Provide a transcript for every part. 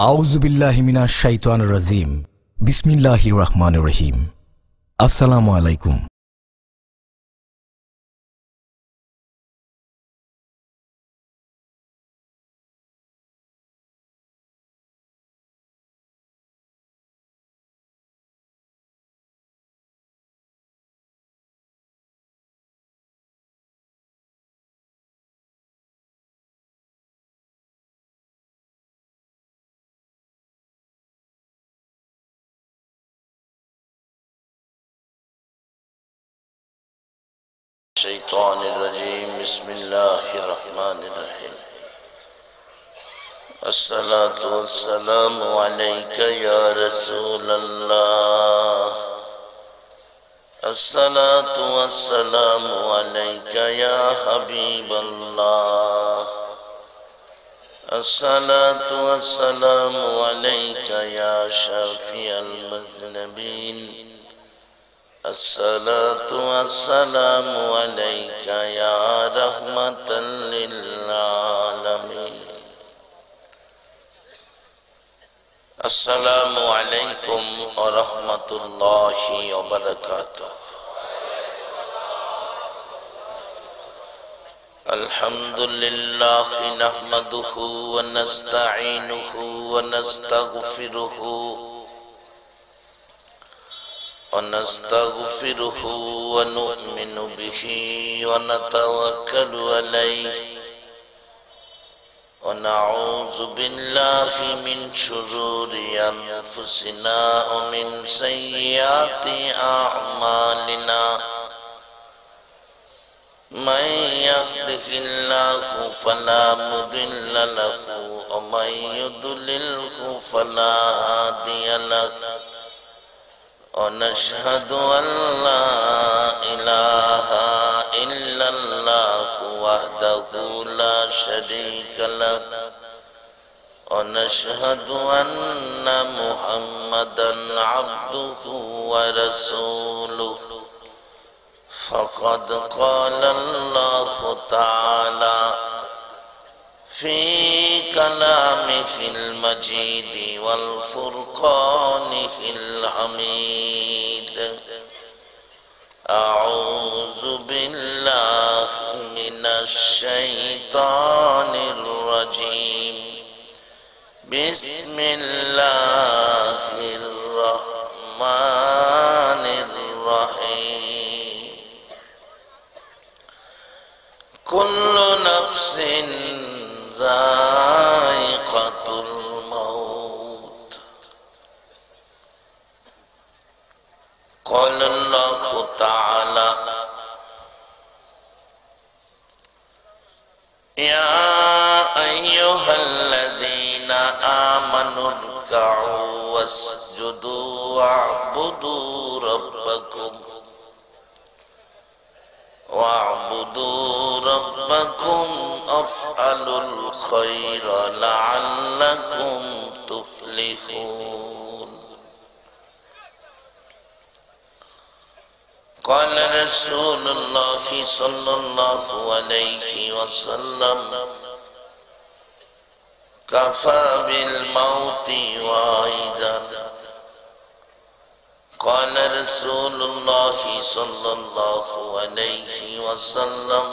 আউযু বিল্লাহি মিনাশ শাইতানির রাজিম। বিসমিল্লাহির রহমানির রহিম। আসসালামু আলাইকুম। الشيطان الرجيم بسم الله الرحمن الرحيم الصلاة والسلام عليك يا رسول الله الصلاة والسلام عليك يا حبيب الله الصلاة والسلام عليك يا شافي المذنبين الصلاة والسلام عليك يا رحمة للعالمين السلام عليكم ورحمة الله وبركاته الحمد لله نحمده ونستعينه ونستغفره ونستغفره ونؤمن به ونتوكل عليه ونعوذ بالله من شرور أنفسنا ومن سيئات أعمالنا من يهده الله فلا مضل له ومن يضلله فلا هادي له ونشهد أن لا إله إلا الله وحده لا شريك له ونشهد أن محمدا عبده ورسوله فقد قال الله تعالى في كلامه المجيد والفرقانه الحميد أعوذ بالله من الشيطان الرجيم بسم الله الرحمن الرحيم كل نفس ذائقة الموت قال الله تعالى يا أيها الذين آمنوا اركعوا واسجدوا واعبدوا ربكم افعلوا الخير لعلكم تفلحون قال رسول الله صلى الله عليه وسلم كفى بالموت واعظا قال رسول الله صلى الله عليه وسلم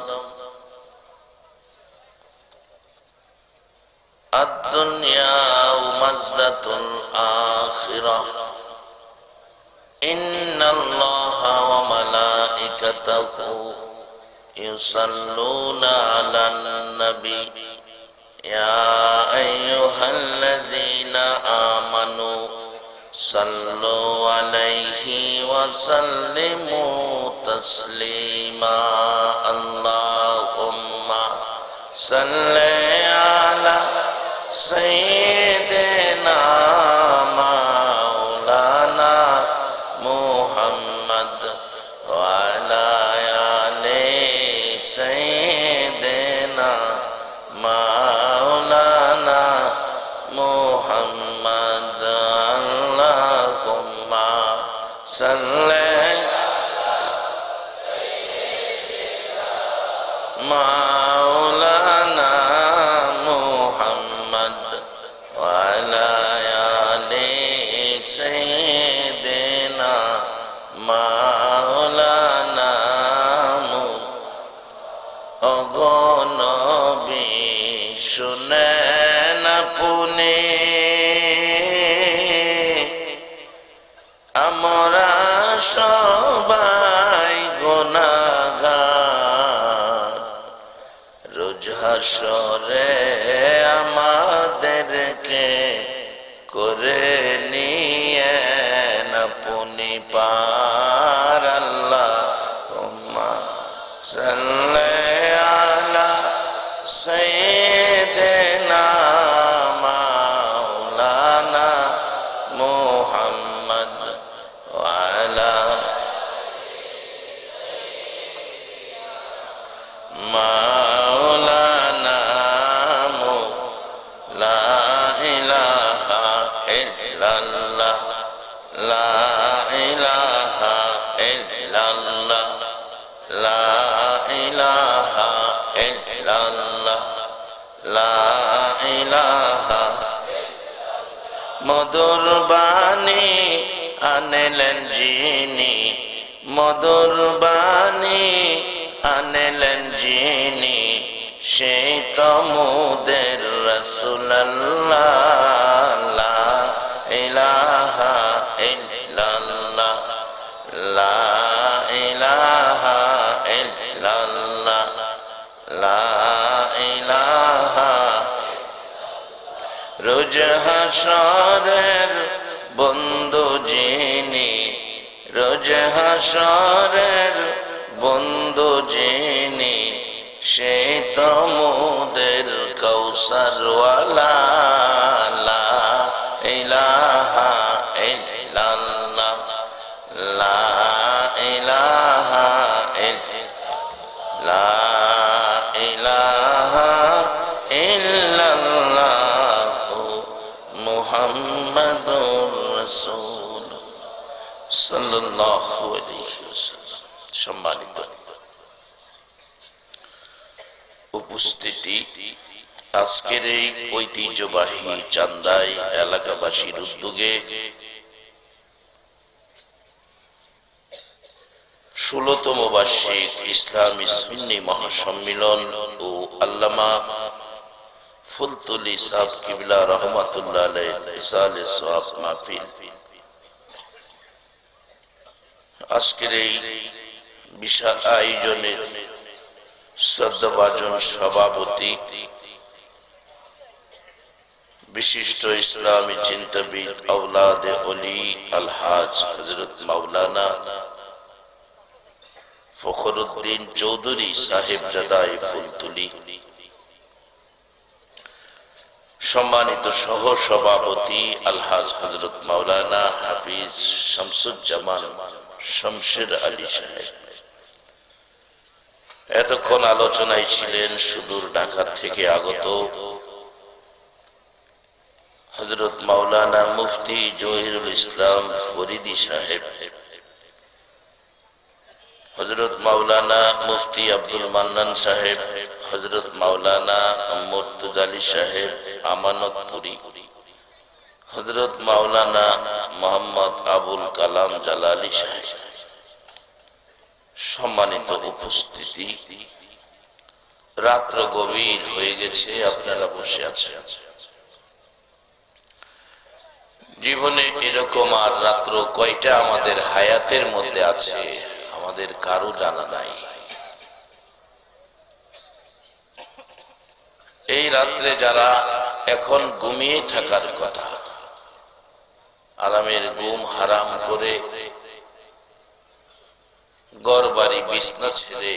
الدنيا مزرعة الآخرة إن الله وملائكته يصلون على النبي يا أيها الذين آمنوا صلوا عليه وسلموا تسليما اللهم صل على سيدنا مولانا محمد وعلى آل سيدنا مولانا محمد اللهم صل مولانا محمد وعلى সবাই গুনাহগার, রোজ হাসরে আমাদেরকে করে নিয়ে আপনি পার। আল্লাহুম্মা সাল্লি আলা সাইয়্যিদিনা মাওলানা মুহাম্মদ ওয়া আলা মাওলানা লা ইলাহা ইল্লাল্লাহ, লা ইলাহা ইল্লাল্লাহ, লা ইলাহা ইল্লাল্লাহ, লা ইলাহা। মধুর বাণী আনলেন যিনি, মধুর বাণী আনলেন যিনি, সেই তো মোদের রাসূলুল্লাহ। লা ইলাহা ইল্লাল্লাহ, লা ইলাহা ইল্লাল্লাহ, লা ইলাহা। রোজ হাসরের বন্ধু যিনি, রোজ হাসরের বন্ধু যিনি, সেই তো মোদের কৌসারওয়ালা। লা ইলাহা ইল্লাল্লাহ, লা ইলাহা ইল্লাল্লাহ, লা ইলাহা ইল্লাল্লাহ মুহাম্মাদুর রাসূল সাল্লাল্লাহু আলাইহি ওয়াসাল্লাম। সম্মানিত উপস্থিতি, আজকের এই ঐতিহ্যবাহী চান্দাই এলাকাবাসীর উদ্যোগে 16তম বার্ষিক ইসলামী সুন্নি মহাসম্মিলন ও আল্লামা ফুলতুলি সাহেব কিবলা রহমাতুল্লাহ আলাইহি ইসালে সওয়াব মাহফিল। আজকের এই বিশাল আয়োজনের শ্রদ্ধাভাজন সভাপতি, বিশিষ্ট ইসলামী চিন্তাবিদ আওলাদে ওলি আলহাজ হযরত মাওলানা ফখরুদ্দিন চৌধুরী সাহেব জাদাই ফুলতুলি, সম্মানিত সহ সভাপতি আলহাজ হযরত মাওলানা হাফিজ শামসুজ্জামান শমশের আলী সাহেব। এতক্ষণ আলোচনায় ছিলেন সুদূর ঢাকা থেকে আগত হযরত মাওলানা মুফতি জহিরুল ইসলাম ফরিদি সাহেব, হযরত মাওলানা মুফতি আব্দুল মান্নান সাহেব, হযরত মাওলানা মুর্তজা আলী সাহেব আমানতপুরি, হযরত মাওলানা মোহাম্মদ আবুল কালাম জালালি সাহেব। সম্মানিত উপস্থিতি, রাত্র গভীর হয়ে গেছে, আপনারা বসে আছেন। জীবনে এরকম আর রাত্র কয়টা আমাদের হায়াতের মধ্যে আছে আমাদের কারো জানা নাই। এই রাত্রে যারা এখন ঘুমিয়ে থাকার কথা, আরামের ঘুম হারাম করে ঘর বাড়ি বিছনা ছেড়ে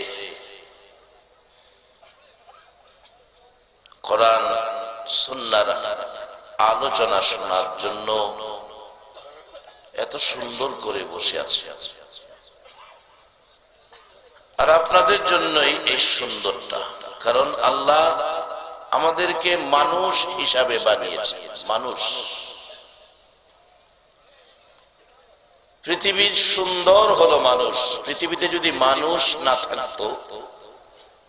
কোরআন সুন্নাহর আলোচনা শোনার জন্য এত সুন্দর করে বসে আছে, আর আপনাদের জন্যই এই সুন্দরটা। কারণ আল্লাহ আমাদেরকে মানুষ হিসাবে বানিয়েছে। মানুষ পৃথিবীর সুন্দর হলো মানুষ। পৃথিবীতে যদি মানুষ না থাকতো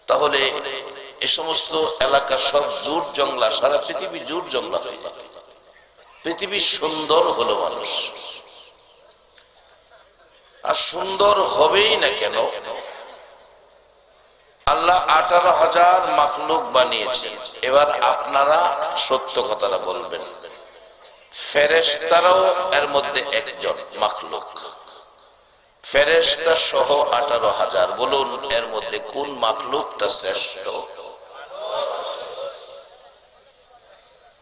তাহলে এ সমস্ত এলাকা সব জুট জংলা, সারা পৃথিবী জুট জংলা হয়ে যেত। পৃথিবী সুন্দর হলো মানুষ। আর সুন্দর হবেই না কেন? আল্লাহ 18,000 মাখলুক বানিয়েছেন। এবার আপনারা সত্য কথাটা বলবেন, ফেরেশতারাও এর মধ্যে একজন মাখলুক। ফেরেশতা সহ 18,000। বলুন এর মধ্যে কোন মাখলুকটা শ্রেষ্ঠ?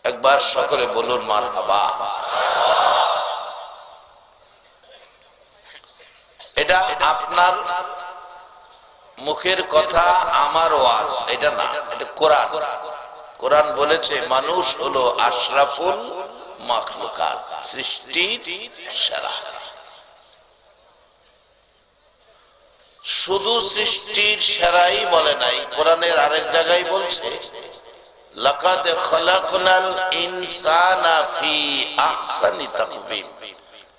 একবার সকলে বলুন মারহাবা। এটা আপনার মুখের কথা, আমার ওয়াজ এটা না, এটা কোরআন। কোরআন বলেছে মানুষ হলো আশরাফুল মাখলুকাত, সৃষ্টির সেরা। শুধু সৃষ্টির সেরাই বলে নাই, কোরআনের আরেক জায়গায় বলছে লাকাদ খালাকনাল ইনসানা ফি আহসানি তাকওয়িম,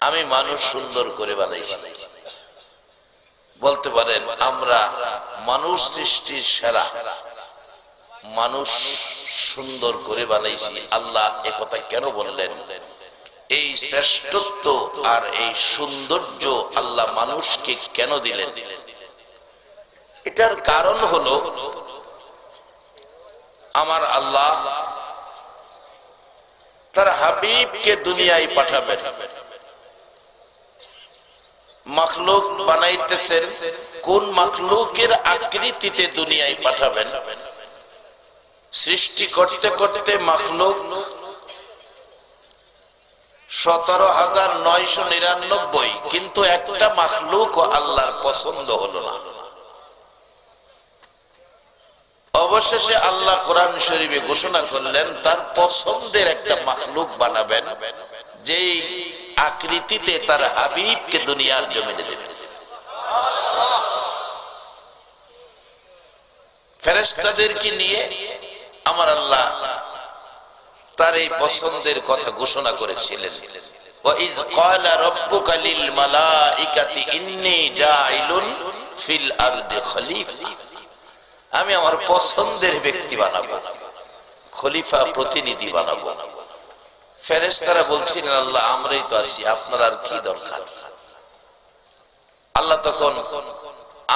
আমি মানুষ সুন্দর করে বানাইছি। বলতে পারেন আমরা মানুষ সৃষ্টির সেরা, মানুষ সুন্দর করে বানাইছি। আল্লাহ একথা কেন বললেন? এই শ্রেষ্ঠত্ব আর এই সৌন্দর্য আল্লাহ মানুষকে কেন দিলেন? এটার কারণ হলো আমার আল্লাহ তার হাবিবকে দুনিয়ায় পাঠাবেন, মাখলুক বানাইতেছেন। কোন মাখলুকের আকৃতিতে দুনিয়ায় পাঠাবেন? সৃষ্টি করতে করতে মাখলুক 17,999, কিন্তু একটা মাখলুক আল্লাহর পছন্দ হলো না। অবশেষে আল্লাহ কোরআন শরীফে ঘোষণা করলেন তার পছন্দের একটা মাখলুক বানাবেন, যেই আকৃতিতে তার হাবিবকে দুনিয়ার জমিনে দেবেন। ফেরেশতাদেরকে নিয়ে আমার আল্লাহ তার এই পছন্দের কথা ঘোষণা করেছিলেন। ওয়াইজ ক্বালা রাব্বুকা লিল মালাইকাতি ইন্নী জাইলুন ফিল আরদি খলিফা, আমি আমার পছন্দের ব্যক্তি বানাবো, খলিফা প্রতিনিধি বানাবো। ফেরেশতারা বলছিলেন আল্লাহ আমরাই তো আছি, আপনার আর কি দরকার? আল্লাহ তখন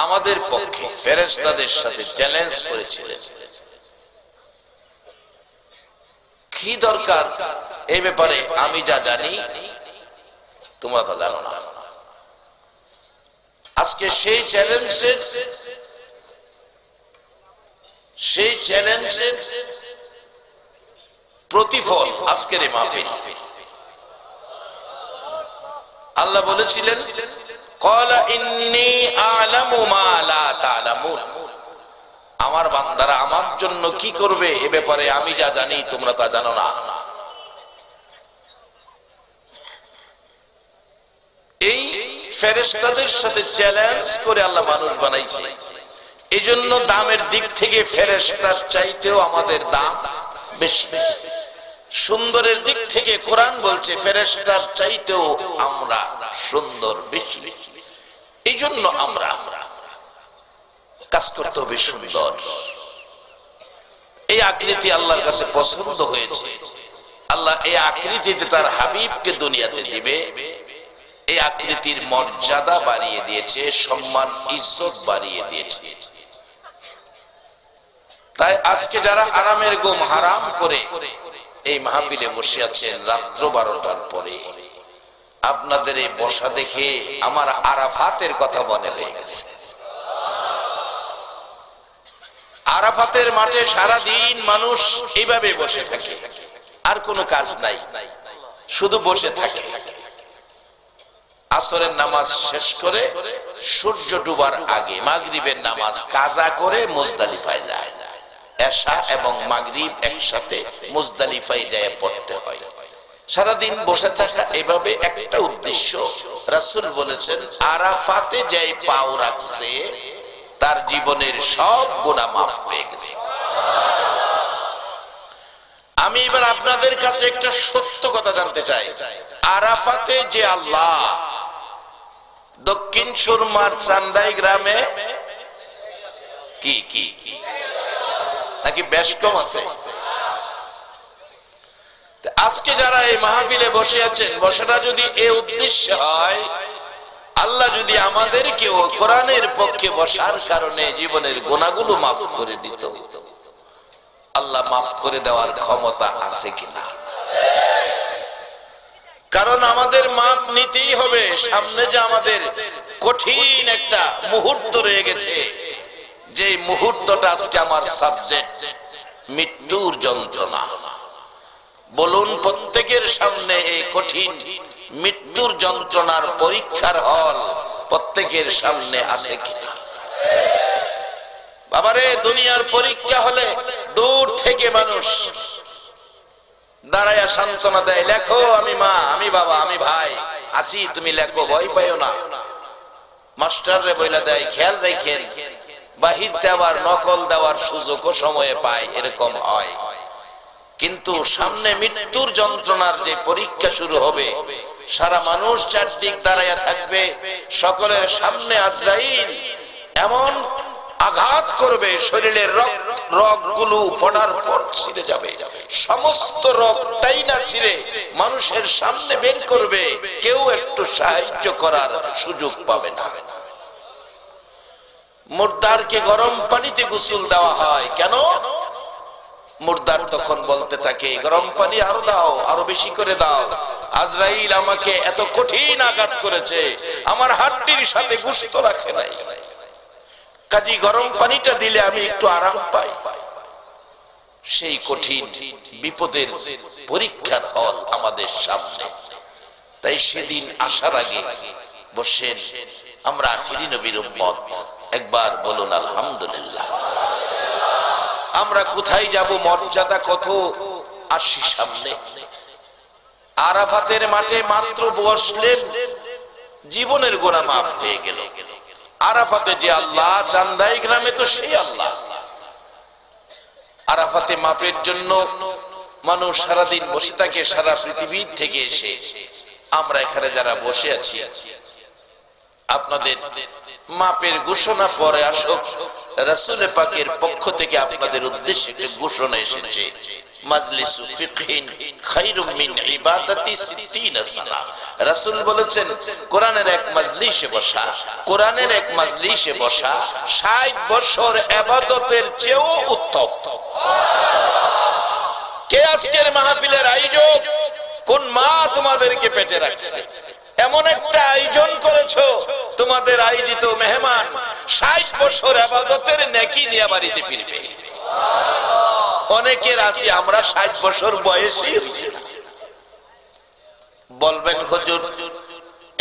আমাদের পক্ষে ফেরেশতাদের সাথে চ্যালেঞ্জ করেছিলেন, কি দরকার এই ব্যাপারে আমি যা জানি তোমরা তা জানো না। আজকে সেই চ্যালেঞ্জের প্রতিফল আজকের এই মাহফিল। আল্লাহ বলেছিলেন ক্বালা ইন্নী আ'লামু মা লা তা'লামুন, আমার বান্দারা আমার জন্য কি করবে এ ব্যাপারে আমি যা জানি তোমরা তা জানো না। এই ফেরেশতাদের সাথে চ্যালেঞ্জ করে আল্লাহ মানুষ বানাইছে। এজন্য দামের দিক থেকে ফেরেশতার চাইতেও আমাদের দাম বেশি। সুন্দরের দিক থেকে কোরআন বলছে ফেরেশতার চাইতেও আমরা সুন্দর বেশি। এই জন্য আমরা কাজ করতে হবে সুন্দর। এই আকৃতি আল্লাহর কাছে পছন্দ হয়েছে। আল্লাহ এই আকৃতিতে তার হাবিবকে দুনিয়াতে দিবে। এই আকৃতির মর্যাদা বাড়িয়ে দিয়েছে, সম্মান ইজ্জত বাড়িয়ে দিয়েছে। তাই আজকে যারা আরামের ঘুম হারাম করে এই মাহফিলে বসে আছেন রাত্র 12টার পরে, আপনাদের এই বসা দেখে আমার আরাফাতের কথা মনে হয়ে গেছে। আরাফাতের মাঠে সারা দিন মানুষ এইভাবে বসে থাকে, আর কোনো কাজ নাই, শুধু বসে থাকে। আসরের নামাজ শেষ করে সূর্য ডুবার আগে মাগরিবের নামাজ কাজা করে মুজদালিফায় যায়। এশা এবং মাগরিব একসাথে মুজদালিফায় যায় পড়তে হয়। সারাদিন বসে থাকা এভাবে একটা উদ্দেশ্য। রাসূল বলেছেন আরাফাতে যাই পাও রাখছে তার জীবনের সব গুনাহ মাফ হয়ে গেছে। আমি এবার আপনাদের কাছে একটা সত্য কথা জানতে চাই। আরাফাতে যে আল্লাহ দক্ষিণ সুরমার চান্দাই গ্রামে কি কি নাকি বেশ কম আছে? আজকে যারা এই মাহফিলে বসে আছেন, বসাটা যদি এই উদ্দেশ্য হয়, আল্লাহ যদি আমাদেরকেও কোরআনের পক্ষে বসার কারণে জীবনের গুনাহগুলো মাফ করে দিত, আল্লাহ মাফ করে দেওয়ার ক্ষমতা আছে কিনা? কারণ আমাদের মাপ নিতেই হবে। সামনে যে আমাদের কঠিন একটা মুহূর্ত রয়ে গেছে, যে মুহূর্তটা আজকে আমার সাবজেক্ট, মৃত্যুর যন্ত্রণা। বলুন, প্রত্যেকের সামনে এই কঠিন মৃত্যুর যন্ত্রণার পরীক্ষার হল প্রত্যেকের সামনে আছে কিনা? বাবারে, দুনিয়ার পরীক্ষা হলে দূর থেকে মানুষ দাঁড়ায়া সান্ত্বনা দেয়, লেখো, আমি মা, আমি বাবা, আমি ভাই আসি, তুমি লেখো, ভয় পাইও না। মাস্টার রে বইলা দেয়, খেয়াল রাখেন, বাহিরতে আবার নকল দেওয়ার সুযোগও সময়ে পায়, এরকম হয়। কিন্তু সামনে মৃত্যুর যন্ত্রণার যে পরীক্ষা শুরু হবে, সারা মানুষ চারদিক দাঁড়াইয়া থাকবে, সকলের সামনে আজরাইল এমন আঘাত করবে, শরীরের রগগুলো ফোটার পর ছিঁড়ে যাবে, সমস্ত রগটাই না ছিঁড়ে মানুষের সামনে বের করবে, কেউ একটু সাহায্য করার সুযোগ পাবে না। মুর্দারকে গরম পানিতে গোসল দেওয়া হয় কেন? মুর্দার তখন বলতে থাকে, গরম পানি আরো দাও, আরো বেশি করে দাও, আজরাইল আমাকে এত কঠিন আঘাত করেছে, আমার হাড্ডির সাথে গোশত রাখে নাই, কাজী গরম পানিটা দিলে আমি একটু আরাম পাই। সেই কঠিন বিপদের পরীক্ষার হল আমাদের সামনে। তাই সেদিন আসার আগে বসেন, আমরা আখিরি নবীর উম্মত, একবার বলুন আলহামদুলিল্লাহ। আমরা কোথায় যাব? মর্যাদা কত আসি সামনে। আরাফাতের মাঠে মাত্র বসলেন, জীবনের গোনা মাফ হয়ে গেল। আরাফাতে যে আল্লাহ, চান্দাই গ্রামে তো সেই আল্লাহ। আরাফাতে মাপের জন্য মানুষ সারাদিন বসে থাকে, সারা পৃথিবী থেকে এসে। আমরা এখানে যারা বসে আছি, আপনাদের মাপের ঘোষণা পরে আসুক, রাসূল পাকের পক্ষ থেকে আপনাদের উদ্দেশ্যে একটা ঘোষণা এসেছে, মাজলিসু ফিকহিন খায়রুম মিন ইবাদাতি 60 সানা। রাসূল বলেছেন, কোরআনের এক মাজলিসে বসা, কোরআনের এক মাজলিসে বসা 60 বছর ইবাদতের চেয়েও উত্তম। কে আজকের মাহফিলের আয়োজক? কোন মা তোমাদেরকে পেটে রাখছে? এমন একটা আয়োজন করেছো, তোমাদের আয়োজিত মেহমান 60 বছর ইবাদতের নেকি নিয়ে বাড়িতে ফিরবে। অনেকের আছে আমরা 60 বছর বয়সে হইছে না। বলবেন, হুজুর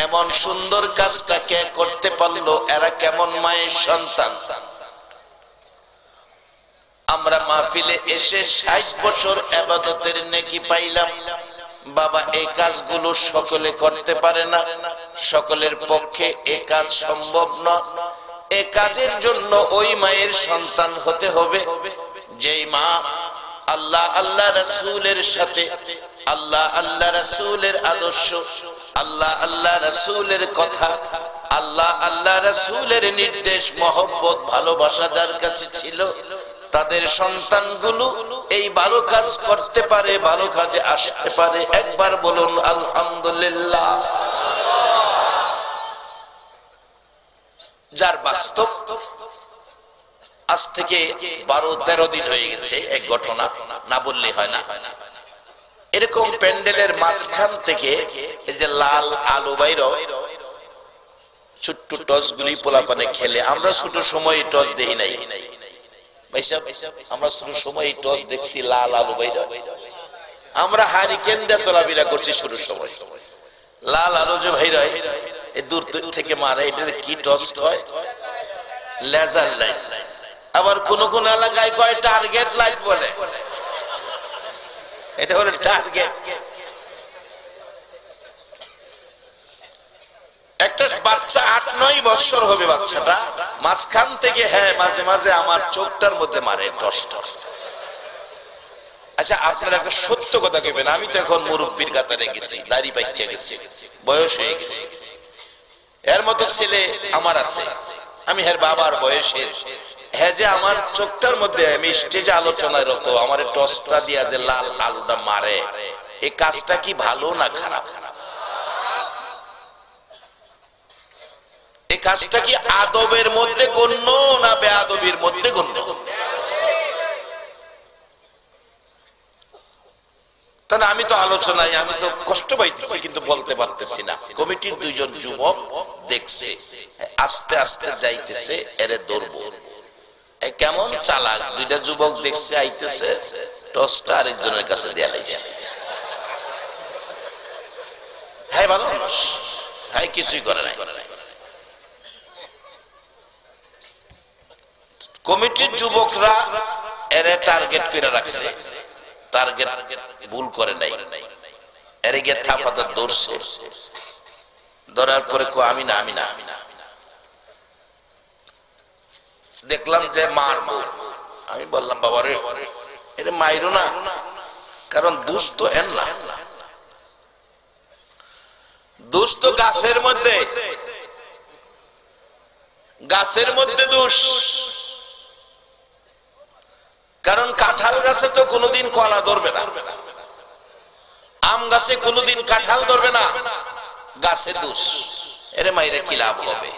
এমন সুন্দর কাজটা কে করতে পারলো? এরা কেমন মায়ের সন্তান? আমরা মাহফিলে এসে 60 বছর ইবাদতের নেকি পাইলাম। বাবা, এই কাজগুলো সকলে করতে পারে না, সকলের পক্ষে এই কাজ সম্ভব না। এই কাজের জন্য ওই মায়ের সন্তান হতে হবে যেই মা আল্লাহ আল্লাহ রাসূলের সাথে, আল্লাহ আল্লাহ রাসূলের আদর্শ, আল্লাহ আল্লাহ রাসূলের কথা, আল্লাহ আল্লাহ রাসূলের নির্দেশ, মহব্বত, ভালোবাসা যার কাছে ছিল, তাদের সন্তানগুলো এই ভালো কাজ করতে পারে, ভালো কাজে আসতে পারে। একবার বলুন আলহামদুলিল্লাহ। যার বাস্তব আজ থেকে 12-13 দিন হয়ে গেছে এক ঘটনা, না বললে হয় না। এরকম প্যান্ডেলের মাঝখান থেকে এই যে লাল আলো বাইর, ছোট্ট টস গুলি পোলাপানে খেলে। আমরা ছোট সময় টস দেখি নাই, আমরা ছোট সময় টস দেখছি, লাল আলো বাইর। আমরা হারিকেন দিয়ে চলাফেরা করছি শুরু সময়। লাল আলো যে ভাইরা দূর থেকে মারে, এটা কি টস কয়? Laser light. আবার কোন কোন এলাকায় কয় টার্গেট লাইট বলে। এটা হলো টার্গেট। একটা বাচ্চা 8-9 বছর হবে, বাচ্চাটা মাঝখান থেকে মাঝে মাঝে আমার চোখটার মধ্যে মারে টস টস। আচ্ছা, আপনারা একটা সত্য কথা কইবেন, আমি তো এখন মুরব্বির কাতারে গেছি, দাড়ি পাইকে গেছি, বয়স হয়ে গেছে। এর মতো ছেলে আমার আছে, আমি হের বাবার বয়সের। হ্যাঁ, যে আমার চোখটার মধ্যে, আমি স্টেজে আলোচনায় রত, আমার টসটা দিয়া যে লাল আলোটা মারে, এই কাজটা কি ভালো না খারাপ? এই কাজটা কি আদবের মধ্যে গণ্য না বেআদবির মধ্যে গণ্য? তাহলে আমি তো আলোচনায় আমি তো কষ্ট পাইতেছি কিন্তু বলতে পারতেছি না। কমিটির দুইজন যুবক দেখছে আস্তে আস্তে যাইতেছে, এরে ধরবো। কেমন চালাক, দুইটা যুবক দেখছে আইতেছে, টসটা আরেকজনের কাছে দেয়া লাইছে। হ্যাঁ ভালো মানুষ, হ্যাঁ কিছুই করে নাই। কমিটির যুবকরা এরে টার্গেট করে রাখছে, টার্গেট ভুল করে নাই, এরে গিয়ে থাপাতে ধরছে। ধরার পরে আমি না আমি না আমি না দেখলাম যে মারবো। আমি বললাম বাবা রে এরে মাইরো না, কারণ দুষ্ট এর না, দুষ্ট গাছের মধ্যে, গাছের মধ্যে দোষ। কারণ কাঁঠাল গাছে তো কোনোদিন কলা ধরবে না, আম গাছে কোনোদিন কাঁঠাল ধরবে না, গাছে দোষ। এরে মাইরে কি লাভ হবে?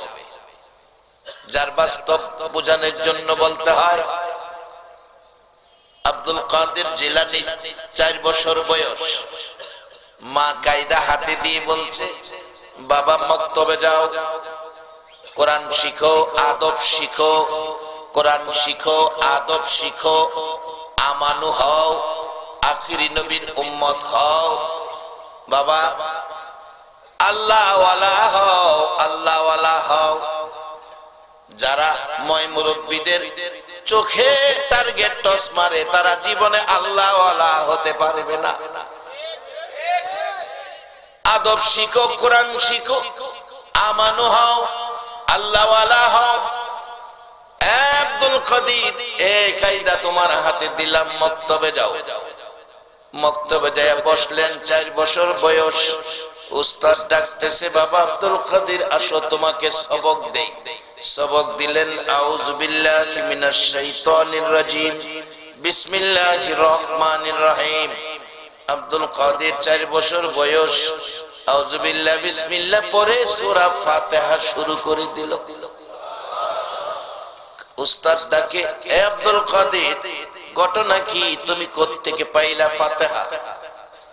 যার বাস্তব বোঝানোর জন্য বলতে হয়, আব্দুল কাদের জিলানী 4 বছর বয়স, মা কায়দা হাতে দিয়ে বলছে বাবা মক্তবে যাও, কোরআন শিখো, আদব শিখো, কোরআন শিখো, আদব শিখো, আমানু হও, আখিরি নবীর উম্মত হও, বাবা আল্লাহ ওয়ালা হও, আল্লাহ ওয়ালা হও। যারা ময় মুরব্বীদের চোখে টার্গেট টস মারে তারা জীবনে আল্লাহ ওয়ালা হতে পারবে না। আদব শিখো, কোরআন শিখো, আমানু হও, আল্লাহ ওয়ালা হও। আব্দুল কাদের এই কায়দা তোমার হাতে দিলাম, মক্তবে যাও। মক্তবে যায় বসলেন, 4 বছর বয়স। উস্তাদ ডাকতেছে বাবা আব্দুল কাদের আসো তোমাকে সবক দেই। সবক দিলেন আউযু বিল্লাহি মিনাশ শাইতানির রাজিম, বিসমিল্লাহির রহমানির রহিম। আব্দুল কাদের 4 বছর বয়স, আউযু বিল্লাহ বিসমিল্লাহ পড়ে সূরা ফাতিহা শুরু করে দিল। উস্তাদ ডাকে এ আব্দুল কাদের ঘটনা কি, তুমি কোত্থেকে পাইলা ফাতিহা?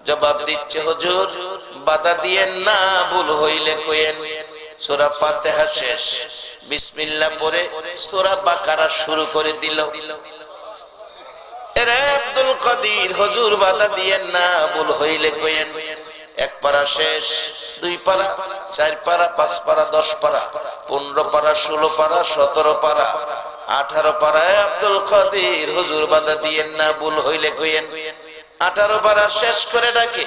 জবাব দিচ্ছে হুজুর বাধা দিয়েন না, ভুল হইলে কইেন। সূরা ফাতিহা শেষ, বিসমিল্লাহ পড়ে সূরা বাকারা শুরু করে দিল। এরে আব্দুল কাদের হুজুর বাধা দিয়েন না, ভুল হইলে কইেন। 1 পারা শেষ, 2 পারা, 4 পারা, 5 পারা, 10 পারা, 15 পারা, 16 পারা, 17 পারা, 18 পারায় আব্দুল কাদের হুজুর বাধা দিয়েন না, ভুল হইলে কইেন। 18 পারা শেষ করে ডাকে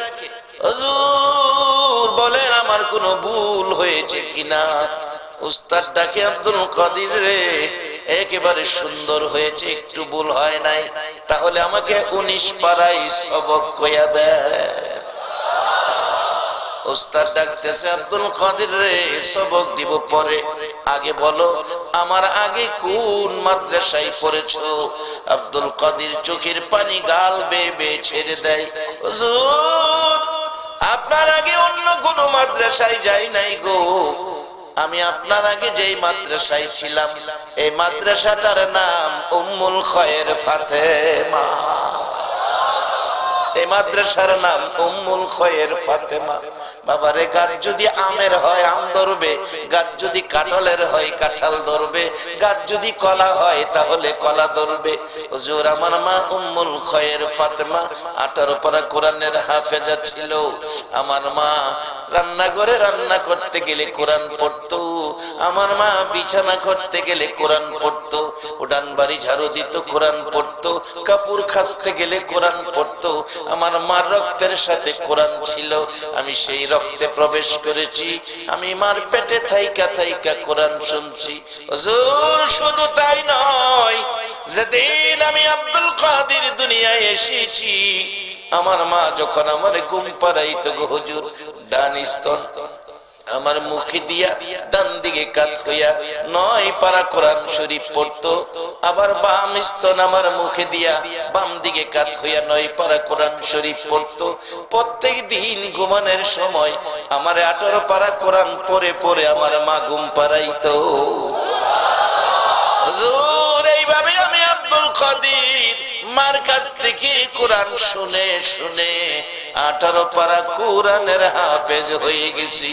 হুজুর বলেন আমার কোনো ভুল হয়েছে কিনা? উস্তাদ ডাকে আব্দুল কাদের রে একেবারে সুন্দর হয়েছে, একটু ভুল হয় নাই, তাহলে আমাকে 19 পারায় সবক কইয়া দেয়। উস্তাদ ডাকতেছে আব্দুল কাদের রে সবক দিব পরে, আগে বলো আমার আগে কোন মাদ্রাসায় পড়েছো? আব্দুল কাদের চোখের পানি গাল বেয়ে বেয়ে ছেড়ে দেয়, হুজুর আপনার আগে অন্য কোন মাদ্রাসায় যাই নাই গো, আমি আপনার আগে যেই মাদ্রাসায় ছিলাম এই মাদ্রাসাটার নাম উম্মুল খায়ের ফাতেমা। এই মাদ্রাসার নাম উম্মুল খায়ের ফাতেমা। বাবারে গাছ যদি আমের হয় আম ধরবে, গাছ যদি কাঁঠালের হয় কাঁঠাল ধরবে, গাছ যদি কলা হয় তাহলে কলা ধরবে। হুজুর আমার মা উম্মুল খায়ের ফাতেমা 18 পারা কোরআনের হাফেজা ছিল। আমার মা রান্নাঘরে রান্না করতে গেলে কোরআন পড়তো, আমার মা বিছানা করতে গেলে কোরআন পড়তো, উঠান বাড়ি ঝাড়ু দিত কোরআন পড়তো, কাপড় কাচতে গেলে কোরআন পড়তো। আমার মার রক্তের সাথে কোরআন ছিল, আমি সেই রক্তে প্রবেশ করেছি, আমি মার পেটে থাইকা থাইকা কোরআন শুনছি। হুজুর শুধু তাই নয়, যেদিন আমি আব্দুল কাদের দুনিয়ায় এসেছি আমার মা যখন আমার ঘুম পাড়াইতো গো হুজুর, ডান স্তন আমার মুখে দিয়া ডান দিকে কাত হইয়া 9 পারা কোরআন শরীফ পড়তো, আবার বাম স্তন আমার মুখে দিয়া বাম দিকে কাত হইয়া 9 পারা কোরআন শরীফ পড়তো। প্রত্যেক দিন ঘুমানোর সময় আমার 18 পারা কোরআন পড়ে পড়ে আমার মা ঘুম পাড়াইতো। হুজুর এইভাবে আমি আব্দুল কাদের মার কাছ থেকে কোরআন শুনে শুনে 18 পারা কোরআনের হাফেজ হয়ে গেছি।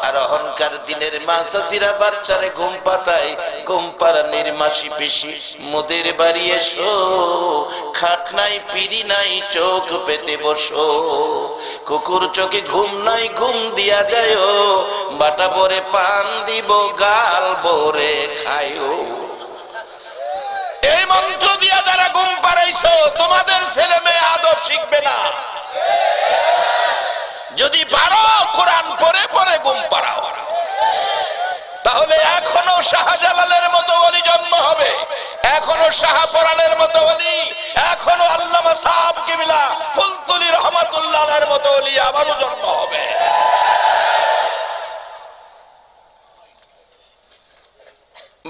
আর অহংকার দিনের মা চাচিরা বাচ্চারে ঘুম পাতায়, ঘুম পাড়ানির মাসি পিসি মোদের বাড়ি এসো, খাট নাই পিড়ি নাই চোখ পেতে বসো, কুকুর চোখে ঘুম নাই ঘুম দিয়া যায়, বাটা ভরে পান দিব গাল ভরে খায়ো। এই মন্ত্র দিয়া যারা ঘুম পাড়াইছো তোমাদের ছেলে মেয়ে আদব শিখবে না। যদি পারো কোরআন পড়ে পড়ে ঘুম পাড়াও, তাহলে এখনো শাহজালালের মতো ওলি জন্ম হবে, এখনো শাহপরানের মতো ওলি, এখনো আল্লামা সাহেব কিবলা ফুলতুলি রহমাতুল্লাহর মতো ওলি আবারও জন্ম হবে।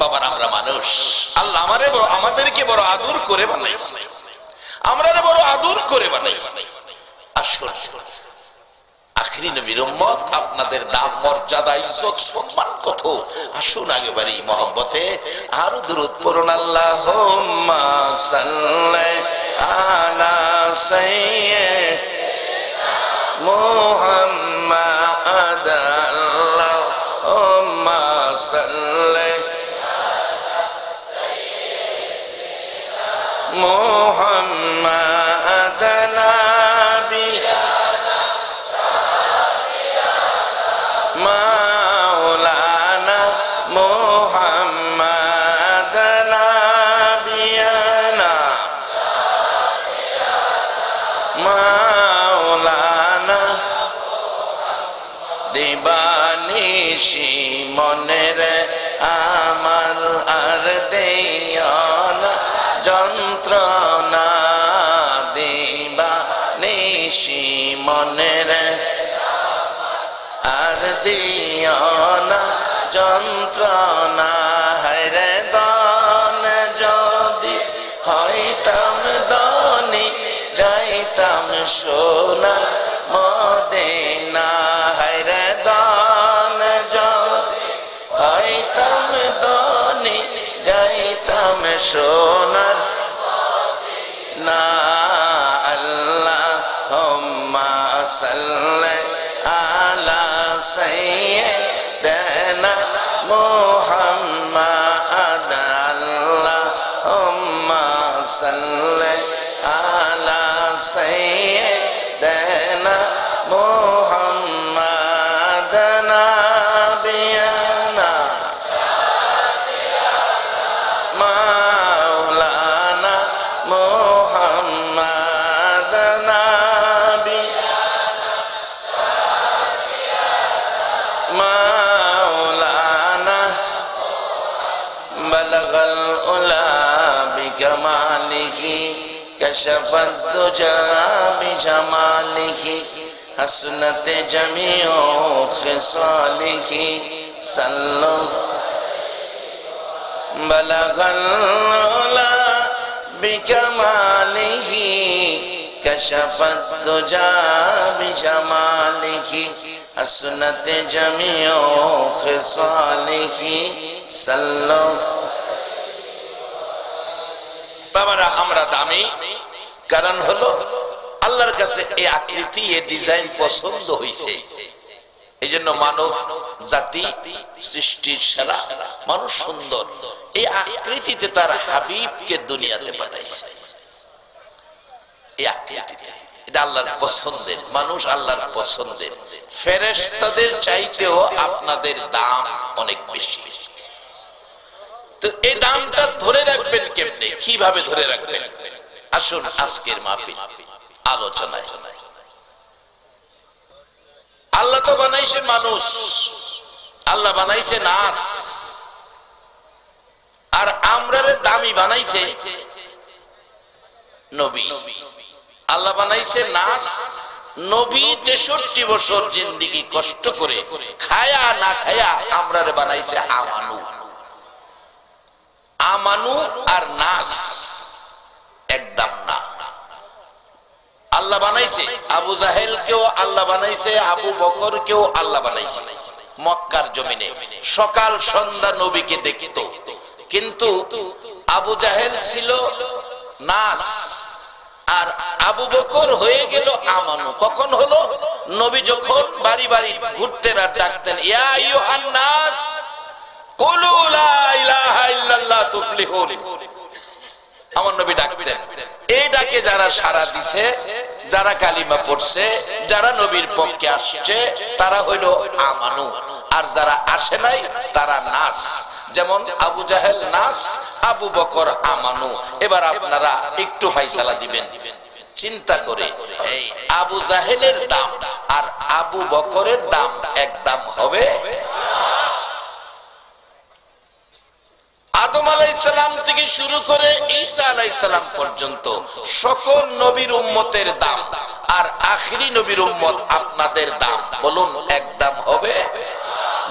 বাবার আমরা মানুষ, আল্লাহ আমাদেরকে বড় আদর করে বানাইছে, আমরা বড় আদর করে বানাইছে। আসুন আখরি নবীর উম্মত, আপনাদের দাম মর্যাদা ইজ্জত সম্মান কত, আসুন আগেবারই মহব্বতে আরো দুরূদ পড়ুন। আল্লাহুম্মা সাল্লি আলা সাইয়্যিদিনা মুহাম্মাদ, আল্লাহুম্মা সাল্লি মুহাম্মাদ মাওলানা মুহাম্মাদ নাবিয়ানা মাওলানা দিবানিশি মনের আমার আর দেয়না যন্ত্রণা, দিবানিশি মনের আর দিয়না যন্ত্রণা, হায়রে দান যদি হইতাম ধনী যাইতাম সোনার মদিনা, হায়রে দান যদি হইতাম ধনী যাইতাম সোনার না। আল্লাহুম্মা সাল্লি আলা সাইয়্যিদিনা মুহাম্মাদ, আল্লাহুম্মা সাল্লি আলা সাইয়্যিদিনা মুহাম্মাদ নাবিয়ানা মাওলানা মুহাম্মাদ মাওলানা বালাগাল উলা বিকামালিহি কাশাফাদ দুজা বিজামালিহি হাসনাতে জামিউ খিসালিহি সাল্লু বালাগাল উলা বিকামালিহি কাশাফাদ দুজা বিজামালিহি হাসনাতে জামিউ খিসালিহি সাল্লু। বাবারা আমরা দামি কারণ হলো আল্লাহর কাছে এই আকৃতি এই ডিজাইন পছন্দ হইছে, এইজন্য মানব জাতি সৃষ্টির সেরা মানুষ সুন্দর, এই আকৃতিতে তার হাবিবকে দুনিয়াতে পাঠাইছে। এই আকৃতিতে এটা আল্লাহর পছন্দের মানুষ, আল্লাহর পছন্দের। ফেরেশতাদের চাইতেও আপনাদের দাম অনেক বেশি। তো এই দামটা ধরে রাখবেন কেমনে, কিভাবে ধরে রাখবেন? আসুন আজকের মাহফিল আলোচনায়। আল্লাহ তো বানাইছে মানুষ, আল্লাহ বানাইছে নাস, আর আমরারে দামি বানাইছে নবী। আল্লাহ বানাইছে নাস, নবী 63 বছর জিন্দেগি কষ্ট করে খায়া না খায়া আমরারে বানাইছে আমানু। আমানু আর নাস একদম না। আল্লাহ বানাইছে আবু জাহেল কেও আল্লাহ বানাইছে, আবু বকর কেও আল্লাহ বানাইছে। মক্কার জমিনে সকাল সন্ধ্যা নবীকে দেখতো, কিন্তু আবু জাহেল ছিল নাস, আর আবু বকর হয়ে গেল আমানু। কখন হলো? নবী যখন বাড়ি বাড়ি ঘুরতেন আর ডাকতেন, ইয়া আইয়ুহান নাস কুলু লা ইলাহা ইল্লাল্লাহ তুফলিহুন। আমার নবী ডাকতেন। এই ডাকে যারা সাড়া দিছে, যারা কালিমা পড়ছে, যারা নবীর পক্ষে আসছে, তারা হইল আমানু। আর যারা আসে নাই তারা নাস। যেমন আবু জাহেল নাস, আবু বকর আমানু। এবার আপনারা একটু ফাইসালা দিবেন চিন্তা করে, এই আবু জাহেলের দাম আর আবু বকরের দাম এক দাম হবে? আদম আলাইহিস সালাম থেকে শুরু করে ঈসা আলাইহিস সালাম পর্যন্ত সকল নবীর উম্মতের দাম আর আখিরি নবীর উম্মত আপনাদের দাম, বলুন এক দাম হবে?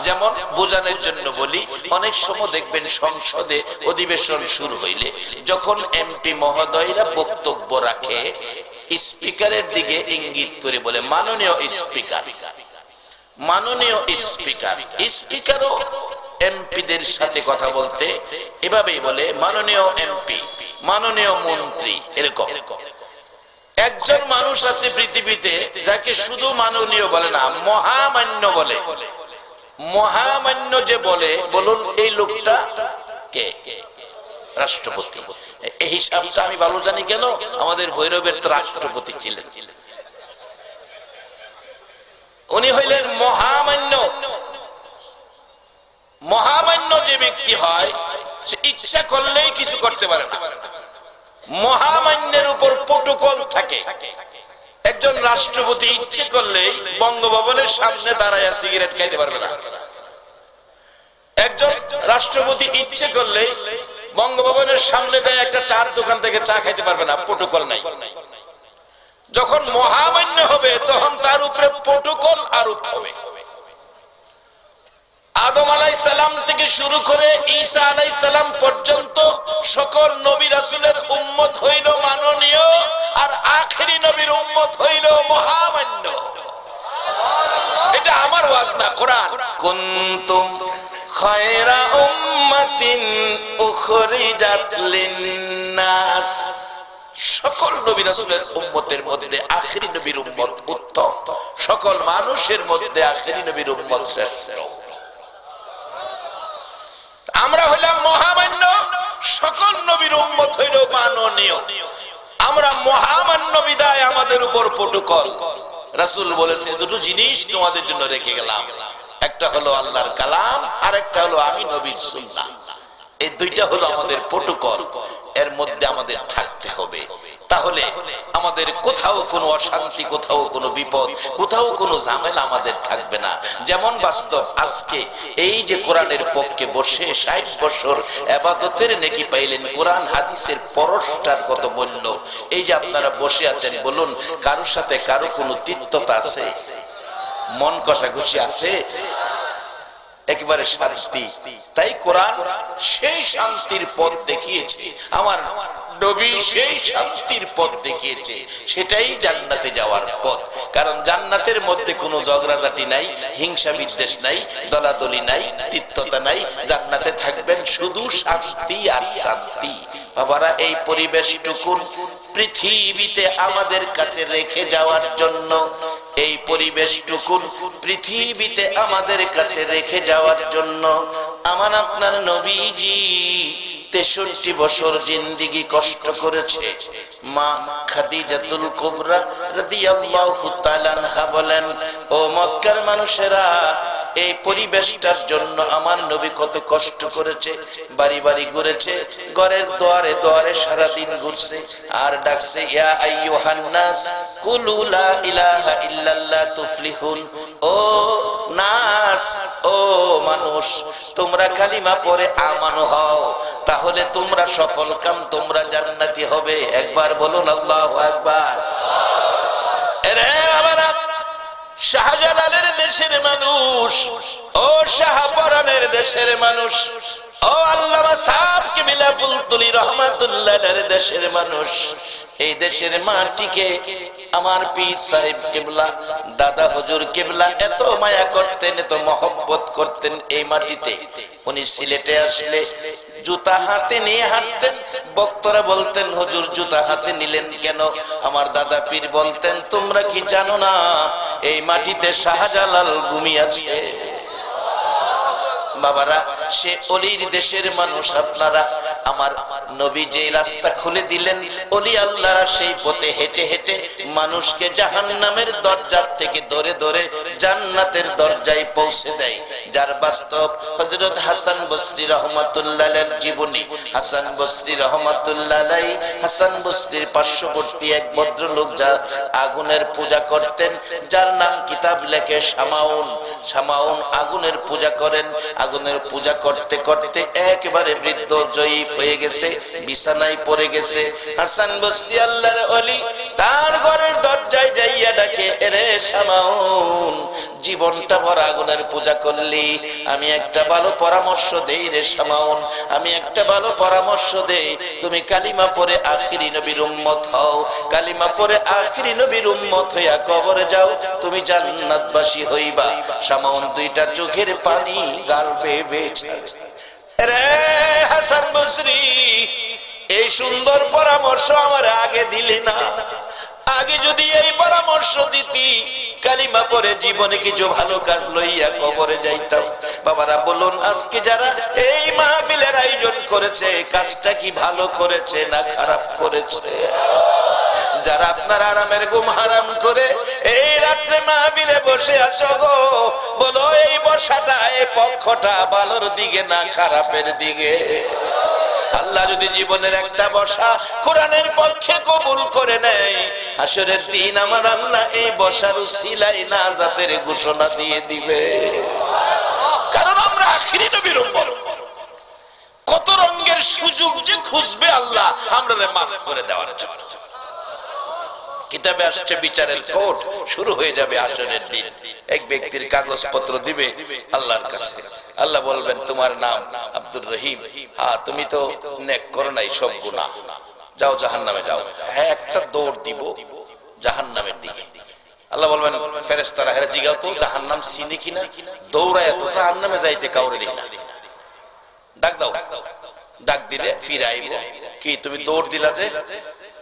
যেমন বোঝানোর জন্য বলি, অনেক সময় দেখবেন সংসদে অধিবেশন শুরু হইলে যখন এমপি মহোদয়রা বক্তব্য রাখে, স্পিকারের দিকে ইঙ্গিত করে বলে মাননীয় স্পিকার, মাননীয় স্পিকার। স্পিকারও এমপিদের সাথে কথা বলতে এভাবেই বলে, মাননীয় এমপি, মাননীয় মন্ত্রী। এরকম একজন মানুষ আছে পৃথিবীতে যাকে শুধু মাননীয় বলে না, মহামান্য বলে। মহামান্য যে বলে, বলুন এই লোকটা কে? রাষ্ট্রপতি। এই হিসাবটা আমি ভালো জানি কেন, আমাদের ভৈরবের তো রাষ্ট্রপতি ছিলেন, উনি হইলেন মহামান্য। মহামান্য যে ব্যক্তি হয় সে ইচ্ছা করলেই কিছু করতে পারে না। মহামান্যের উপর প্রটোকল থাকে। একজন রাষ্ট্রপতি ইচ্ছে করলেই বঙ্গভবনের সামনে দাঁড়ায় সিগারেট খাইতে পারবে না। একজন রাষ্ট্রপতি ইচ্ছে করলেই বঙ্গভবনের সামনে যায় একটা চার দোকান থেকে চা খাইতে পারবে না, প্রটোকল নাই। যখন মহামান্য হবে তখন তার উপরে প্রটোকল আরোপ হবে। আদম আলাইহিস সালাম থেকে শুরু করে ঈসা আলাইহিস সালাম পর্যন্ত সকল নবী রাসূলের উম্মত হইল মাননীয়, আর আখেরি নবীর উম্মত হইল মহামান্য। এটা আমার ওয়াজ না, কোরআন। কুনতুম খায়রা উম্মাতিন উখরিজাত লিন-নাস। সকল নবী রাসূলের উম্মতের মধ্যে আখেরি নবীর উম্মত উত্তম, সকল মানুষের মধ্যে আখেরি নবীর উম্মত শ্রেষ্ঠ। আমরা হইলাম মহামান্য, সকল নবীর উম্মত হইল মাননীয়। আমরা মহামান্য বিদায় আমাদের উপর প্রটোকল। রাসূল বলেছেন দুটো জিনিস তোমাদের জন্য রেখে গেলাম, একটা হলো আল্লাহর কালাম, আর একটা হলো আমি নবীর সুন্নাহ। এই দুইটা হলো আমাদের প্রটোকল, এর মধ্যে আমাদের থাকতে হবে। তাহলে আমাদের কোথাও কোনো অশান্তি, কোথাও কোনো বিপদ, কোথাও কোনো ঝামেলা আমাদের থাকবে না। যেমন বাস্তব আজকে এই যে কোরআনের পক্ষে বসে ৬০ বছর ইবাদতের নেকি পাইলেন, কোরআন হাদিসের পরশটার কত মূল্য। এই যে আপনারা বসে আছেন, বলুন কারোর সাথে কারো কোনো তিক্ততা আছে? মন কষাকষি আছে? একেবারে শান্তি। তাই কোরআন সেই শান্তির পথ দেখিয়েছে, আমার নবী সেই শান্তির পথ দেখিয়েছে, সেটাই জান্নাতে যাওয়ার পথ। কারণ জান্নাতের মধ্যে কোনো ঝগড়াঝাটি নাই, হিংসা বিদ্বেষ নাই, দলাদলি নাই, তিক্ততা নাই। জান্নাতে থাকবেন শুধু শান্তি আর শান্তি। বাবারা, এই পরিবেশটুকুন পৃথিবীতে আমাদের কাছে রেখে যাওয়ার জন্য, এই পরিবেশটুকুন পৃথিবীতে আমাদের কাছে রেখে যাওয়ার জন্য আমার আপনার নবীজি ৬৩ বছর জিন্দেগি কষ্ট করেছে। মা খাদিজাতুল কুবরা রাদিয়াল্লাহু তাআলা আনহা বলেন, ও মক্কার মানুষেরা, এই পরিবেশটার জন্য আমার নবী কত কষ্ট করেছে। বাড়ি বাড়ি ঘুরেছে, ঘরের দুয়ারে দুয়ারে সারা দিন ঘুরছে আর ডাকছে, ইয়া আইয়ুহান নাস কুলু লা ইলাহা ইল্লাল্লাহ তুফলিহুন। ও নাস, ও মানুষ, তোমরা কালিমা পড়ে আমানু হও, তাহলে তোমরা সফল কাম, তোমরা জান্নাতি হবে। একবার বলুন আল্লাহু আকবার। আরে বাবারা, শাহজালালের দেশের মানুষ, ও শাহপরানের দেশের মানুষ, ও আল্লামা সাহেব কিবলা ফুলতুলি রহমাতুল্লাহের দেশের মানুষ, এই দেশের মাটিকে আমার পীর সাহেব কিবলা, দাদা হুজুর কিবলা এত মায়া করতেন, এত মহব্বত করতেন এই মাটিতে। উনি সিলেটে আসলে জুতা হাতে নিয়ে হাঁটতেন, ভক্তরা বলতেন হুজুর জুতা হাতে নিলেন কেন? আমার দাদা পীর বলতেন তোমরা কি জানো না এই মাটিতে শাহজালাল ঘুমিয়ে আছে? বাবারা, সে অলির দেশের মানুষ আপনারা। আমার নবী যেই রাস্তা খুলে দিলেন, অলি আল্লাহরা সেই পথে হেঁটে হেঁটে মানুষকে জাহান্নামের দরজা থেকে ধরে ধরে জান্নাতের দরজায় পৌঁছে দেয়। যার বাস্তব হযরত হাসান বসরি রাহমাতুল্লাহ আলাইহির জীবনী। হাসান বসরি রাহমাতুল্লাহ আলাইহি, হাসান বসরির পার্শ্ববর্তী এক ভদ্রলোক যার আগুনের পূজা করতেন, যার নাম কিতাব লেখে শামাউন। শামাউন আগুনের পূজা করেন। আগুনের পূজা করতে করতে একেবারে বৃদ্ধ জয়ীফ হয়ে গেছে, বিছানায় পড়ে গেছে। হাসান বসরি আল্লাহর ওলি তার ঘরের দরজায় যাইয়া ডাকে, এরে শামাউন, জীবনটা ভর আগুনের পূজা করলি, আমি একটা ভালো পরামর্শ দেই রে শামাউন, আমি একটা ভালো পরামর্শ দেই, তুমি কালিমা পড়ে আখিরি নবীর উম্মত হও। কালিমা পড়ে আখিরি নবীর উম্মত হইয়া কবরে যাও, তুমি জান্নাতবাসী হইবা। শামাউন দুইটা চোখের পানি গাল বেয়ে বেয়ে রে হাসান বসরি, এই সুন্দর পরামর্শ আমার আগে দিলি না। আগে যদি এই পরামর্শ দিতি, কালিমা পড়ে জীবনে কিছু ভালো কাজ লইয়া কবরে যাইতাম। বাবারা বলুন, আজকে যারা এই মাহফিলের আয়োজন করেছে, কাজটা কি ভালো করেছে না খারাপ করেছে? যারা আপনার আরামের ঘুম হারাম করে এই রাত্রে মাহফিলে বসে আছো গো, বলো এই বসাটা, এই পক্ষটা ভালোর দিকে না খারাপের দিকে? আল্লাহ যদি জীবনের একটা বসা কোরআনের পক্ষে কবুল করে নেয়, হাসরের দিন আমার আল্লাহ এই বসার উসিলায় নাজাতের ঘোষণা দিয়ে দিবে। কারণ আমরা আখিরি নবীর উম্মত। কত রঙের সুযোগ যে খুঁজবে আল্লাহ আমাদের মাফ করে দেওয়ার জন্য। কিতাবে আসছে বিচারের কোর্ট শুরু হয়ে যাবে আসরের দিন। এক ব্যক্তির কাগজপত্র দিবে আল্লাহর কাছে। আল্লাহ বলবেন, তোমার নাম আব্দুর রহিম, হ্যাঁ তুমি তো নেক করো নাই, সব গুনাহ, যাও জাহান্নামে যাও। হ্যাঁ, একটা দৌড় দিব জাহান্নামের দিকে। আল্লাহ বলবেন ফেরেশতারা, হেরে জিগাও তো জাহান্নাম চিনি কিনা? দৌড়ায় তো জাহান্নামে যাইতে কাউরে দেখি না, ডাক দাও। ডাক দিলে ফিরে আইব, কি তুমি দৌড় দিলা যে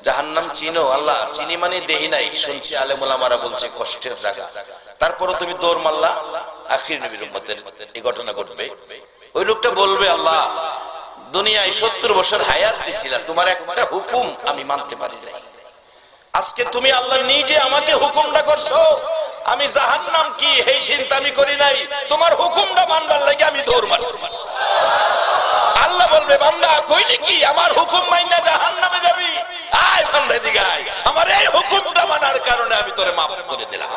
জাহান্নাম চিনো? আল্লাহ চিনি মানে দেহি নাই, শুনছি আলেম ওলামারা বলছে কষ্টের জায়গা, তারপরও তুমি দৌড় মারলা। আখির নবীর উম্মতের এই ঘটনা ঘটবে। ওই লোকটা বলবে, আল্লাহ দুনিয়ায় 70 বছর হায়াত দিছিলা, তোমার একটা হুকুম আমি মানতে পারি নাই। আজকে তুমি আল্লাহ নিজে আমাকে হুকুমটা করছো, আমি জাহান্নাম কি এই চিন্তা আমি করি নাই, তোমার হুকুমটা মানবার লাগে আমি দৌড় মারছি। আল্লাহ বলবে, বান্দা কইলি কি আমার হুকুম মাইনা জাহান্নামে যাবি? আয় বান্দা এদিকে আয়, আমার এই হুকুমটা মানার কারণে আমি তোরে মাফ করে দিলাম।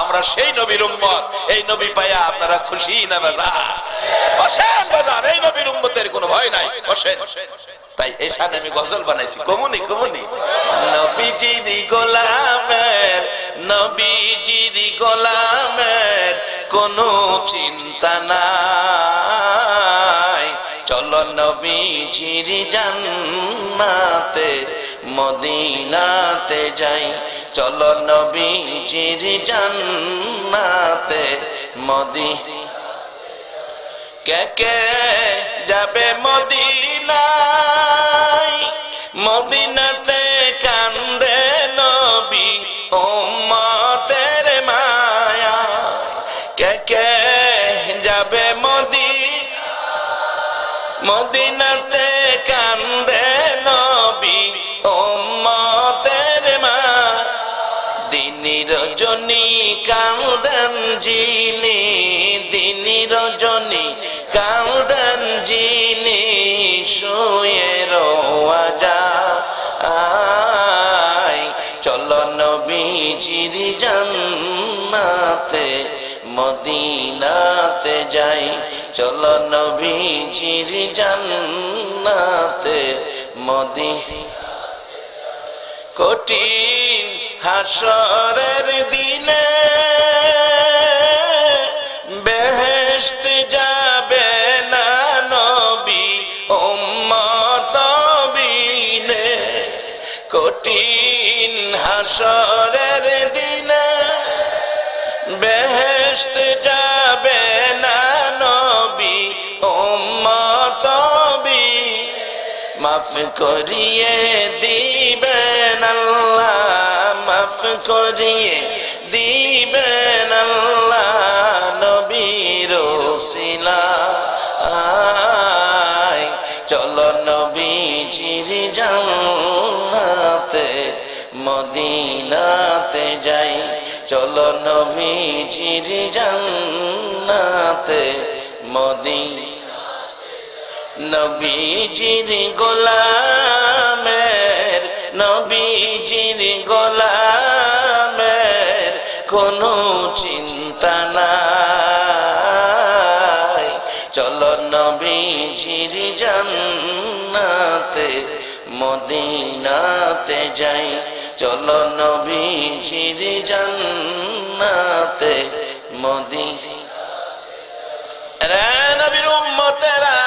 আমরা সেই নবীর উম্মত, এই নবী পাইয়া আপনারা খুশি না বাজার? বসেন বাজার, এই নবীর উম্মতের কোনো ভয় নাই, বসেন। তাই এই সাথে আমি গজল বানাইছি, কমুনি কমুনি। নবীজির গোলামের, নবীজির গোলামের কোনো চিন্তা নাই, চলো নবীজির জান্নাতে মদিনাতে যাই, চলো নবীজির জান্নাতে কে কে যাবে মদিনায়, মদিনাতে কান্দে নবী উম্মতের মায়া, কে কে যাবে মদিনাতে কান্দে নবী উম্মতের মায়া, দিনী রজনী কান্দেন যিনি, দিনী রজনী কান্দেন যিনি, শুয়ে রোয়া যায়, চলো নবীজির জান্নাতে মদিনাতে যাই, চলো নবীজির জান্নাতে কঠিন হাসরের দিনে বেহেশত যাবে না নবী উম্মত বিনে, কঠিন হাসরের দিনে বেহেশত যাবে না নবী উম্মত বিনে, মাফ করিয়ে দিবেন আল্লাহ, মাফ করিয়ে দিবেন আল্লাহ, নবীর ওসিলায় চলো নবীজির জান্নাতে মদিনাতে যাই, চলো নবীজির জান্নাতে মদিনা। নবীজির গোলামের, নবীজির গোলামের কোনো চিন্তা নাই, চলো নবীজির জান্নাতে মদিনাতে যাই, চলো নবীজির জান্নাতে মদিনা। রে নবীর উম্মতেরা,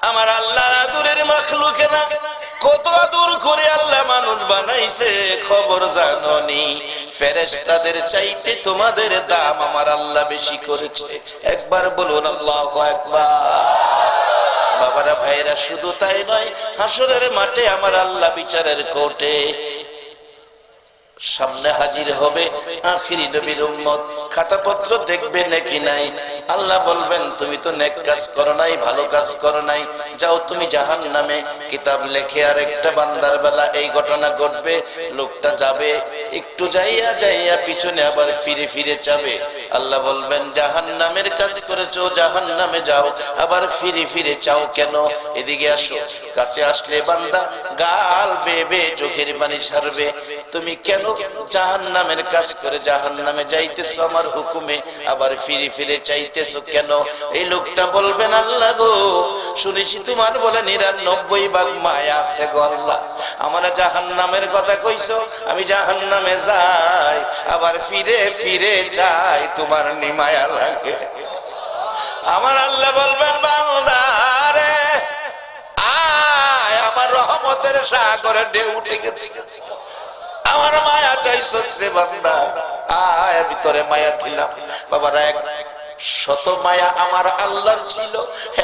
আমার আল্লাহর আদরের মাখলুকেরা, কত আদর করে আল্লাহ মানুষ বানাইছে খবর জানোনি? ফেরেশতাদের চাইতে তোমাদের দাম আমার আল্লাহ বেশি করেছে। একবার বলুন আল্লাহু আকবার। বাবারা ভাইরা, শুধু তাই নয়, হাসরের মাঠে আমার আল্লাহ বিচারের কোর্টে সামনে হাজির হবে আখিরি নবীর উম্মত। খাতাপত্র দেখবে নাকি নাই? আল্লাহ বলবেন তুমি তো নেক কাজ করো নাই, ভালো কাজ করো নাই, যাও তুমি জাহান্নামে। কিতাব লেখে আর একটা বান্দার বেলা এই ঘটনা ঘটবে, লোকটা যাবে, একটু যাইয়া যাইয়া পিছনে আবার ফিরে ফিরে যাবে। আল্লাহ বলবেন জাহান্নামের কাজ করেছো, জাহান্নামে যাও, আবার ফিরে ফিরে চাও কেন? এদিকে আসো। কাছে আসলে বান্দা গাল বেবে চোখের পানি ছাড়বে। তুমি কেন জাহান্নামের কাজ করে জাহান্নামে যাইতেছো আমার হুকুমে, আবার ফিরে ফিরে চাইতেছো কেন? এই লোকটা বলবেন আল্লাহ গো, শুনেছি তোমার বলে ৯৯ ভাগ মায়া আছে গো আল্লাহ, আমার জাহান্নামের কথা কইছো, আমি জাহান্নামে যাই, আবার ফিরে ফিরে যাই, তোমার নি মায়া লাগে। আমার আল্লাহ বলবেন বান্দা রে আয়, আমার রহমতের সাগরে ঢেউ উঠে গেছে, আমার মায়া চাইছো রে বান্দা, আয় ভিতরে মায়া দিলাম। বাবারা, এক শত মায়া আমার আল্লাহর ছিল,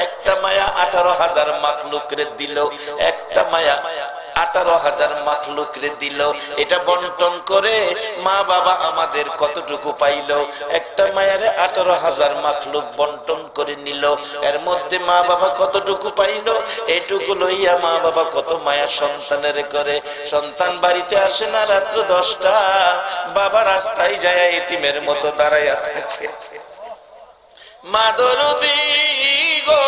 একটা মায়া 18,000 মাখলুকরে দিল, একটা মায়া 18,000 মাখলুকরে দিল। এটা বন্টন করে মা বাবা আমাদের কতটুকু পাইল? একটা মায়ারে 18,000 মাখলুক বন্টন করে নিল, এর মধ্যে মা বাবা কতটুকু পাইল? এটুকু লইয়া মা বাবা কত মায়া সন্তানের করে। সন্তান বাড়িতে আসে না রাত্র 10টা, বাবা রাস্তায় যায় এতিমের মতো দাঁড়াইয়া থাকে। মা দরদি গো,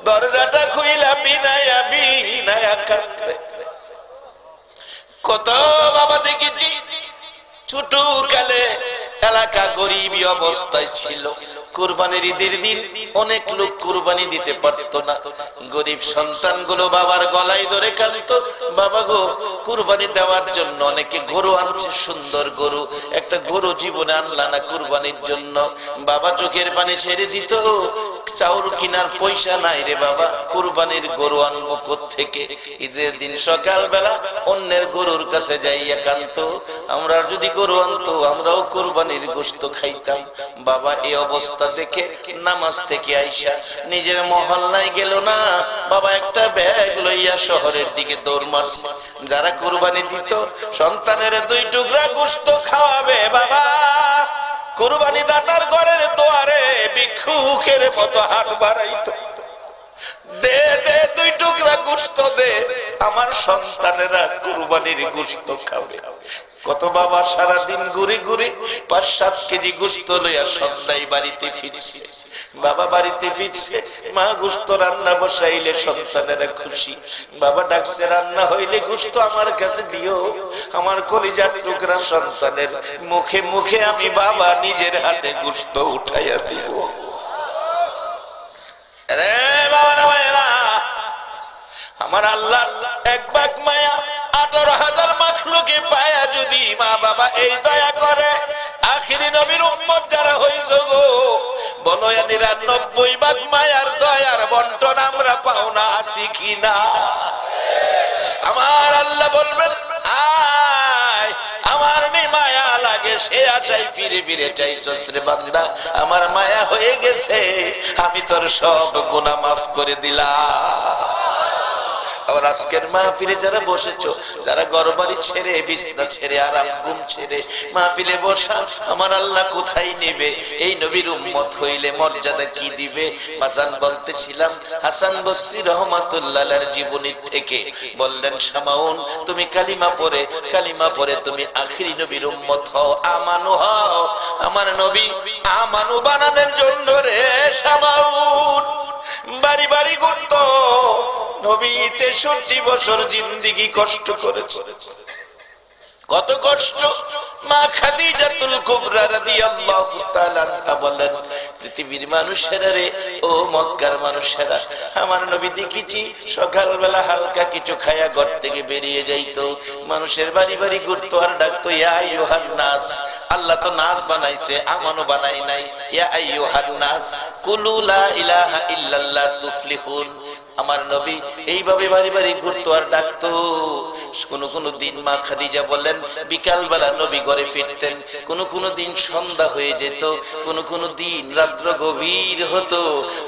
দরজাটা খুইলা বিনায়া বিনায়া কাঁদে। কত বাবা দেখেছি ছোট কালে এলাকা গরিবী অবস্থায় ছিল, কুরবানির ঈদের দিন অনেক লোক কুরবানি দিতে পারতো না, গরিব সন্তানগুলো বাবার গলায় ধরে কাঁদতো, বাবা গো কুরবানি দেওয়ার জন্য। অনেকে গরু আনছে, সুন্দর গরু, একটা গরু জীবনে আনলা না কুরবানির জন্য, বাবা চোখের পানি ছেড়ে দিত। চাউল কিনার পয়সা নাই রে বাবা, কুরবানির গরু আনবো কোত্থেকে? ঈদের দিন সকালবেলা অন্যের গরুর কাছে যাইয়া কাঁদতো, আমরা যদি গরু আনতো আমরাও কুরবানির গোশত খাইতাম। বাবা এই অবস্থা দেখে নামাজ থেকে আইসা নিজের মহল্লায় গেল না, বাবা একটা ব্যাগ লইয়া শহরের দিকে দৌড় মারছে। যারা কুরবানি দিত সন্তানের 2 টুকরা গোশত খাওয়াবে, বাবা কুরবানি দাতার ঘরের দুয়ারে ভিক্ষুকের মতো হাত বাড়াইতো, দে দে 2 টুকরা গোশত দে, আমার সন্তানেরা কুরবানির গোশত খাবে। কত বাবা সারাদিন ঘুরে ঘুরে 5-7 কেজি গোশত লইয়া সন্ধ্যায় বাড়িতে ফিরছে। বাবা বাড়িতে ফিরছে, মা গোশত রান্না বসাইলে সন্তানেরা খুশি। বাবা ডাকছে রান্না হইলে গোশত আমার কাছে দিও, আমার কলিজার টুকরা সন্তানের মুখে মুখে আমি বাবা নিজের হাতে গোশত উঠাইয়া দিব। রে বাবা না ভাইরা, আমার আল্লাহ এক ভাগ মায়া 18,000 মাখলুকে পায়া যদি মা বাবা এই দয়া করে, আখিরি নবীর উম্মত যারা হইছো গো, বলো 99 ভাগ মায়ার দয়ার বন্টন আমরা পাও না, আসি কিনা? আমার আল্লাহ বলবেন আয়, আমার নি মায়া লাগে, সে আশায় ফিরে ফিরে চাইছস রে বান্দা, আমার মায়া হয়ে গেছে, আমি তোর সব গুনাহ মাফ করে দিলাম। আজকের মাহফিলে যারা বসেছো, যারা ঘরবাড়ি ছেড়ে, বিছনা ছেড়ে, আরাম ঘুম ছেড়ে মাহফিলে বসা, আমার আল্লাহ কোথায় নেবে? এই নবীর উম্মত হইলে মর্যাদা কি দিবে? মাজান বলতেছিলাম, হাসান বসরি রহমাতুল্লাহ আলাইহির জীবনী থেকে বললেন, শামাউন তুমি কালিমা পড়ে তুমি আখিরি নবীর উম্মত হও, আমানু হও। আমার নবী আমানু বানানোর জন্য রে শামাউন বাড়ি বাড়ি ঘুরতো। নবী 63 বছর জিন্দেগি কষ্ট করেছে। কত কষ্ট! মা খাদিজাতুল কুবরা রাদিয়াল্লাহু তাআলা আনহা বলেন, পৃথিবীর মানুষেরা রে, ও মক্কার মানুষেরা, আমার নবী দেখেছি সকালবেলা হালকা কিছু খায়া ঘর থেকে বেরিয়ে যাইতো, মানুষের বাড়ি বাড়ি ঘুরতো আর ডাকতো, ইয়া আইয়ুহান নাস। আল্লাহ তো নাস বানাইছে, আমানু বানাই নাই। ইয়া আইয়ুহান নাস কুলু লা ইলাহা ইল্লাল্লাহ তুফলিহুন। আমার নবী এইভাবে বাড়ি বাড়ি ঘুরতো আর ডাকতো। কোন দিন মা খাদিজা বলেন, বিকাল বেলা নবী ঘরে ফিরতেন, কোন দিন সন্ধ্যা হয়ে যেত, কোন দিন রাত্র গভীর হতো,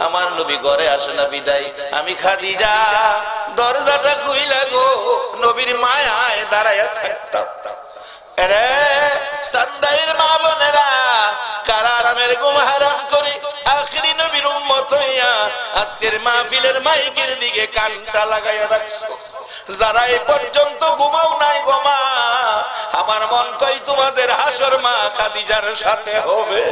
আমার নবী ঘরে আসে না বিদায়। আমি খাদিজা দরজাটা খুইলা গো নবীর মায়ায় দাঁড়ায়া থাকতাম। আরে সান্দাইর মা বোনেরা, কারা আরামের ঘুম হারাম করে আখিরি নবীর উম্মত হইয়া আজকের মাহফিলের মাইকের দিকে কানটা লাগাইয়া রাখছো? যারা এই পর্যন্ত ঘুমাও নাই গো মা, আমার মন কই তোমাদের হাসর মা খাদিজার সাথে হবে।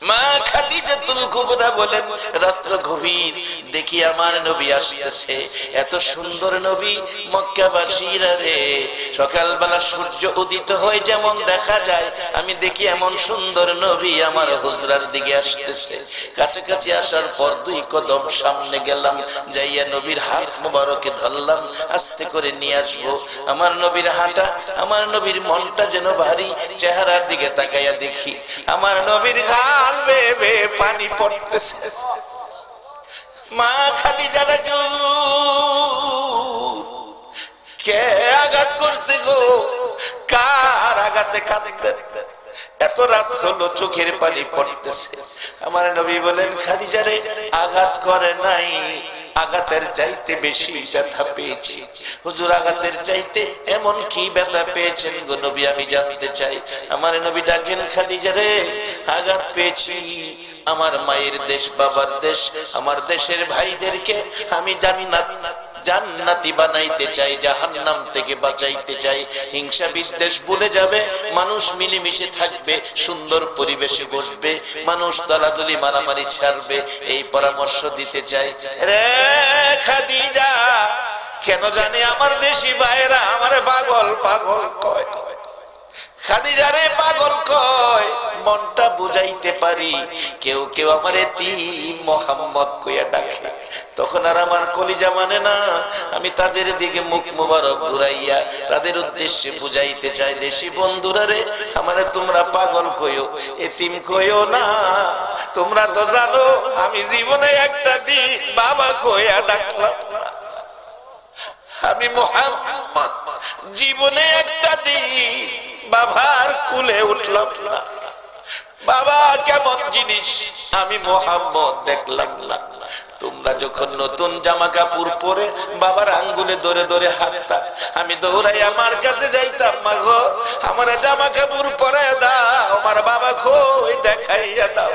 মা খাদিজাতুল কুবরা বলেন, রাত্র গভীর, দেখি আমার নবী আসতেছে। এত সুন্দর নবী, মক্কাবাসীরা রে, সকালবেলা সূর্য উদিত হয় যেমন দেখা যায়, আমি দেখি এমন সুন্দর নবী আমার হুজরার দিকে আসতেছে। কাছাকাছি আসার পর 2 কদম সামনে গেলাম, যাইয়া নবীর হাত মোবারকে ধরলাম, আস্তে করে নিয়ে আসবো। আমার নবীর হাঁটা, আমার নবীর মনটা যেন ভারী। চেহারার দিকে তাকাইয়া দেখি আমার নবীর গাল বেয়ে বেয়ে পানি পড়তেছে। মা খাদিজার কে আঘাত করছে গো? কার আঘাতে কাঁদতে এত রাত হলো চোখের পানি পড়তেছে? আমার নবী বলেন, খাদিজারে আঘাত করে নাই, আঘাতের চাইতে বেশি ব্যথা পেয়েছি। হুজুর আঘাতের চাইতে এমন কি ব্যথা পেয়েছেন গো নবী, আমি জানতে চাই। আমার নবী ডাকেন, খাদিজারে আঘাত পেয়েছি আমার মায়ের দেশ, বাবার দেশ, আমার দেশের ভাইদেরকে আমি জান্নাতি বানাইতে চাই, জাহান্নাম থেকে বাঁচাইতে চাই। হিংসা বিদ্বেষ ভুলে যাবে, মানুষ মিলেমিশে থাকবে, সুন্দর পরিবেশে বসবে, মানুষ দলাদলি মারামারি ছাড়বে, এই পরামর্শ দিতে চাই রে খাদিজা। কেন জানি আমার দেশি ভাইরা আমারে পাগল পাগল কয়, খাদিজারে পাগল কয়। মনটা বুঝাইতে পারি, কেউ কেউ আমার এতিম মোহাম্মদ কইয়া ডাকে, তখন আর আমার কলিজা মানে না। আমি তাদের দিকে মুখ মুবারক ঘুরাইয়া তাদের উদ্দেশ্যে বুঝাইতে চাই, দেশি বন্ধুরা রে, আমারে তোমরা পাগল কইও, এতিম কইও না। তোমরা তো জানো আমি জীবনে একটা দিন বাবা কইয়া ডাকলাম না। আমি মোহাম্মদ জীবনে একটা দিন বাবার কুলে উঠলাম না। বাবা কেমন জিনিস আমি মোহাম্মদ দেখলাম না। তোমরা যখন নতুন জামা কাপড় পরে বাবার আঙ্গুলে ধরে ধরে হাঁটতা, আমি দৌড়াই আমার কাছে যাইতাম, মা গো আমার জামা কাপড় পরাইয়া দাও, আমার বাবা কই দেখাইয়া দাও,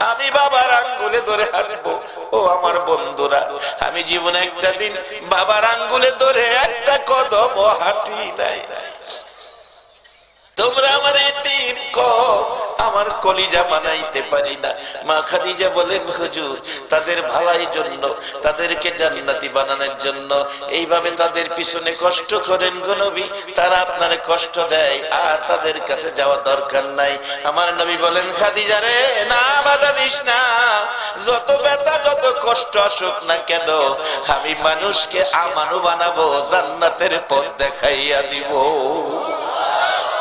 আমি বাবার আঙ্গুলে ধরে হাঁটবো। ও আমার বন্ধুরা, আমি জীবনে একটা দিন বাবার আঙ্গুলে ধরে একটা কদম হাঁটি নাই। তোমরা আমার এতিম কম, আমার কলিজা মানাইতে পারি না। মা খাদিজা বলেন, হুজুর তাদের ভালাই জন্য, তাদেরকে জান্নাতি বানানোর জন্য এইভাবে তাদের পিছনে কষ্ট করেন গো নবী। তারা আপনার কষ্ট দেয় আর তাদের কাছে যাওয়া দরকার নাই। আমার নবী বলেন, খাদিজা রে না বাধা দিস না, যত ব্যথা যত কষ্ট আসুক না কেন, আমি মানুষকে আমানু বানাবো, জান্নাতের পথ দেখাইয়া দিব।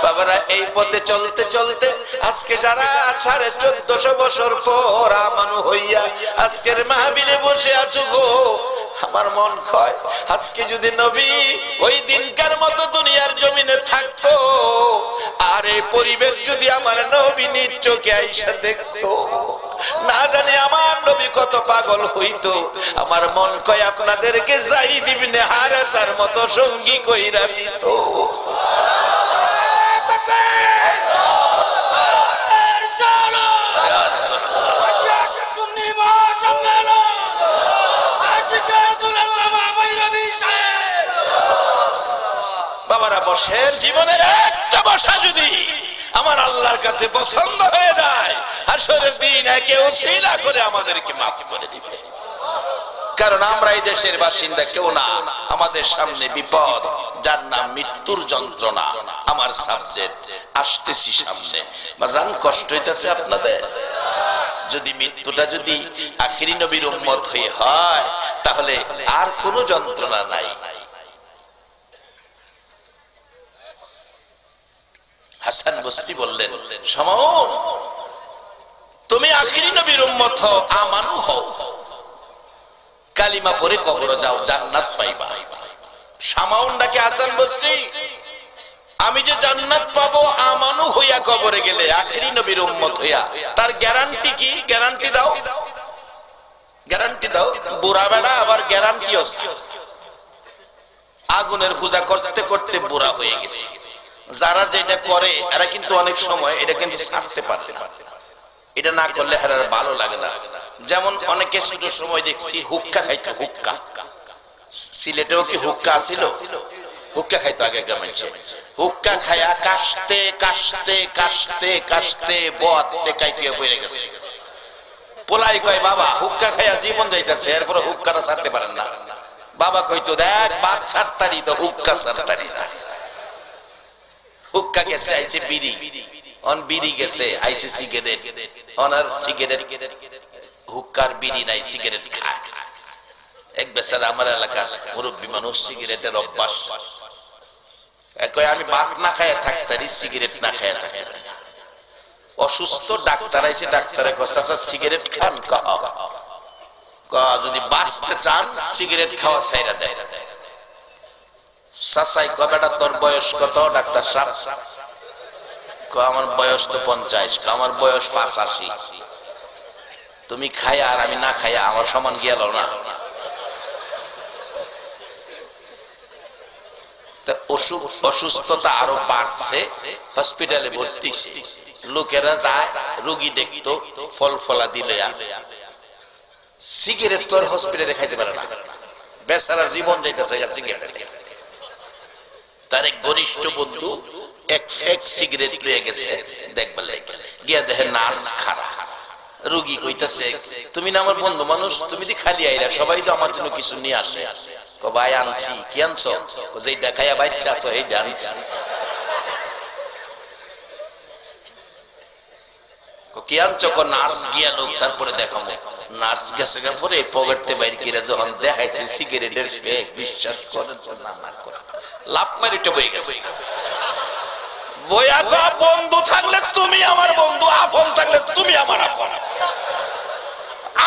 বাবারা, এই পথে চলতে চলতে আজকে যারা 1450 বছর পর আমানু হইয়া আজকের মাহফিলে বসে আছো গো, আমার মন কয় আজকে যদি নবী ওই দিনকার মতো দুনিয়ার জমিনে থাকতো, আর এই পরিবেশ যদি আমার নবী নিজ চোখে আইসা দেখতো, না জানি আমার নবী কত পাগল হইতো। আমার মন কয় আপনাদেরকে যাইদ ইবনে হারেসার মতো সঙ্গী কইরা দিত। বাবারা বসেন, জীবনের একটা বসা যদি আমার আল্লাহর কাছে পছন্দ হয়ে যায়, হাসরের দিন একে ওসিলা করে আমাদেরকে মাফ করে দিবে। কারণ আমরা এই দেশের বাসিন্দা কেউ না, আমাদের সামনে বিপদ যার নাম মৃত্যুর যন্ত্রণা আমার সাবজেক্ট, আসতেছি সামনে। বাজান কষ্ট হইতেছে আপনাদের? যদি মৃত্যুটা যদি আখিরি নবীর উম্মত হয়ে হয় তাহলে আর কোনো যন্ত্রণা নাই। হাসান বসরি বললেন, শামাউন তুমি আখিরি নবীর উম্মত হও, আমানু হও, কালিমা পড়ে কবরে যাও, জান্নাত পাইবা। শামাউন ডাকে হাসান বসরি, আমি যে জান্নাত পাবো আমানু হইয়া কবরে গেলে, আখিরি নবীর উম্মত হইয়া, তার গ্যারান্টি কি? গ্যারান্টি দাও, গ্যারান্টি দাও। বুড়া বেড়া আবার গ্যারান্টিও আগুনের পূজা করতে করতে বুড়া হয়ে গেছে। যারা যেটা করে এরা কিন্তু অনেক সময় এটা কিন্তু ছাড়তে পারে না, এটা না করলে হেরার ভালো লাগে না। যেমন অনেকে শুধু সময় দেখছি হুক্কা খাইতো, হুক্কা, সিলেটেও কি হুক্কা ছিল? হুক্কা খাইতো আগে মানুষ, হুক্কা খায়া কাশতে কাশতে কাশতে কাশতে বতে কাইতে পড়ে গেছে। পোলাই কয় বাবা হুক্কা খায়া জীবন যাইতেছে, এরপরে হুক্কাটা ছাড়তে পারেন না। বাবা কইতো দেখ বাদ ছাড়তারি তো হুক্কা ছাড়তারি না। হুক্কা গেছে আইছে বিড়ি, অন বিড়ি গেছে আইছে সিগারেট, অনার সিগারেট, হুক্কার বিড়ি নাই, সিগারেট খায়। এক বেচারা আমার এলাকার মুরব্বী মানুষ, সিগারেটের অভ্যাস, আমি ভাত না খায়া থাকতারি, সিগারেট না খায়া থাকতারি। অসুস্থ ডাক্তার আইছে, ডাক্তারে কইছে সিগারেট খান, যদি বাঁচতে চান সিগারেট খাওয়া ছাইরা দেয়। চাচাই কয় বেটা তোর বয়স কত? ডাক্তার সাহেব কয় আমার বয়স তো 50, আমার বয়স 85। তুমি খায়া আর আমি না খায়া আমার সমান গেল না। অসুস্থতা আরো বাড়ছে, হসপিটালে ভর্তি, লোকেরা যায় রোগী দেখতো, ফল ফলা দিলে সিগারেট তোর হসপিটালে খাইতে পারে না, বেচারার জীবন যাইতেছে সিগারেট। তার এক ঘনিষ্ঠ বন্ধু এক ফেক সিগারেট পেয়ে গেছে, দেখবে গিয়া দেখে নার্স খারাপ, রোগী কইতাছে তুমি না আমার বন্ধু মানুষ, তুমি যে খালি আইরা, সবাই তো আমার জন্য কিছু নিয়ে আসে। ভাই আনছি। কি আনছো? যেটা খাইয়া বাচ্চা আছো এইটা আনছি। কি আনছো? নার্স গিয়া লোক, তারপরে দেখাবো। নার্স গেছে পরে পকেটতে বাইরে কিরা যখন দেখাইছে সিগারেটের ফেক, বিশ্বাস করে তো না না করে লাভ মারিটা বই গেছে। বইয়া কো বন্ধু থাকলে তুমি আমার বন্ধু, আপন থাকলে তুমি আমার আপন।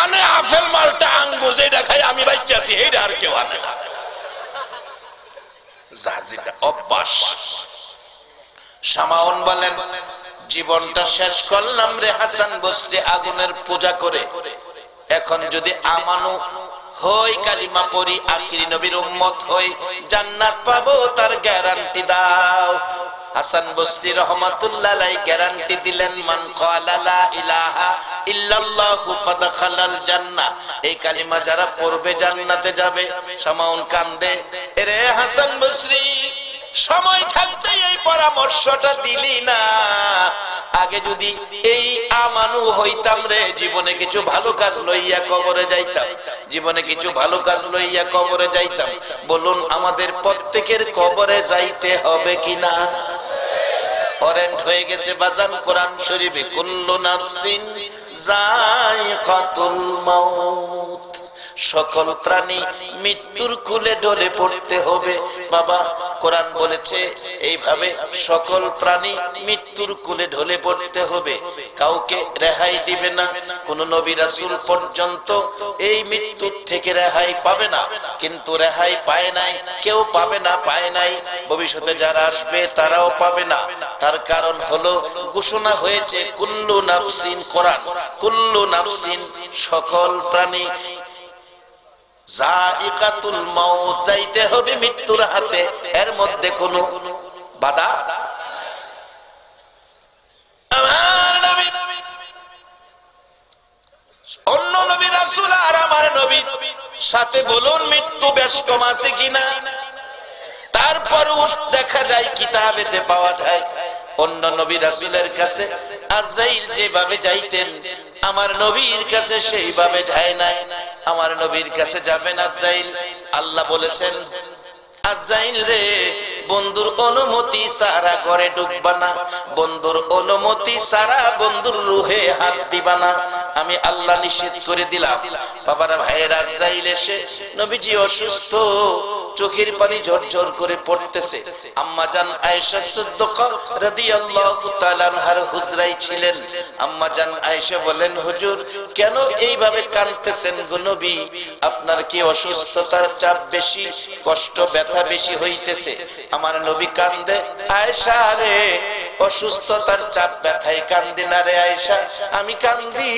আনে আপেল মালটা আঙ্গুর, যেটা খাই আমি বাচ্চা আছি এইটা আর কেউ আনে না। যার যেটা অভ্যাস। শামাউন বলেন জীবনটা শেষ করলাম রে হাসান বসরি আগুনের পূজা করে, এখন যদি আমানু হই, কালিমা পড়ি, আখিরি নবীর উম্মত হই, জান্নাত পাবো, তার গ্যারান্টি দাও। হাসান বসরি রহমাতুল্লাহ আলাইহি গ্যারান্টি দিলেন, মান ক্বালা লা ইলাহা ইল্লাল্লাহু ফাদখালাল জান্নাহ, এই কালিমা যারা পড়বে জান্নাতে যাবে। শামাউন কান্দে, এরে হাসান বসরি সময় থাকতে এই পরামর্শটা দিলি না, আগে যদি এই আমানু হইতাম রে, জীবনে কিছু ভালো কাজ লইয়া কবরে যাইতাম, জীবনে কিছু ভালো কাজ লইয়া কবরে যাইতাম। বলুন আমাদের প্রত্যেকের কবরে যাইতে হবে কিনা? অরেন্ট হয়ে গেছে বাজান কোরআন শরীফে, কুল্লু নাফসিন যায়িকাতুল মাউত, সকল প্রাণী মৃত্যুর কুলে ঢলে পড়তে হবে। বাবা কোরআন বলেছে এইভাবে সকল প্রাণী মৃত্যুর কোলে ঢলে পড়তে হবে, কাউকে রেহাই দিবে না। কোন নবী রাসূল পর্যন্ত এই মৃত্যুর থেকে রেহাই পাবে না, কিন্তু রেহাই পায় নাই, কেউ পাবে না, পায় নাই, ভবিষ্যতে যারা আসবে তারাও পাবে না। তার কারণ হলো ঘোষণা হয়েছে কুল্লু নাফসিন, কোরআন কুল্লু নাফসিন সকল প্রাণী যায়িকাতুল মাউত, যাইতে হবে মৃত্যুর হাতে, এর মধ্যে কোনো বাধা। আমার নবী, অন্য নবী রাসূল আর আমার নবী সাথে বলুন মৃত্যু বেশ কম আছে কিনা? তারপরও দেখা যায় কিতাবেতে পাওয়া যায় অন্য নবী রাসূলের কাছে আজরাইল যেভাবে যাইতেন আমার নবীর কাছে সেইভাবে যায় নাই। আমার নবীর কাছে যাবেন আজরাইল, আল্লাহ বলেছেন আজরাইল রে, বন্ধুর অনুমতি ছাড়া ঘরে ঢুকবা না, বন্ধুর অনুমতি ছাড়া বন্ধুর রুহে হাত দিবা না, আমি আল্লাহ নিষেধ করে দিলাম। বাবারা ভাইয়ের, আজরাইল এসে নবীজি অসুস্থ, চোখের পানি ঝরঝর করে পড়তেছে। আম্মা জান আয়েশা সিদ্দিকা রাদিয়াল্লাহু তাআলা আনহার হুজরায় ছিলেন। আম্মা জান আয়েশা বলেন, হুজুর কেন এইভাবে কাঁদতেছেন গো নবী? আপনার কি অসুস্থতার চাপ বেশি, কষ্ট ব্যথা বেশি হইতেছে? আমার নবী কান্দে, আয়েশা রে অসুস্থতার চাপ ব্যথায় কান্দি না রে আয়েশা, আমি কান্দি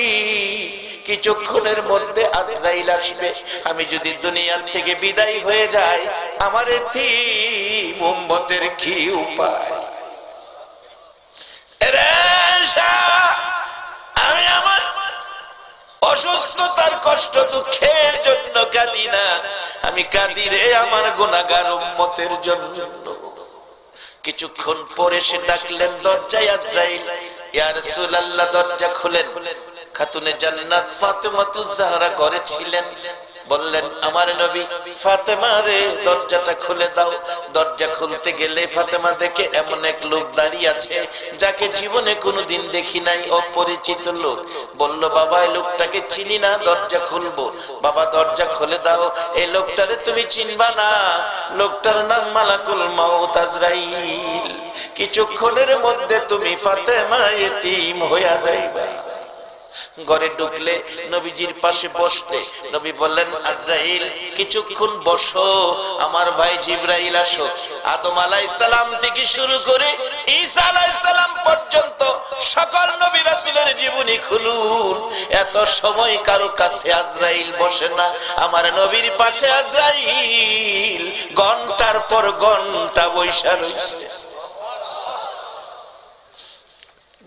কিছুক্ষণের মধ্যে আজরাইল আসবে, আমি যদি দুনিয়া থেকে বিদায় হয়ে যাই আমার এতিম উম্মতের কি উপায়? আমি আমার অসুস্থতার কষ্ট দুঃখের জন্য কাঁদি না, আমি কাঁদি রে আমার গুনাহগার উম্মতের জন্য। কিছুক্ষণ পরে সে ডাকলেন দরজায় আজরাইল, ইয়া রাসূলুল্লাহ দরজা খুলেন। খাতুনে জান্নাত ফাতেমাতুজ জাহরা ঘরে ছিলেন, বললেন আমার নবী ফাতেমা রে দরজাটা খুলে দাও। দরজা খুলতে গেলে ফাতেমা দেখে এমন এক লোক দাঁড়িয়ে আছে যাকে জীবনে কোনোদিন দেখি নাই, অপরিচিত লোক। বলল বাবা এই লোকটাকে চিনি না, দরজা খুলবো। বাবা দরজা খুলে দাও, এই লোকটারে তুমি চিনবা না, লোকটার নাম মালাকুল মাউত আজরাইল, কিছুক্ষণের মধ্যে তুমি ফাতেমা এতিম হইয়া যাইবা। ঘরে ঢুকলে নবীজির পাশে বসতে নবী বললেন আজরাইল কিছুক্ষণ বসো, আমার ভাই জিবরাইল আসুক। আদম আলাইহিস সালাম থেকে শুরু করে ঈসা আলাইহিস সালাম পর্যন্ত সকল নবী রাসূলের জীবনী খুলুন, এত সময় কারো কাছে আজরাইল বসে না। আমার নবীর পাশে আজরাইল ঘন্টার পর ঘন্টা বসে রইছে।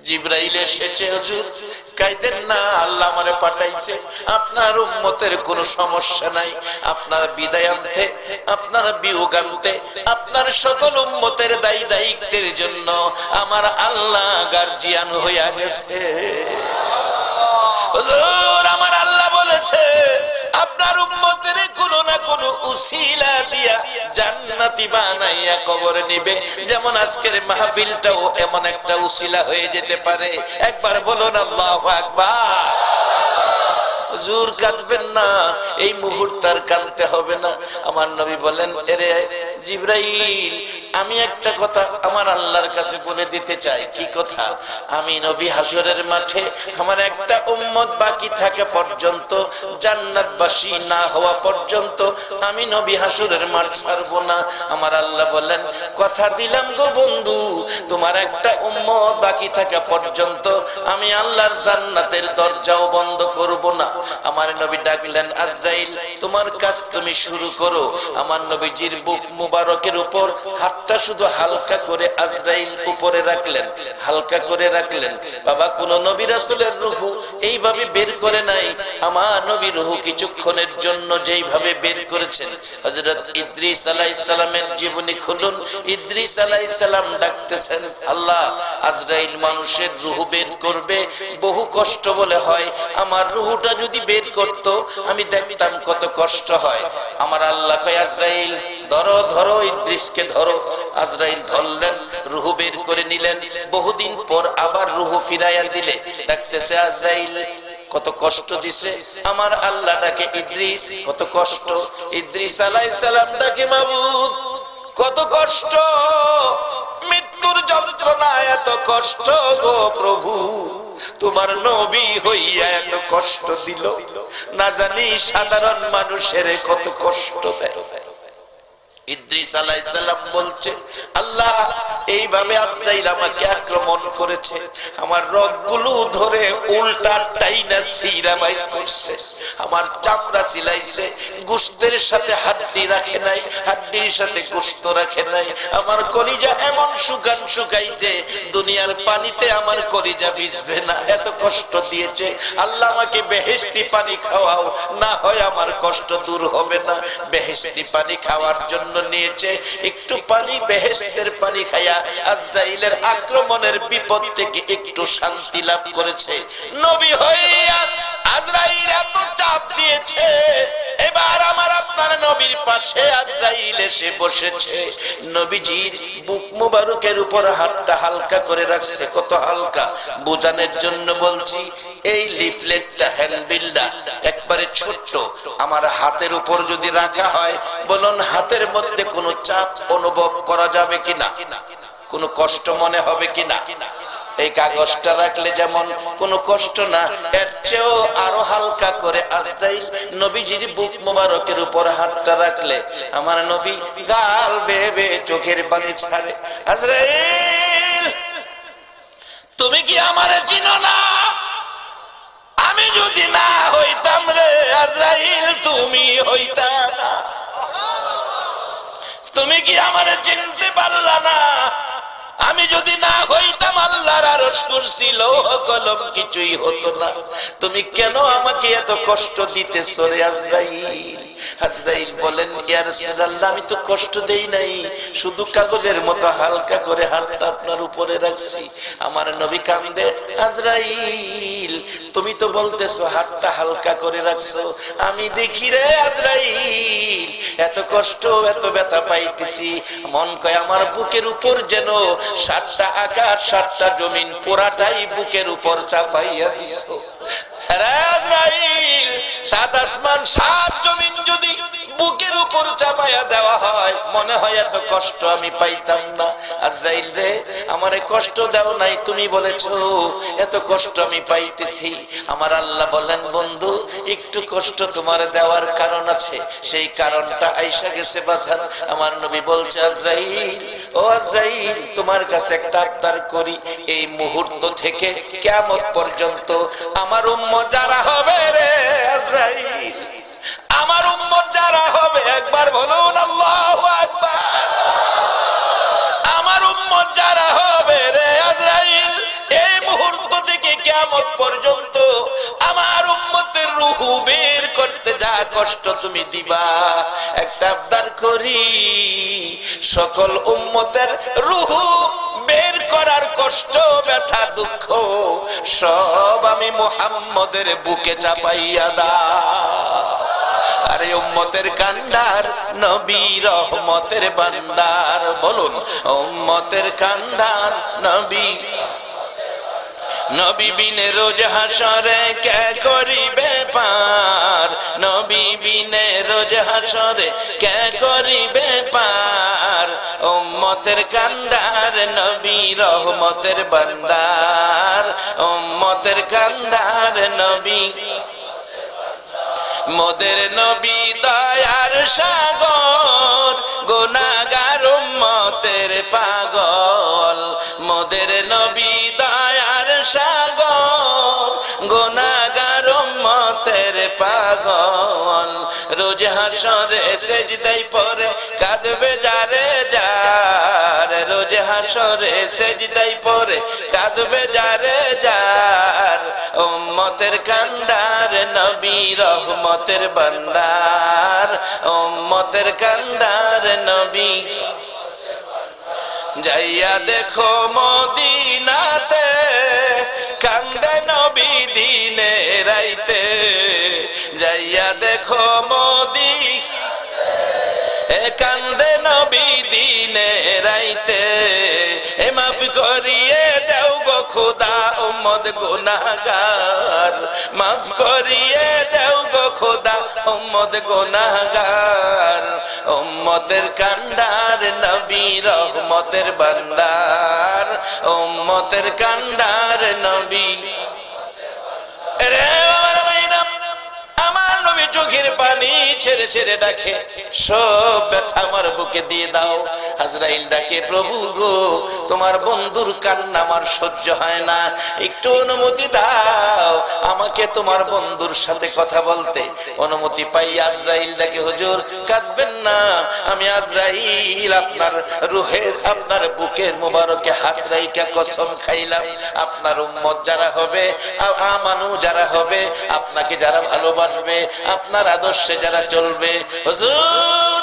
জিবরাইল এসেছে, হুজুর কাইদেন না, আল্লাহ আমারে পাঠাইছে, আপনার উম্মতের কোনো সমস্যা নাই, আপনার বিদায় আনতে, আপনার বিয়োগ আনতে, আপনার সকল উম্মতের দায়ী দায়িত্বের জন্য আমার আল্লাহ গার্জিয়ান হইয়া গেছে। হুজুর আমার আল্লাহ বলেছে আপনার উম্মতের কোনো না কোনো উসিলা দিয়া জান্নাতি বানাইয়া কবরে নিবে, যেমন আজকের মাহফিলটাও এমন একটা উসিলা হয়ে যেতে পারে। একবার বলুন আল্লাহু আকবার। হুজুর কাঁদবেন না, এই মুহূর্তে আর কাঁদতে হবে না। আমার নবী বলেন এরে জিবরাইল আমি একটা কথা আমার আল্লাহর কাছে বলে দিতে চাই। কি কথা? আমি নবী হাসরের মাঠে আমার একটা উম্মত বাকি থাকে পর্যন্ত, জান্নাতবাসী না হওয়া পর্যন্ত আমি নবী হাসরের মাঠ ছাড়বো না। আমার আল্লাহ বলেন কথা দিলাম গো বন্ধু, তোমার একটা উম্মত বাকি থাকা পর্যন্ত আমি আল্লাহর জান্নাতের দরজাও বন্ধ করব না। আমার নবী ডাকলেন আজরাইল তোমার কাজ তুমি শুরু করো। আমার নবীজির বুক মুবারকের উপর হাতটা শুধু হালকা করে আজরাইল উপরে রাখলেন, হালকা করে রাখলেন। বাবা কোন নবী রাসূলের রূহ এইভাবে বের করে নাই, আমার নবী রূহ কিছুক্ষণের জন্য যেইভাবে বের করেছেন। হযরত ইদ্রিস আলাইহিস সালামের জীবনী খুলুন, ইদ্রিস আলাইহিস সালাম ডাকতেছেন আল্লাহ আজরাইল মানুষের রূহ বের করবে, বহু কষ্ট বলে হয়, আমার রূহটা যদি বের করতো আমি দেখতাম কত কষ্ট হয়। আমার আল্লাহ কয় আজরাইল ধরো ধরো, ইদ্রিসকে ধরো। আজরাইল ধরলেন, রূহ বের করে নিলেন। বহুদিন পর আবার রূহ ফিরাইয়া দিলে ডাকতেছে আজরাইল কত কষ্ট দিছে আমার আল্লাহ ডাকে ইদ্রিস কত কষ্ট। ইদ্রিস আলাইহিস সালাম ডাকে মাবুদ কত কষ্ট, মৃত্যুর যন্ত্রণা, এত কষ্ট গো প্রভু, তোমার নবী হইয়া এত কষ্ট দিল, না জানি সাধারণ মানুষের কত কষ্ট দেয়। ইদ্রিস আলাইহিস সালাম বলছে, আল্লাহ এইভাবে আজরাইল আমাকে আক্রমণ করেছে, আমার রগগুলো ধরে উল্টা টাইনা সিরা বাইর করছে, আমার চামড়া চিলাইছে, গোশতের সাথে হাড্ডি রাখে নাই, হাড্ডির সাথে গোশত রাখে নাই, আমার কলিজা এমন শুকাইছে, দুনিয়ার পানিতে আমার কলিজা ভিজবে না, এত কষ্ট দিয়েছে। আল্লাহ আমাকে বেহেশতি পানি খাওয়াও, না হয় আমার কষ্ট দূর হবে না। বেহেশতি পানি খাওয়ার জন্য নিয়েছে, একটু পানি বেহেশতের পানি খায়া আজরাইলের আক্রমণের বিপদ থেকে একটু শান্তি লাভ করেছে। নবী হইয়া আজরাইল এত চাপ দিয়েছে, এবার আমার আপনার নবীর পাশে আজরাইল এসে বসেছে, নবীজির বুক মুবারকের উপর হাতটা হালকা করে রাখছে। কত হালকা বোঝানোর জন্য বলছি, এই লিফলেটটা হ্যান্ডবিলটা একবারে ছোট্ট, আমার হাতের উপর যদি রাখা হয়, বলুন হাতের মধ্যে কোনো চাপ অনুভব করা যাবে কিনা, কোনো কষ্ট মনে হবে কিনা? এই কাগজটা রাখলে যেমন কোনো কষ্ট না, এর চেয়েও আরো হালকা করে আজরাইল নবীজির বুক মোবারকের উপর হাতটা রাখলে আমার নবী গাল বেয়ে বেয়ে চোখের পানি ছাড়ে। আজরাইল, তুমি কি আমারে চিনো না? আমি যদি না হইতাম রে আজরাইল, তুমি হইতা না। তুমি কি আমারে চিনতে পারলা না? আমি যদি না হইতাম আল্লাহর আরশ কুরসি লৌহ কলম কিছুই হতো না। তুমি কেন আমাকে এত কষ্ট দিতেছো রে আজরাইল? আজরাইল বলেন, ইয়া রাসূলুল্লাহ, আমি তো কষ্ট দেই নাই, শুধু কাগজের মতো হালকা করে হাতটা আপনার উপরে রাখছি। আমার নবী কান্দে, আজরাইল তুমি তো বলতেছো হাতটা হালকা করে রাখছো, আমি দেখি রে আজরাইল এত কষ্ট এত ব্যথা পাইতেছি, মন কয় আমার বুকের উপর যেন 7টা আকাশ 7টা জমিন পুরাটাই বুকের উপর চাপাইয়া দিছো। আজরাইল, 7 আসমান 7 জমিন যদি বুকের উপর চাপাইয়া দেওয়া হয়, মনে হয় এত কষ্ট আমি পাইতাম না। আজরাইল রে, আমারে কষ্ট দাও নাই, তুমি বলেছো এত কষ্ট আমি পাইতেছি। আমার আল্লাহ বলেন, বন্ধু একটু কষ্ট তোমার দেওয়ার কারণ আছে, সেই কারণটা আইসা গেছে বাজান। আমার নবী বলছে, আজরাইল, ও আজরাইল, তোমার কাছে একটা আবদার করি, এই মুহূর্ত থেকে কিয়ামত পর্যন্ত আমার উম্মত যারা হবে রে আজরাইল, আমার উম্মত যারা হবে, একবার বলুন আল্লাহু আকবার, আমার উম্মত যারা হবে রে আজরাইল, এই মুহূর্ত থেকে কিয়ামত পর্যন্ত আমার উম্মতের রূহ বের করতে যা কষ্ট তুমি দিবা, একটা আবদার করি, সকল উম্মতের রূহ বের করার কষ্ট ব্যথা দুঃখ সব আমি মুহাম্মদের বুকে চাপাইয়া দাও। আরে উম্মতের কান্ডার নবী রহমতের ভান্ডার, বলুন উম্মতের কান্ডার নবী, নবী বিনে রোজ হাসরে কে করিবে পার, নবী বিনে রোজ হাসরে কে করিবে পার, উম্মতের কান্ডার নবী রহমতের ভান্ডার, উম্মতের কান্ডার নবী, মোদের নবী দয়ার সাগর, গুনাহগার উম্মতের পাগল, মোদের নবী দয়ার সাগর, গুনাহগার উম্মতের পাগল, রোজ হাসরে সেজদায় পড়ে কাঁদবে যারে যার, রোজ হাসরে সেজদায় পড়ে কাঁদবে যারে যার, উম্মতের কান্ডার নবী রহমতের ভান্ডার, উম্মতের কান্ডার নবী, যাইয়া দেখো মদিনাতে কান্দে নবী দিনে রাইতে, যাইয়া দেখো মদিনাতে কান্দে নবী দিনে রাইতে, এ মাফ করিয়ে দেও গো খোদা উম্মত গুনাহগার, মাফ করিয়ে দেও গো খোদা উম্মত গুনাহগার, উম্মত উম্মতের কান্ডার নবী রহমতের ভান্ডার উম্মতের কান্ডার নবী রে বাবার ভাইরা আমার নবী চোখের পানি ছেড়ে ছেড়ে ডাকে সব ব্যথা আমার বুকে দিয়ে দাও আজরাইল ডাকে প্রভু গো তোমার বন্ধুর কান্না আমার সহ্য হয় না একটু অনুমতি দাও আমাকে তোমার বন্ধুর সাথে কথা বলতে অনুমতি পাই আজরাইল ডাকে হুজুর কাঁদবেন না আমি আজরাইল আপনার রূহের আপনার বুকের মোবারকে হাত রাইখা কসম খাইলাম আপনার উম্মত যারা হবে আমানু যারা হবে আপনাকে যারা ভালোবাসবে আপনার আদর্শে যারা চলবে হুজুর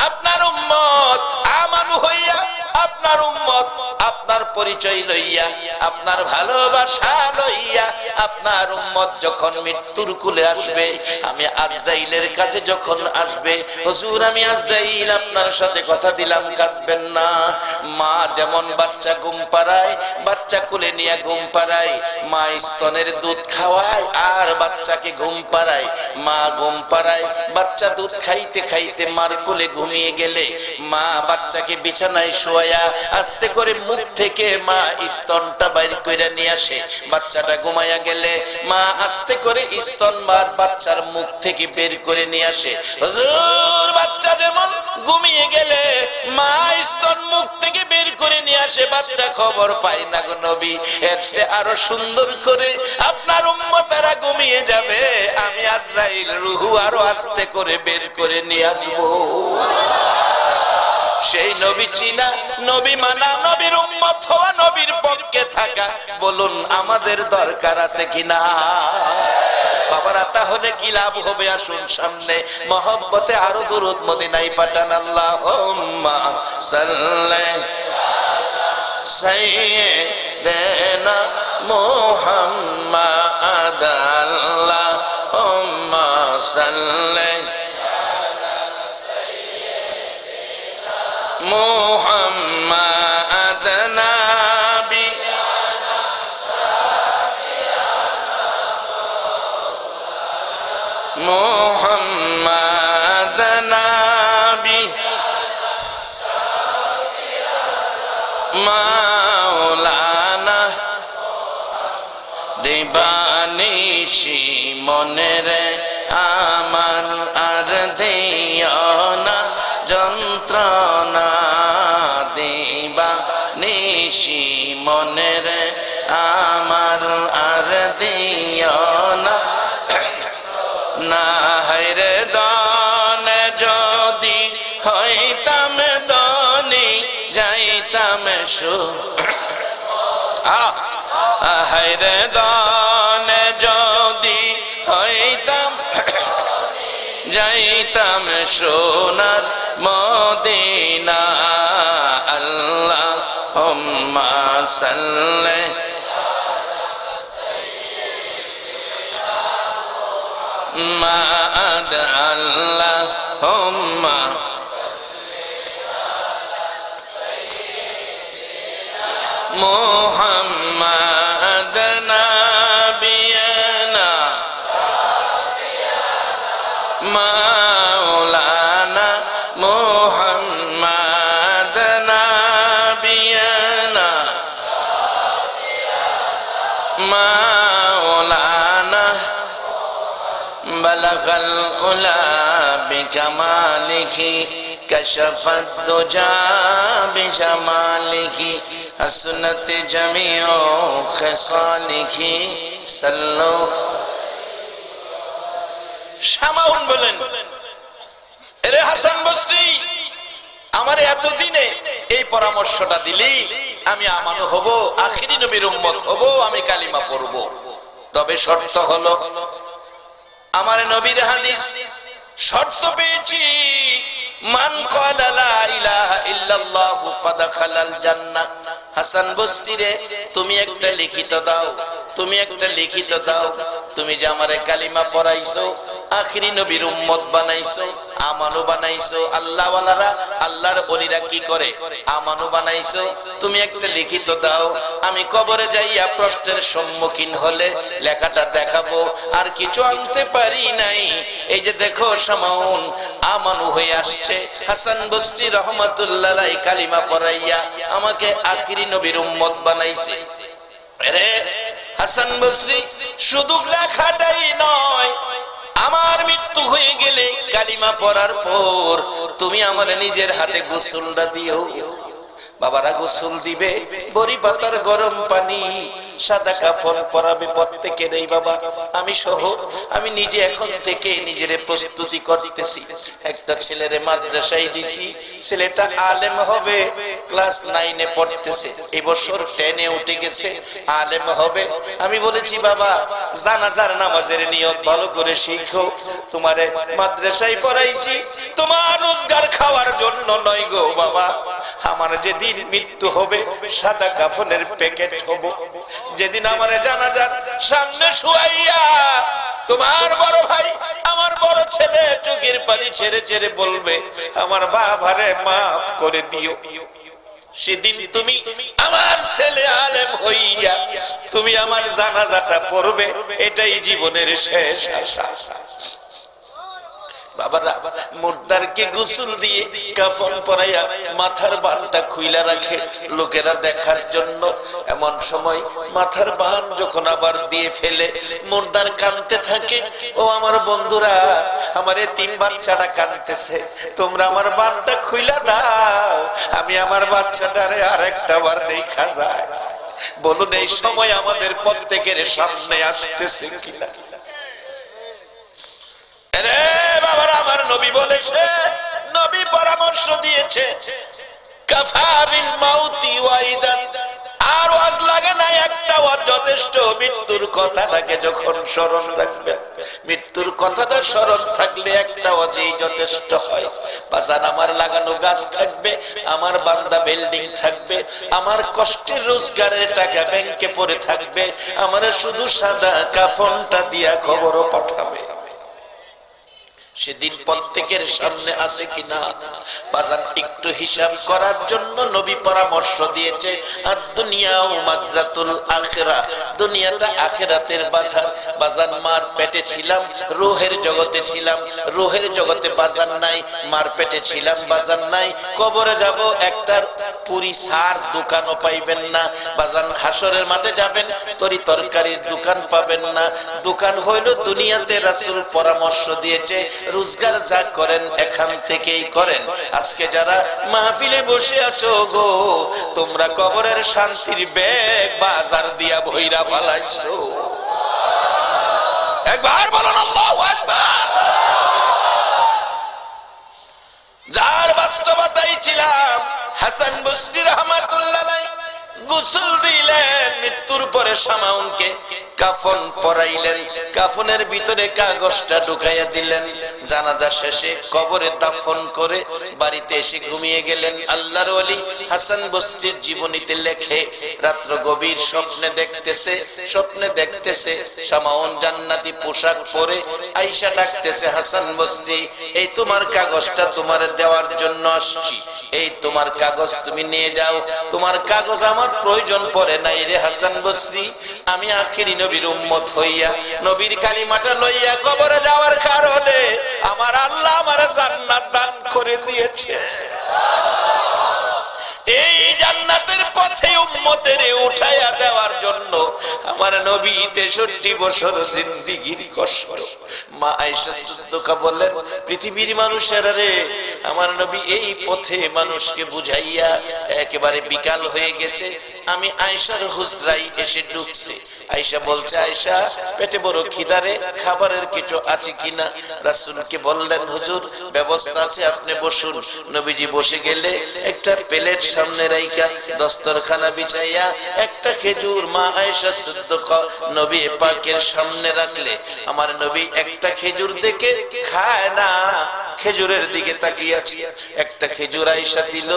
আপনার উম্মত আমানু হইয়া আপনার উম্মত আপনার পরিচয় লইয়া আপনার ভালোবাসা লইয়া আপনার উম্মত যখন মৃত্যুর কুলে আসবে আমি আজরাইলের কাছে যখন আসবে হুজুর আমি আজরাইল আপনার সাথে কথা দিলাম কাঁদবেন না মা যেমন বাচ্চা ঘুম পাড়ায় বাচ্চা কুলে নিয়ে ঘুম পাড়ায় মা স্তনের দুধ খাওয়ায় আর বাচ্চাকে ঘুম পাড়ায় মা ঘুম পাড়ায় বাচ্চা দুধ খাইতে খাইতে মার কোলে ঘুমিয়ে গেলে মা বাচ্চাকে বিছানায় শোয়া আস্তে করে মুখ থেকে মা স্তনটা বাইর কইরা নিয়ে আসে বাচ্চাটা ঘুমায়া গেলে মা আস্তে করে স্তন মার বাচ্চার মুখ থেকে বের করে নিয়ে আসে হুজুর বাচ্চা যেমন ঘুমিয়ে গেলে মা স্তন মুখ থেকে বের করে নিয়ে আসে বাচ্চা খবর পায় না গো নবী এর চেয়ে আরো সুন্দর করে আপনার উম্মতেরা ঘুমিয়ে যাবে আমি আজরাইল রূহ আরো আস্তে করে বের করে নিয়ে আসবো সেই নবী চিনা নবী মানা নবীর উম্মত হওয়া নবীর পক্ষে থাকা বলুন আমাদের দরকার আছে কিনা বাবারা তাহলে কি লাভ হবে আসুন সামনে মহব্বতে আরো দুরূদ মদিনায় পাঠান আল্লাহুম্মা সাল্লি সাইয়্যিদানা মুহাম্মাদ আল্লাহুম্মা সাল্লি মুহাম্মাদ নবী মুহাম্মাদ নবী মাওলানা দিবানিশি মনের আমার আর দিও না যন্ত্রণা দিবানিশি মনের আমার আর দিও না না হায়রে দান যদি হইতাম দনি যাইতাম সু হায়রে দান যদি হইতাম যাইতাম সোনার মদিনা আল্লাহুম্মা সাল্লি মা'আদ আল্লাহুম্মা মুহাম্মাদ নবিয়ানা মাওলানা মুহাম্মাদ নবিয়ানা মাওলানা বালাগাল উলা বিকামালিহি কশফত দুজা বিজামালিহি হাসনাত জামিউ খিসালিহি সাল্লু শামাউন বলেন এরে হাসান বসরি আমার এতদিনে এই পরামর্শটা দিলি আমি আমানু হব আখিরি নবীর উম্মত হব আমি কালিমা পড়ব তবে শর্ত হলো আমার নবীর হাদিস শর্ত পেয়েছি মান ক্বালা লা ইলাহা ইল্লাল্লাহু ফাদাখালাল জান্নাহ হাসান বসরি রে তুমি একটা লিখিত দাও তুমি একটা লিখিত দাও, তুমি যে আমারে কালিমা পড়াইছো, আখিরি নবীর উম্মত বানাইছো, আমানু বানাইছো। আল্লাহ ওয়ালারা, আল্লাহর ওলিরা কি করে? আমানু বানাইছো। তুমি একটা লিখিত দাও, আমি কবরে যাইয়া প্রশ্নের সম্মুখীন হলে লেখাটা দেখাবো। আর কিছু আনতে পারি নাই, এই যে দেখো শামাউন আমানু হয়ে আসছে। হাসান বসরি রহমাতুল্লাহ আলাইহি কালিমা পড়াইয়া আমাকে আখিরি নবীর উম্মত বানাইছে। আরে হাসান বসরি শুধু লেখাটাই নয়, আমার মৃত্যু হয়ে গেলে কালিমা পড়ার পর তুমি আমার নিজের হাতে গোসলটা দিও। বাবারা গোসল দিবে, বড়ি পাতার গরম পানি, সাদা কাফন পরাবে প্রত্যেকের। এই বাবা আমি সহ আমি নিজে এখন থেকে নিজের প্রস্তুতি করতেছি। একটা ছেলেরে মাদ্রাসায় দিছি, ছেলেটা আলেম হবে, ক্লাস 9 এ পড়তেছে, এই বছর 10 এ উঠে গেছে, আলেম হবে। আমি বলেছি বাবা জানাজার নামাজের নিয়ত ভালো করে শিখো, তোমারে মাদ্রাসায় পড়াইছি তোমার রোজগার খাওয়ার জন্য নয় গো বাবা। আমার যেদিন মৃত্যু হবে সাদা কাফনের প্যাকেট হব, যেদিন আমার জানাজার সামনে শুয়াইয়া তোমার বড় ভাই আমার বড় ছেলে চোখের পানি ছেড়ে ছেড়ে বলবে আমার বাবারে মাফ করে দিও, সেদিন তুমি আমার ছেলে আলেম হইয়া তুমি আমার জানাজাটা পড়বে, এটাই জীবনের শেষ আশা। বাবারা মুর্দারকে গোসল দিয়ে কাফন পরাইয়া মাথার বানটা খুইলা রাখে লোকেরা দেখার জন্য। এমন সময় মাথার বান যখন আবার দিয়ে ফেলে মুর্দার কাঁদতে থাকে। ও আমার বন্ধুরা, আমার এতিম বাচ্চাটা কাঁদতেছে, তোমরা আমার বানটা খুইলা দাও, আমি আমার বাচ্চাটারে আরেকটা বার দেখা যায়। বলুন এই সময় আমাদের প্রত্যেকের সামনে আসতেছে কিনা? বাবার আমার নবী বলেছে, নবী পরামর্শ দিয়েছে কাফা বিল মাউতি ওয়াইদান, আর ওয়াজ লাগে না, একটা ওয়াজ যথেষ্ট। মৃত্যুর কথাটাকে যখন স্মরণ রাখবে, মৃত্যুর কথাটা স্মরণ থাকলে একটা ওয়াজই যথেষ্ট হয়। বাজান আমার লাগানো গাছ থাকবে, আমার বান্দা বিল্ডিং থাকবে, আমার কষ্টের রোজগারের টাকা ব্যাংকে পড়ে থাকবে, আমার শুধু সাদা কাফনটা দিয়া খবরও পাঠাবে। সেদিন প্রত্যেকের সামনে আছে কিনা বাজান একটু হিসাব করার জন্য নবী পরামর্শ দিয়েছে। আর দুনিয়াও মাজরাতুল আখিরা, দুনিয়াটা আখিরাতের বাজার। বাজান মার পেটে ছিলাম, রূহের জগতে ছিলাম, রূহের জগতে বাজার নাই, মার পেটে ছিলাম, বাজার নাই। কবরে যাব, একটা পুরি সার দোকানও পাইবেন না। বাজান হাসরের মাঠে যাবেন, তরি তরকারির দোকান পাবেন না। দোকান হইল দুনিয়াতে। রাসূল পরামর্শ দিয়েছে রোজগার যা করেন এখান থেকেই করেন। আজকে যারা মাহফিলে বসে আছো গো, তোমরা কবরের শান্তির ব্যাগ বাজার দিয়া ভইরা ফালাইছো। একবার বলুন আল্লাহু আকবার। যার বাস্তবতাই ছিলাম হাসান বসরি রাহমাতুল্লাহ আলাইহি গোসল দিলেন, মৃত্যুর পরে শামাউনকে কাফন পরাইলেন, কাফনের ভিতরে কাগজটা ঢুকাইয়া দিলেন। জানাজা শেষে কবরে দাফন করে বাড়িতে এসে ঘুমিয়ে গেলেন। আল্লাহর ওলি হাসান বসরির জীবনীতে লেখে, রাত্র গভীর স্বপ্নে দেখতেছে শামাউন জান্নাতি পোশাক পরে আয়েশা ডাকতেছে, হাসান বসরি এই তোমার কাগজটা তোমার দেওয়ার জন্য আসছি, এই তোমার কাগজ তুমি নিয়ে যাও। তোমার কাগজ আমার প্রয়োজন পড়ে নাই রে হাসান বসরি, আমি আখিরি নবীর উম্মত হইয়া নবীর কালিমাটা লইয়া কবরে যাওয়ার কারণে আমার আল্লাহ আমার জান্নাত দান করে দিয়েছে। এই জান্নাতের পথে উম্মতের উঠাইয়া দেওয়ার জন্য আমার নবী 63 বছর জিন্দেগির কষ্ট। মা আয়েশা সিদ্দিকা বললেন, পৃথিবীর মানুষেরা রে, আমার নবী এই পথে মানুষকে বুঝাইয়া একেবারে বিকাল হয়ে গেছে, আমি আয়েশার হুজরাই এসে ঢুকছে। আয়েশা বলছে, আয়েশা পেটে বড় খিদা রে, খাবারের কিছু আছে কিনা? রাসূলকে বললেন, হুজুর ব্যবস্থা আছে, আপনি বসুন। নবীজি বসে গেলে একটা প্লেট সামনে রাইখা দস্তরখানা বিছাইয়া একটা খেজুর মা আয়েশা সিদ্দিকা নবী পাকের সামনে রাখলে আমার নবী একটা খেজুর দেখে খায় না, খেজুরের দিকে তাকিয়ে আছি। একটা খেজুর আয়েশা দিল,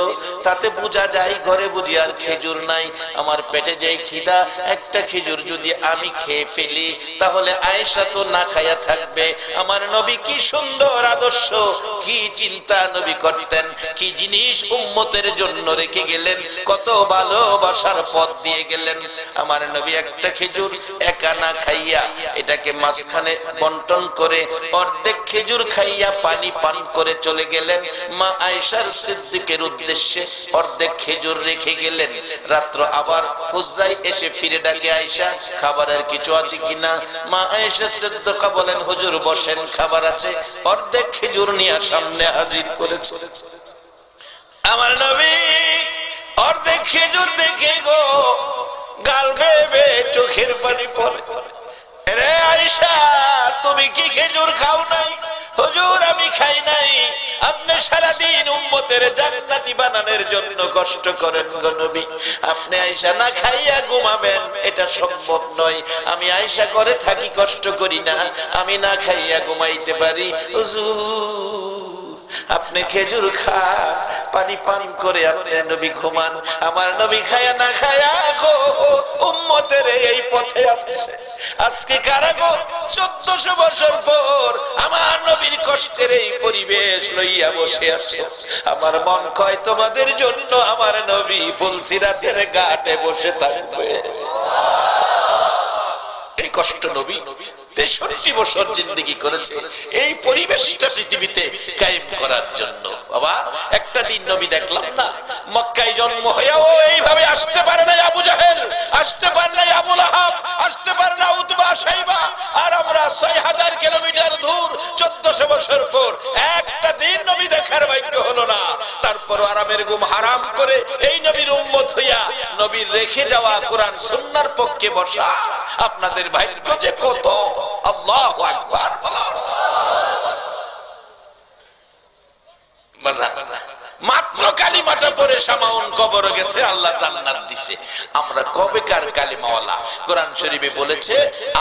তাতে বোঝা যায় ঘরে বুঝি আর খেজুর নাই। আমার পেটে যেই খিদা, একটা খেজুর যদি আমি খেয়ে ফেলি তাহলে আয়েশা তো না খাইয়া থাকবে। আমার নবী কি সুন্দর আদর্শ, কি চিন্তা নবী করতেন, কি জিনিস উম্মতের জন্য রেখে গেলেন, কত ভালোবাসার পথ দিয়ে গেলেন। আমার নবী একটা খেজুর একা না খাইয়া এটাকে মাঝখানে বন্টন করে অর্ধেক খেজুর খাইয়া পানি পান করে চলে গেলেন। মা আয়েশার সিদ্দিকের উদ্দেশ্যে অর্ধেক খেজুর রেখে গেলেন। রাত্র আবার হুজরায় এসে ফিরে ডাকে, আয়েশা খাবারের কিছু আছে কিনা? মা আয়েশা সিদ্দিকা বলেন, হুজুর বসেন, খাবার আছে। অর্ধেক খেজুর নিয়ে সামনে হাজির করেছে। আমার নবী অর্ধেক খেজুর দেখে গো গাল বেয়ে চোখের পানি পড়ে। রে আয়েশা, তুমি কি খেজুর খাও নাই? হুজুর আমি খাই নাই। আপনি সারাদিন উম্মতের জান্নাতি বানানোর জন্য কষ্ট করেন গো নবী, আপনি আয়েশা না খাইয়া ঘুমাবেন এটা সম্ভব নয়। আমি আয়েশা ঘরে থাকি, কষ্ট করি না, আমি না খাইয়া ঘুমাইতে পারি। হুজুর আপনি খেজুর খান, পানি পান করে আপনি নবী ঘুমান। আমার নবী খায়া না খায়া গো উম্মতের এই পথে আছে। আজকে কারা গো 1400 বছর পর আমার নবীর কষ্টের এই পরিবেশ লইয়া বসে আছে। আমার মন কয় তোমাদের জন্য আমার নবী ফুলসিরাতের ঘাটে বসে থাকবে। এই কষ্ট নবী 63 বছর জিন্দেগি করেছে এই পরিবেশটা পৃথিবীতে কায়েম করার জন্য। বাবা একটা দিন নবী দেখলাম না, মক্কায় জন্ম হয়েও এইভাবে আসতে পারে না আবু জাহেল, আসতে পারে না আবু লাহাব, আসতে পারে না উতবা শাইবা, আর আমরা 6000 কিলোমিটার দূর 1400 বছর পর একটা দিন নবী দেখার ভাগ্য হলো না। তারপর আরামের ঘুম হারাম করে এই নবীর উম্মত হইয়া নবীর রেখে যাওয়া কোরআন সুন্নাহর পক্ষে বসা আপনাদের ভাগ্য যে কত। আল্লাহু আকবার। মাত্র কালিমাটা পড়ে সামাউন কবর গেছে, আল্লাহ জান্নাত দিছে। আমরা কবেকার কালিমাওয়ালা? কোরআন শরীফে বলেছে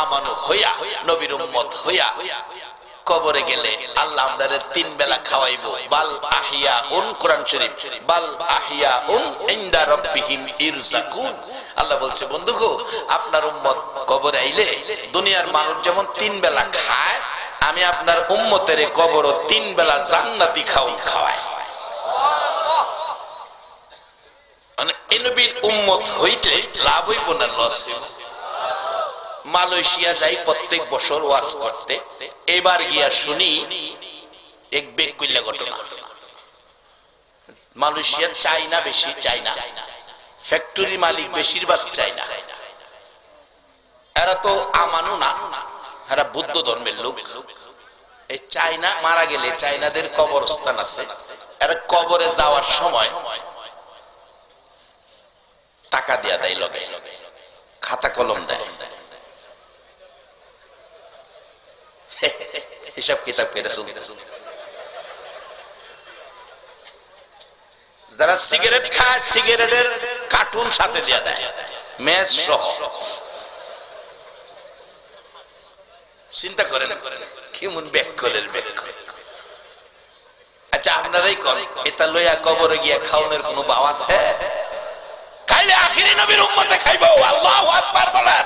আমানু হইয়া নবীর উম্মত হইয়া কবরে গেলে আল্লাহ আমাদের 3 বেলা খাওয়াইবো। বাল আহিয়াউন, কোরআন শরীফ, বাল আহিয়াউন ইনদা রাব্বিহিম ইরজাকুন। আল্লাহ বলছে বন্ধু গো, আপনার উম্মত কবরে আইলে দুনিয়ার মানুষ যেমন 3 বেলা খায়, আমি আপনার উম্মতের কবরও 3 বেলা জান্নাতি খাওয়াই খাওয়াই। মানে এই নবীর উম্মত হইতে লাভ হইব না লস হইব? মালয়েশিয়া যাই প্রত্যেক বছর ওয়াজ করতে, এবার গিয়া শুনি এক বেকুইল্লা ঘটনা। মালয়েশিয়া চাইনা বেশি, চাইনা ফ্যাক্টরি মালিক বেশিরভাগ চাইনা। এরা তো আমানু না, এরা বুদ্ধ ধর্মের লোক। এই চাইনা মারা গেলে চাইনাদের কবরস্থান আছে, এরা কবরে যাওয়ার সময় টাকা দিয়া দেয়, লগে খাতা কলম দেয়, হিসাব কিতাব করে শুনতে। যারা সিগারেট খায় সিগারেটের কার্টুন সাথে দিয়ে দেয়, ম্যাচ সহ। চিন্তা করেন কেমন ব্যাকলের ব্যাক। আচ্ছা আপনারাই করেন, এটা লইয়া কবরে গিয়া খাওয়ানোর কোনো ভাব আছে? খাইলে আখিরি নবীর উম্মতে খাইবো। আল্লাহু আকবার বলেন।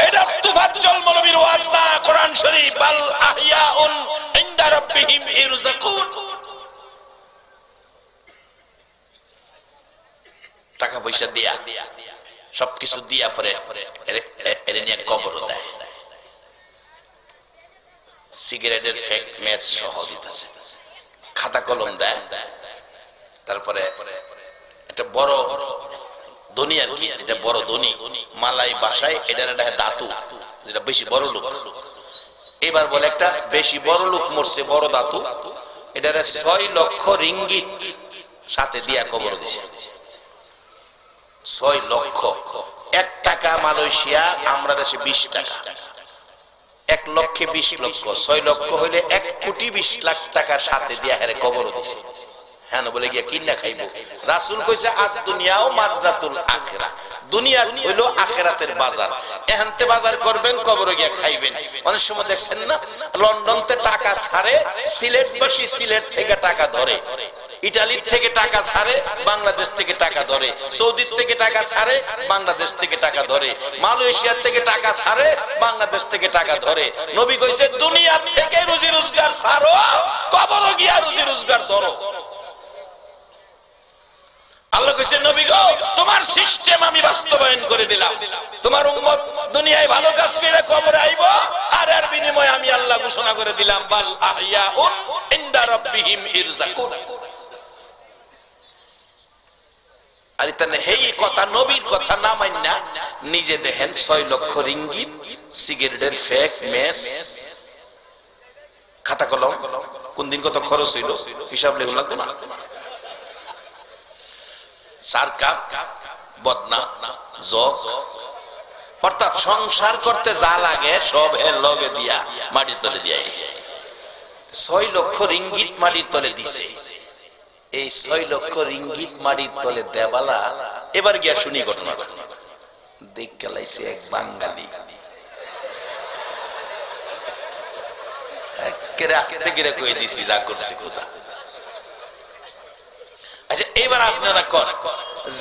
এটা তুফাজ্জল মৌলবীর ওয়াজ না, কোরআন শরীফ। বাল আহিয়াউন ইনদা রাব্বিহিম ইরজাকুন। টাকা পয়সা দিয়া সবকিছু দিয়া পরে এর নিয়ে কবর দেয়। সিগারেটের ফেক ম্যাচ সহ দিতেছে, খাতা কলম দেয়। তারপরে একটা বড় ধনী আর কি, এটা বড় ধনী মালাই বাসায়, এটার একটা ধাতু যেটা বেশি বড় লোক। এবার বলে একটা বেশি বড় লোক মরছে, বড় ধাতু, এটারে 6 লক্ষ রিঙ্গিত সাথে দিয়া কবর দিছে। 6 লক্ষ। 1 টাকা মালয়েশিয়া, আমরা দেশে 20 টাকা। 1 লক্ষে 20 লক্ষ, 6 লক্ষ হইলে 1 কোটি 20 লাখ টাকার সাথে দিয়া হেরে কবর দিছে। হ্যাঁ বলে গিয়া কিনা খাইব। রাসূল কইছে আজ দুনিয়াও মাজরাতুল আখিরা, দুনিয়া হইলো আখিরাতের বাজার। এখানতে বাজার করবেন, কবরে গিয়ে খাইবেন। অনেক সময় দেখছেন না, লন্ডনতে টাকা ছাড়ে, সিলেটবাসী সিলেট থেকে টাকা ধরে, ইটালির থেকে টাকা ছাড়ে, বাংলাদেশ থেকে টাকা ধরে, সৌদি থেকে টাকা ছাড়ে, বাংলাদেশ থেকে টাকা ধরে, মালয়েশিয়া থেকে টাকা ছাড়ে, বাংলাদেশ থেকে টাকা ধরে। নবী কইছে দুনিয়া থেকে রুজি রোজগার ছাড়ো, কবরে গিয়া রুজি রোজগার ধরো। আল্লাহ কইছে নবী গো, তোমার সিস্টেম আমি বাস্তবায়ন করে দিলাম। তোমার উম্মত দুনিয়ায় ভালো কাজ করে কবরে আইবো, আর এর বিনিময়ে আমি আল্লাহ ঘোষণা করে দিলাম বাল আহইয়াউন ইনদা রাব্বিহিম ইরযাকুন। আর তাহলে এই কথা নবীর কথা না মাইন্না নিজে দেখেন 6 লক্ষ রিঙ্গিত সিগারেটের ফেক মেস, খাতা কলম, কোন দিন কত খরচ হইল হিসাব লেখা লাগতো না। 4 কাপ বদনা জগ, অর্থাৎ সংসার করতে যা লাগে সব এর লগে দিয়া মাটির তলে দিয়া 6 লক্ষ রিঙ্গিত মাটির তলে দিছে। এই 6 লক্ষ রিঙ্গিত মাটির তলে দেবালা এবার গিয়া শুনি ঘটনা। দেখে লাইছে এক বাঙালি, আস্তে করে কয়ে দিছি যা করছে কোথা। আচ্ছা এবার আপনারা কর,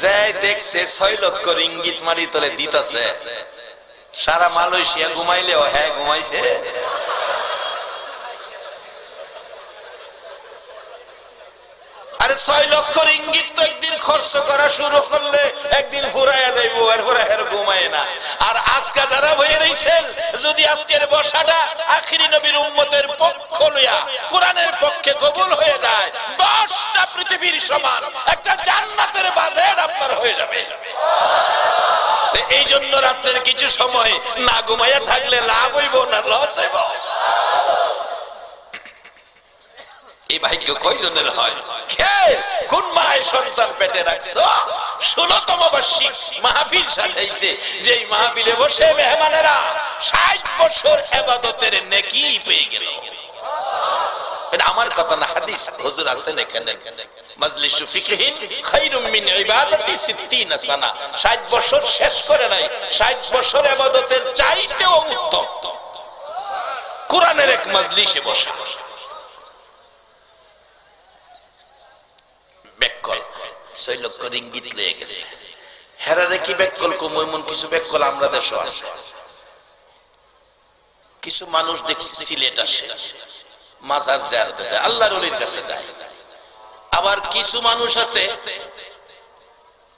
যে দেখছে 6 লক্ষ রিঙ্গিত মাটির তলে দিতেছে, সারা মালয়েশিয়া ঘুমাইলেও হ্যাঁ ঘুমাইছে। আরে 6 লক্ষ রিঙ্গিত তো একদিন খরচ করা শুরু করলে একদিন ফুরাইয়া যাইবো, এরপরে আর ঘুমায় না। আর আজকে যারা হয়ে রয়েছেন, যদি আজকের বসাটা আখিরি নবীর উম্মতের পক্ষ লইয়া কোরআনের পক্ষে কবুল হয়ে যায়, 10টা পৃথিবীর সমান একটা জান্নাতের বাজেট আপনার হয়ে যাবে। এই জন্য রাতের কিছু সময় না ঘুমাইয়া থাকলে লাভ হইব না লস হইব? এই ভাগ্য কয়জনের হয়? কোন মায়ের সন্তান পেটে রাখছো? 16তম বার্ষিক মাহফিল সাজাইছে, যেই মাহফিলে বসে মেহমানেরা 60 বছর ইবাদতের নেকি পেয়ে গেল। এটা আমার কথা না, হাদিস। হুজুর আছেন এখানে, মাজলিসু ফিকহিন খায়রুম মিন ইবাদাতি 60 সানা। 60 বছর শেষ করে নাই, 60 বছর ইবাদতের চাইতেও উত্তম কোরআনের এক মাজলিসে বসা। বেকল 6 লক্ষ রিঙ্গিত লয়ে গেছে। হেরারে কি বেকল কম, এমন কিছু বেকল আমরা দেশে আছে। কিছু মানুষ দেখছি সিলেট আসে, মাজার জিয়ারতে যায়, আল্লাহর ওলির কাছে যায়। আবার কিছু মানুষ আছে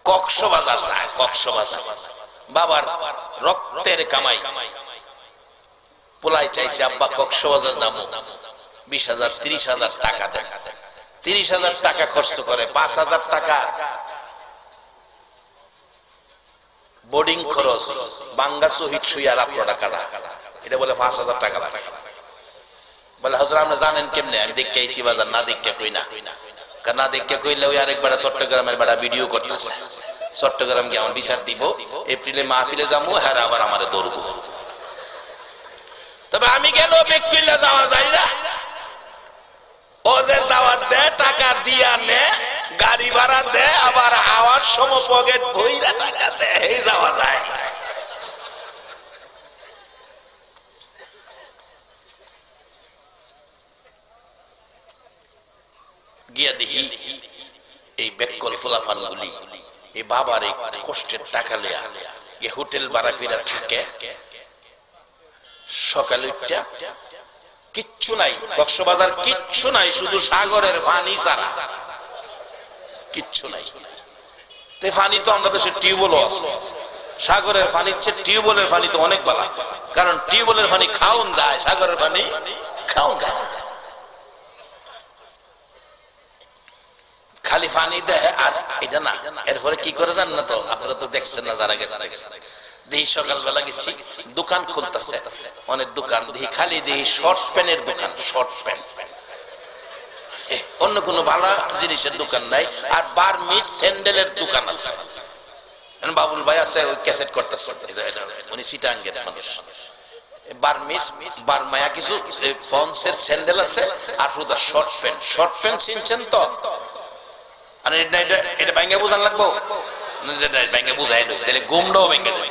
কক্সবাজার যায়, কক্সবাজার বাবার রক্তের কামাই, পোলাই চাইছে আব্বা কক্সবাজার নামো, 20,000 30,000 টাকা দেয়। 30,000 টাকা খরচ করে, 5,000 টাকা বোর্ডিং খরচ, বাঙ্গা শহীদ সুইয়ার আপনারা কাটা, এটা বলে 5,000 টাকা লাগে। বলে হুজুর আপনি জানেন কেমনে? আমি দেখে আইছি বাজার, না দেখে কই না, না দেখে কইলে ওই আরেকবার চট্টগ্রামের বেড়া ভিডিও করতেছে, চট্টগ্রাম গিয়ে আমার বিচার দিব, এপ্রিলে মাহফিলে যাবো, হ্যাঁ আবার আমার দৌড়বো। তবে আমি গেল বেকুইল্লা যাওয়া যায় না, ওজের দাওয়াত দেয়, টাকা দিয়া নে, গাড়ি ভাড়া দেয়, আবার আওয়ার সময় পকেট ভইরা টাকা দেয়, এই যাওয়া যায়। গিয়া দেখি এই বেকল ফুলাফান গুলি এই বাবার এই কষ্টের টাকা লইয়া এই হোটেল ভাড়া কইরা থাকে। সকালে উঠা কিচ্ছু নাই, কক্সবাজার কিচ্ছু নাই, শুধু সাগরের পানি ছাড়া কিচ্ছু নাই। পানি তো আমাদের দেশে টিউবওয়েলও আছে, সাগরের পানির চেয়ে টিউবওয়েলের পানি তো অনেক ভালো, কারণ টিউবওয়েলের পানি খাওন যায়, সাগরের পানি খাওন যায়। খালি পানি দেয় আর এটা না, এরপরে কি করে জান না? তো আপনারা তো দেখছেন না, যারা গেছে দেখি সকালবেলা গেছি, দোকান খুলতেছে, অনেক দোকান দেখি, খালি দেখি শর্ট প্যান্টের দোকান, শর্ট প্যান্ট, অন্য কোনো ভালো জিনিসের দোকান নাই। আর বার্মিজ স্যান্ডেলের দোকান আছে, বাবুল ভাই আছে, ওই ক্যাসেট করতেছে, উনি চিটাঙ্গের মানুষ। বার্মিজ বার্মায়া কিছু ফন্সের স্যান্ডেল আছে, আর শুধু শর্ট প্যান্ট। শর্ট প্যান্ট চিনছেন তো? এটা ভাঙ্গা বোঝান লাগবো, ব্যাংকে বুঝাই তাহলে গুমটাও ব্যাংকে যাবে।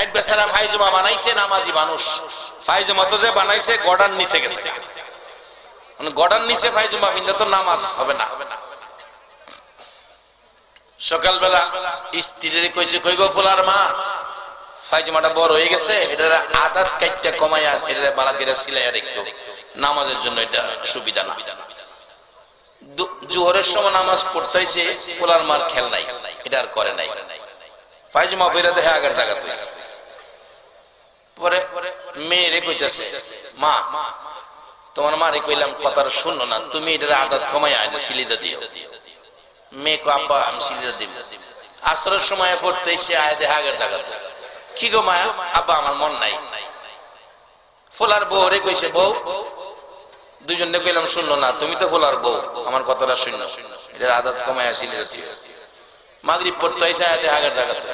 এক বেচারা ফাইজমা বানাইছে, নামাজি মানুষ, ফাইজমা তো যে বানাইছে গড়ার নিচে গেছে, গড়ার নিচে ফাইজমা বিন্দা তো নামাজ হবে না। সকালবেলা স্ত্রীর কইছে, কই গো ফুলার মা, ফাইজমাটা বড় হয়ে গেছে, এটা আদাত কাইটটা কমাইয়া এটা বালা করে সিলাইয়া রাখতো, নামাজের জন্য এটা সুবিধা না। জোহরের সময় নামাজ পড়তেছে, ফুলার মার খেল নাই, এটা আর করে নাই। ফাইজমা ফিরে দেখে আগের জায়গাতে। পরে মেয়েরে কইতেছে, মা তোমার মারে কইলাম কথাটা শুনো না, তুমি এটা আদাত কমাইয়া সিলিদা দিও। মেয়ে কো আব্বা আমি সিলিদা দিব। আসরের সময় পড়তেছে, আয় দেখে আগের জায়গাতে। কি গো মায়া? আব্বা আমার মন নাই। ফুলার বউ রে কইছে, বউ দুজনে কইলাম শুনলো না, তুমি তো ফুলার বউ, আমার কথাটা শুনো, এটা আদাত কমায় আসিল। মাগরিব পড়তে হয়েছে, আয় দেখে আগের জায়গাতে।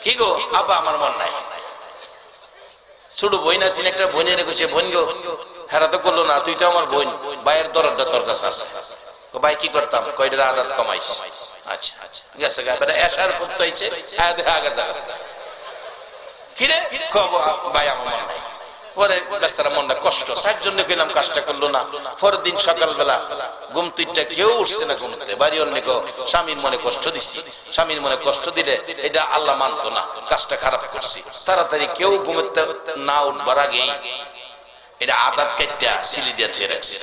কি গো? আব্বা আমার মন নাই। ছোট বোন আছেন, একটা বোনের কইছে, বোন গো হেরা তো করলো না, তুই তো আমার বোন, ভাইয়ের দরদটা তোর কাছে আছে। ভাই কি করতাম? কয়টা আদাত কমাইস। আচ্ছা গেছে গা এসার পড়তে হয়েছে, আয় দেখে আগের জায়গাতে। কিরে ভাই আমার মন নাই। পরে বেচারা মনটা কষ্ট, সার জন্য গেলাম, কাজটা করলো না। পরের দিন সকালবেলা ঘুম তুইটা কেউ উঠছে না ঘুমতে, বাড়ি অন্য স্বামীর মনে কষ্ট দিচ্ছি, স্বামীর মনে কষ্ট দিলে এটা আল্লাহ মানতো না, কাজটা খারাপ করছি। তাড়াতাড়ি কেউ ঘুমতে না উঠবার আগেই এটা আদাত কাইটা সিলি দিয়ে ধুয়ে রাখছে।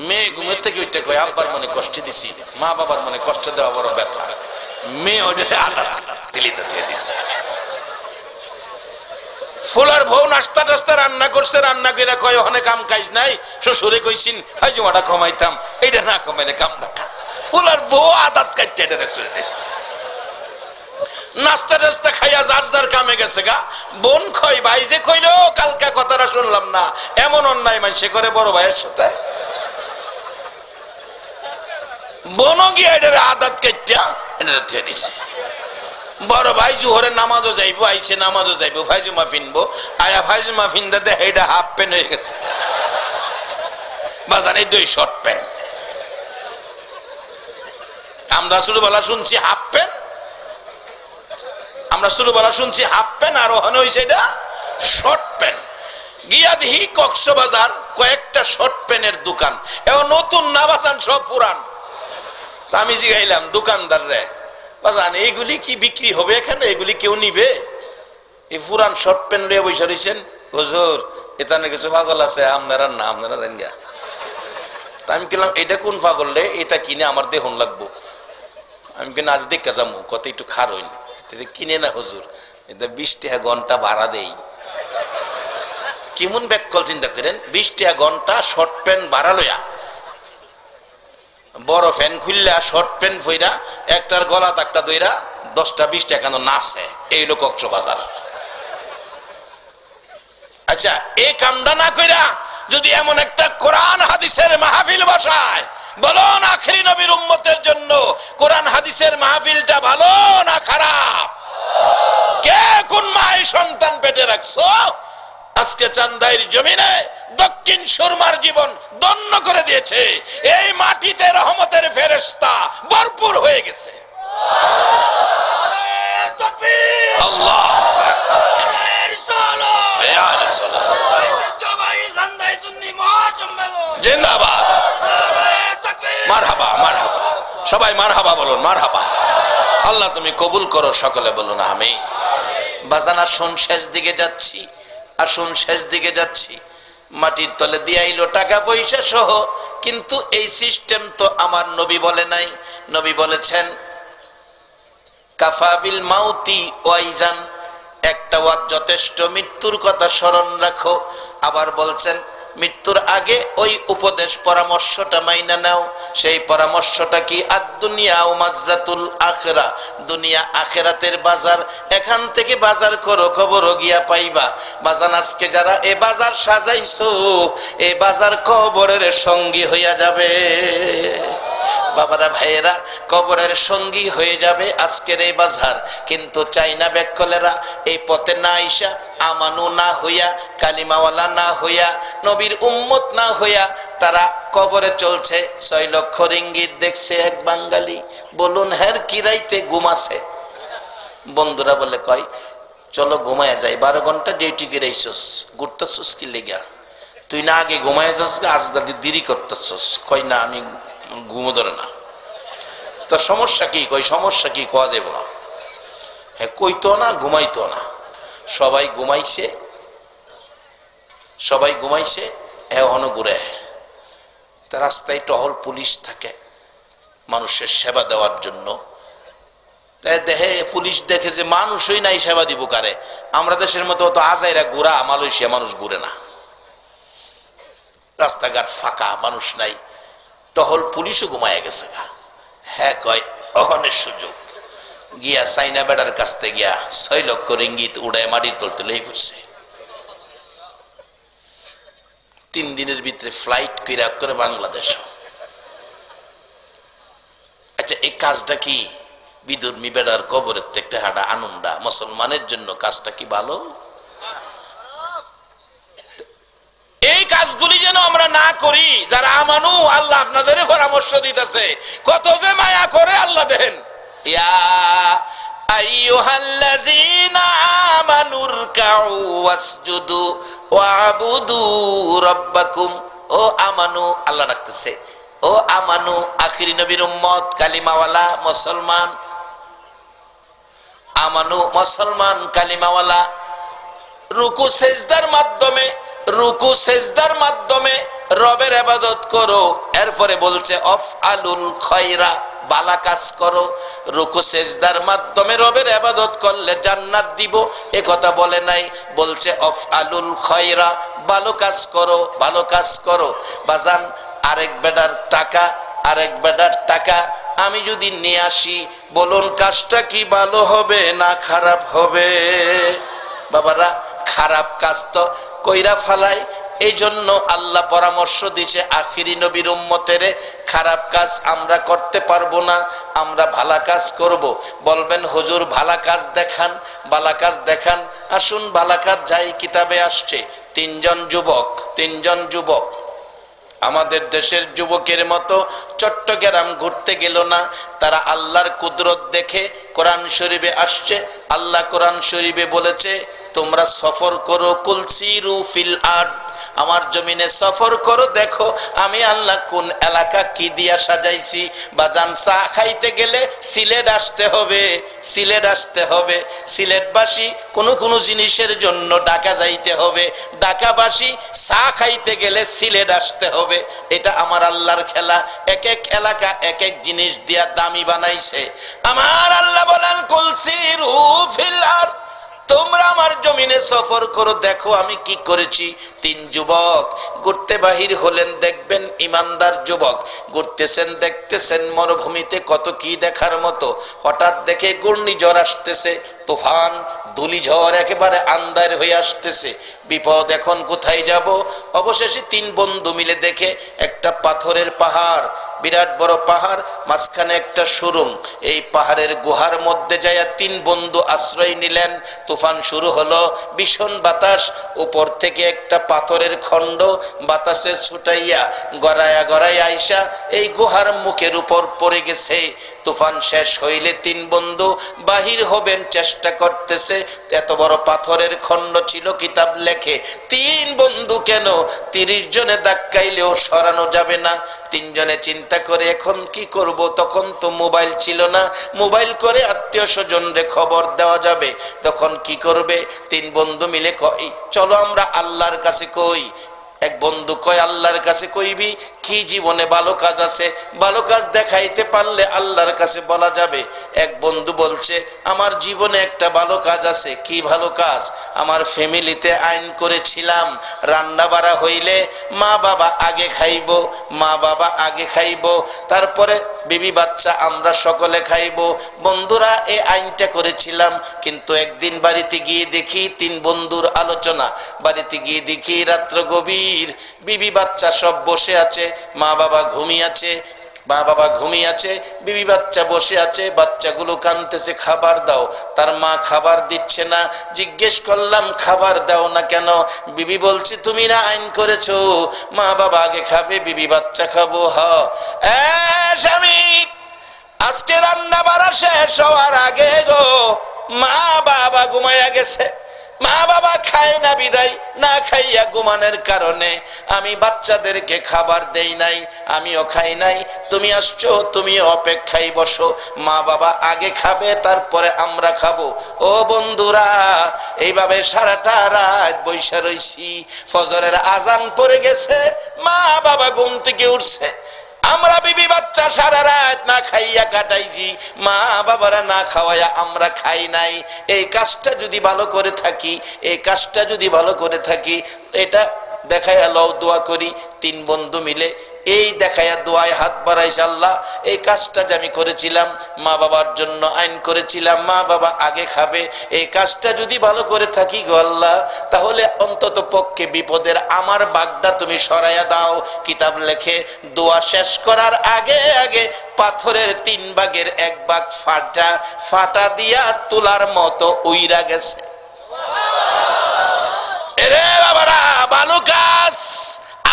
মেয়ে ঘুমের থেকে ওইটা কয়, আব্বার মনে কষ্ট দিছি, মা বাবার মনে কষ্ট দেওয়া বড় ব্যথা। মেয়ে ওইটা আদাত তিলিতে ধুয়ে দিছে। ফুলার বউ নাস্তা টাস্তা রান্না করছে, রান্না করে কয় ওখানে কাম কাজ নাই, শ্বশুরে কইছিন ফাইজমাটা কমাইতাম, এইটা না কমাইলে কাম না। ফুলার বউ আদাত কাটতে এটা রেখে দিয়েছে। নাস্তা টাস্তা খাইয়া যার যার কামে গেছে গা। বোন কই, ভাই যে কইলো কালকে কথাটা শুনলাম না, এমন অন্যায় মানুষে করে বড় ভাইয়ের সাথে। বোনও গিয়ে এটা আদাত কাটতে এটা রেখে দিছে। বড় ভাই জোহরে নামাজও যাইবো, আইসে নামাজও যাইবো, ফাইজমা ফিনবো, আয়া ফাইজমা ফিনতে দেখে এটা হাফ প্যান্ট হয়ে গেছে, বাজারে দুই শর্ট প্যান্ট। আমরা ছোটবেলা শুনছি হাফ প্যান্ট, আমরা ছোটবেলা শুনছি হাফ প্যান্ট, আর ওখানে হয়েছে এটা শর্ট প্যান্ট। গিয়া দিহি কক্সবাজার কয়েকটা শর্ট প্যান্টের দোকান, এবং নতুন না বাসান, সব পুরান। তা আমি জিগাইলাম দোকানদার রে, এইগুলি কি বিক্রি হবে এখানে? এগুলি কেউ নিবে? এই পুরান শর্ট প্যান্ট লইয়া বসে রয়েছেন। হুজুর এখানে কিছু পাগল আছে, আপনারা না, আপনারা জানি না। আমি বললাম এটা কোন পাগল রে, এটা কিনে আমার দেখুন লাগবো। আমি কিনা আজ দেখে যাবো, কত একটু খার হইনি, কিনে না হুজুর, এটা 20 টাকা ঘন্টা ভাড়া দেই। কেমন ব্যাককল চিন্তা করেন, 20 টাকা ঘন্টা শর্ট প্যান্ট ভাড়া লইয়া, বড় ফ্যান খুললা শর্ট প্যান্ট ফইরা একটার গলা একটা দইরা 10-20 টাকা নাচে, এই লোক কক্সবাজার। আচ্ছা এই কামটা না কইরা যদি এমন একটা কোরআন হাদিসের মাহফিল বসায়, বলুন আখিরি নবীর উম্মতের জন্য কোরআন হাদিসের মাহফিলটা ভালো না খারাপ? কে কোন মায়ের সন্তান পেটে রাখছো? আজকে চান্দাইর জমিনে দক্ষিণ সুরমার জীবন ধন্য করে দিয়েছে। এই মাটিতে রহমতের ফেরেশতা ভরপুর হয়ে গেছে। আল্লাহ জিন্দাবাদ, মারহাবা মারহাবা, সবাই মারহাবা বলুন, মারহাবা। আল্লাহ তুমি কবুল করো, সকলে বলুন আমিন। বাজান আসুন শেষ দিকে যাচ্ছি, আসুন শেষ দিকে যাচ্ছি। মাটির তলে দিয়ে আইলো টাকা পয়সা সহ, কিন্তু এই সিস্টেম তো আমার নবী বলে নাই। নবী বলেছেন কাফাবিল মাউতি ওয়াইজান, একটা ওয়াজ যথেষ্ট, মৃত্যুর কথা স্মরণ রাখো। আবার বলছেন মৃত্যুর আগে ওই উপদেশ পরামর্শটা মাইনা নাও। সেই পরামর্শটা কি? আদ-দুনিয়া ও মাজরাতুল আখিরা, দুনিয়া আখিরাতের বাজার, এখান থেকে বাজার করো, কবরও গিয়া পাইবা। বাজান আজকে যারা এ বাজার সাজাইছো, এ বাজার কবরের সঙ্গী হইয়া যাবে। বাবারা ভাইয়েরা, কবরের সঙ্গী হয়ে যাবে আজকের এই বাজার, কিন্তু চাইনা ব্যাকলেরা এই পথে না আইসা, আমানু না হইয়া, কালিমাওয়ালা না হইয়া, নবীর উম্মত না হইয়া তারা কবরে চলছে। 6 লক্ষ রিঙ্গিত দেখছে এক বাঙালি। বলুন হের কিরাইতে ঘুমাছে। বন্ধুরা বলে কয় চলো ঘুমায় যাই, 12 ঘন্টা ডিউটি করে আইসস, ঘুরতেছস কি লেগা? তুই না আগে ঘুমায় যাস, আজ দেরি করতেছস। কই না আমি ঘুমো ধরে না। তা সমস্যা কি? কই সমস্যা কি কোয়া যাবে না। হ্যাঁ কইতো না, ঘুমাইতো না। সবাই ঘুমাইছে, সবাই ঘুমাইছে, এখনো ঘুরে। তা রাস্তায় টহল পুলিশ থাকে মানুষের সেবা দেওয়ার জন্য। দেখে পুলিশ দেখে যে মানুষই নাই, সেবা দিব কারে? আমরা দেশের মতো অত আজাইরা ঘুরা, মালয়েশিয়া মানুষ ঘুরে না। রাস্তাঘাট ফাঁকা, মানুষ নাই, টহল পুলিশও ঘুমায় গেছে। হ্যাঁ কয় অহনের সুযোগ। গিয়া চাইনা বেড়ার কাছতে গিয়া 6 লক্ষ রিঙ্গিত উড়ায় মাটির তলতে লই পড়ছে। 3 দিনের ভিতরে ফ্লাইট করে বাংলাদেশ। আচ্ছা এই কাজটা কি বিধর্মী বেড়ার কবরের থেকে হাঁটা আনন্দা? মুসলমানের জন্য কাজটা কি ভালো? এই কাজগুলি যেন আমরা না করি। যারা আমানু, আল্লাহ আপনাদের পরামর্শ দিতেছে, কত যে মায়া করে আল্লাহ দেন। ইয়া আইয়ুহাল্লাযীনা আমানুরকাউ ওয়াসজুদু ওয়াবুদু রাব্বাকুম। ও আমানু, আল্লাহ ডাকতেছে, ও আমানু আখিরি নবীর উম্মত, কালিমাওয়ালা মুসলমান, আমানু মুসলমান কালিমাওয়ালা, রুকু সেজদার মাধ্যমে রবের ইবাদত করো। এরপরে বলছে অফআলুল খায়রা, ভালো কাজ করো। রুকু সেজদার মাধ্যমে রবের ইবাদত করলে জান্নাত দিব, এ কথা বলে নাই। বলছে অফআলুল খায়রা, ভালো কাজ করো, ভালো কাজ করো। বাজান আরেক বেটার টাকা আমি যদি নিয়ে আসি, বলুন কাজটা কি ভালো হবে না খারাপ হবে? বাবারা খারাপ কাজ তো কইরা ফালাই। এই জন্য আল্লাহ পরামর্শ দিছে আখিরি নবীর উম্মতেরে, খারাপ কাজ আমরা করতে পারবো না, আমরা ভালো কাজ করব। বলবেন হুজুর ভালো কাজ দেখান, ভালো কাজ দেখান। আসুন ভালো কাজ যাই কিতাবে আসছে। 3 জন যুবক আমাদের দেশের যুবকের মতো চট্টগ্রাম ঘুরতে গেল না। তারা আল্লাহর কুদরত দেখে কোরআন শরীফে আসছে। আল্লাহ কোরআন শরীফে বলেছে তোমরা সফর করো, কুলসিরু ফিল আরদ, আমার জমিনে সফর করো, দেখো আমি আল্লাহ কোন এলাকা কি দিয়া সাজাইছি। বাজান চা খাইতে গেলে সিলেট আসতে হবে, সিলেটবাসী কোনো জিনিসের জন্য ঢাকা যাইতে হবে, ঢাকাবাসী চা খাইতে গেলে সিলেট আসতে হবে। এটা আমার আল্লাহর খেলা। এক এক এলাকা এক এক জিনিস দিয়া দামি বানাইছে। আমার আল্লাহ বলেন কুলসিরু ফিল আরদ, তোমরা আমার জমিনে সফর করো, দেখো আমি কি করেছি। 3 যুবক ঘুরতে বাহির হলেন। দেখবেন ইমানদার যুবক ঘুরতেছেন, দেখতেছেন মরুভূমিতে কত কি দেখার মতো। হঠাৎ দেখে ঘূর্ণিঝড় আসতেছে, তুফান ধূলিঝড় একেবারে আন্দার হয়ে আসতেছে। বিপদ, এখন কোথায় যাব? অবশেষে 3 বন্ধু মিলে দেখে একটা পাথরের পাহাড়, বিরাট বড় পাহাড়, মাঝখানে একটা সুরুং। এই পাহাড়ের গুহার মধ্যে যাইয়া 3 বন্ধু আশ্রয় নিলেন। তুফান শুরু হলো, ভীষণ বাতাস, উপর থেকে একটা পাথরের খণ্ড বাতাসে ছুটাইয়া গড়াইয়া আইসা এই গুহার মুখের উপর পড়ে গেছে। তুফান শেষ হইলে 3 বন্ধু বাহির হবেন, চেষ্টা করতেছে। এত বড় পাথরের খণ্ড ছিল, কিতাব লেখে 3 বন্ধু কেন 30 জনে ধাক্কাইলেও সরানো যাবে না। 3 জনে চিন্তা করে এখন কি করব? তখন তো মোবাইল ছিল না, মোবাইল করে আত্মীয় স্বজনরে খবর দেওয়া যাবে। তখন কি করবে? 3 বন্ধু মিলে কই চলো আমরা আল্লাহর কাছে কই। এক বন্ধু কয় আল্লাহর কাছে কইবি কি? জীবনে ভালো কাজ আছে, ভালো কাজ দেখাইতে পারলে আল্লাহর কাছে বলা যাবে। এক বন্ধু বলছে আমার জীবনে একটা ভালো কাজ আছে। কি ভালো কাজ? আমার ফ্যামিলিতে আইন করেছিলাম রান্না বাড়া হইলে মা বাবা আগে খাইবো, তারপরে বিবি বাচ্চা আমরা সকলে খাইবো। বন্ধুরা এই আইনটা করেছিলাম, কিন্তু একদিন বাড়িতে গিয়ে দেখি 3 বন্ধুর আলোচনা। বাড়িতে গিয়ে দেখি রাত্র গভীর, বিবি বাচ্চা সব বসে আছে, মা বাবা ঘুমিয়ে আছে, মা বাবা ঘুমিয়ে আছে, বিবি বাচ্চা বসে আছে, বাচ্চাগুলো কাঁদতেছে, খাবার দাও। তার মা খাবার দিচ্ছে না। জিজ্ঞেস করলাম খাবার দাও না কেন? বিবি বলছে তুমি না আইন করেছো মা বাবা আগে খাবে, বিবি বাচ্চা খাবো। স্বামী, আজকে রান্না বাড়া শেষ হওয়ার আগে গো মা বাবা ঘুমাইয়া গেছে। মা বাবা খায় না বিদায়, না খাইয়া ঘুমানোর কারণে আমি বাচ্চাদেরকে খাবার দেই নাই, আমিও খাই নাই। তুমি আসছো, তুমি অপেক্ষায় বসো, মা বাবা আগে খাবে তারপরে আমরা খাবো। ও বন্ধুরা, এইভাবে সারাটা রাত বৈশা রইছি। ফজরের আজান পড়ে গেছে, মা বাবা ঘুম থেকে উঠছে, আমরা বিবি বাচ্চা সারা রাত না খাইয়া কাটাইছি, মা বাবারা না খাওয়াইয়া আমরা খাই নাই। এই কাজটা যদি ভালো করে থাকি, এই কাজটা যদি ভালো করে থাকি, এটা দেখাইয়া লও দোয়া করি। তিন বন্ধু মিলে এই দেখাইয়া দোয়ায় হাত বাড়াইছে, আল্লাহ এই কাজটা যে আমি করেছিলাম মা বাবার জন্য আইন করেছিলাম, মা বাবা আগে খাবে, এই কাজটা যদি ভালো করে থাকি গো আল্লাহ, তাহলে অন্তত পক্ষে বিপদের আমার ভাগটা তুমি সরাইয়া দাও। কিতাব লেখে দোয়া শেষ করার আগে আগে পাথরের 3 ভাগের 1 ভাগ ফাটা দিয়া তুলার মতো উইরা গেছে। এরে বাবারা, ভালো কাজ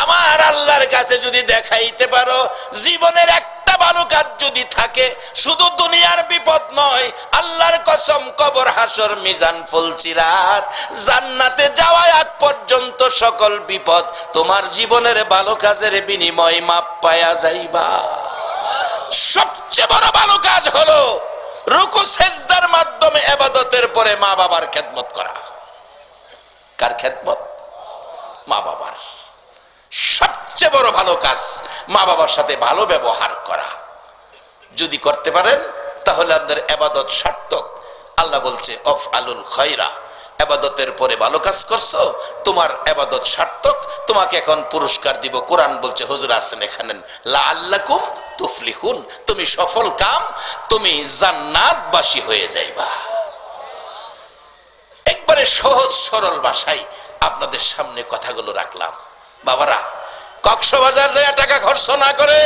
আমার আল্লাহর কাছে যদি দেখাইতে পারো, জীবনের একটা ভালো কাজ যদি থাকে, শুধু দুনিয়ার বিপদ নয়, আল্লাহর কসম কবর হাসর মিজান ফুলসিরাত জান্নাতে যাওয়ার আগ পর্যন্ত সকল বিপদ তোমার জীবনের ভালো কাজের বিনিময় মাপ পায়া যাইবা। সবচেয়ে বড় ভালো কাজ হলো রুকু সেজদার মাধ্যমে ইবাদতের পরে মা বাবার খেদমত করা। কার খেদমত? মা বাবার। সবচেয়ে বড় ভালো কাজ মা বাবার সাথে ভালো ব্যবহার করা। যদি করতে পারেন তাহলে আপনাদের ইবাদত সার্থক। আল্লাহ বলছে অফআলুল খায়রা, ইবাদতের পরে ভালো কাজ করছো, তোমার ইবাদত সার্থক, তোমাকে এখন পুরস্কার দিব। কোরআন বলছে, হুজুর আছেন এখানে, লাআল্লাকুম তুফলিহুন, তুমি সফল কাম, তুমি জান্নাতবাসী হয়ে যাইবা। একবারে সহজ সরল ভাষায় আপনাদের সামনে কথাগুলো রাখলাম। বাবারা, কক্সবাজার যায় টাকা খরচ না করে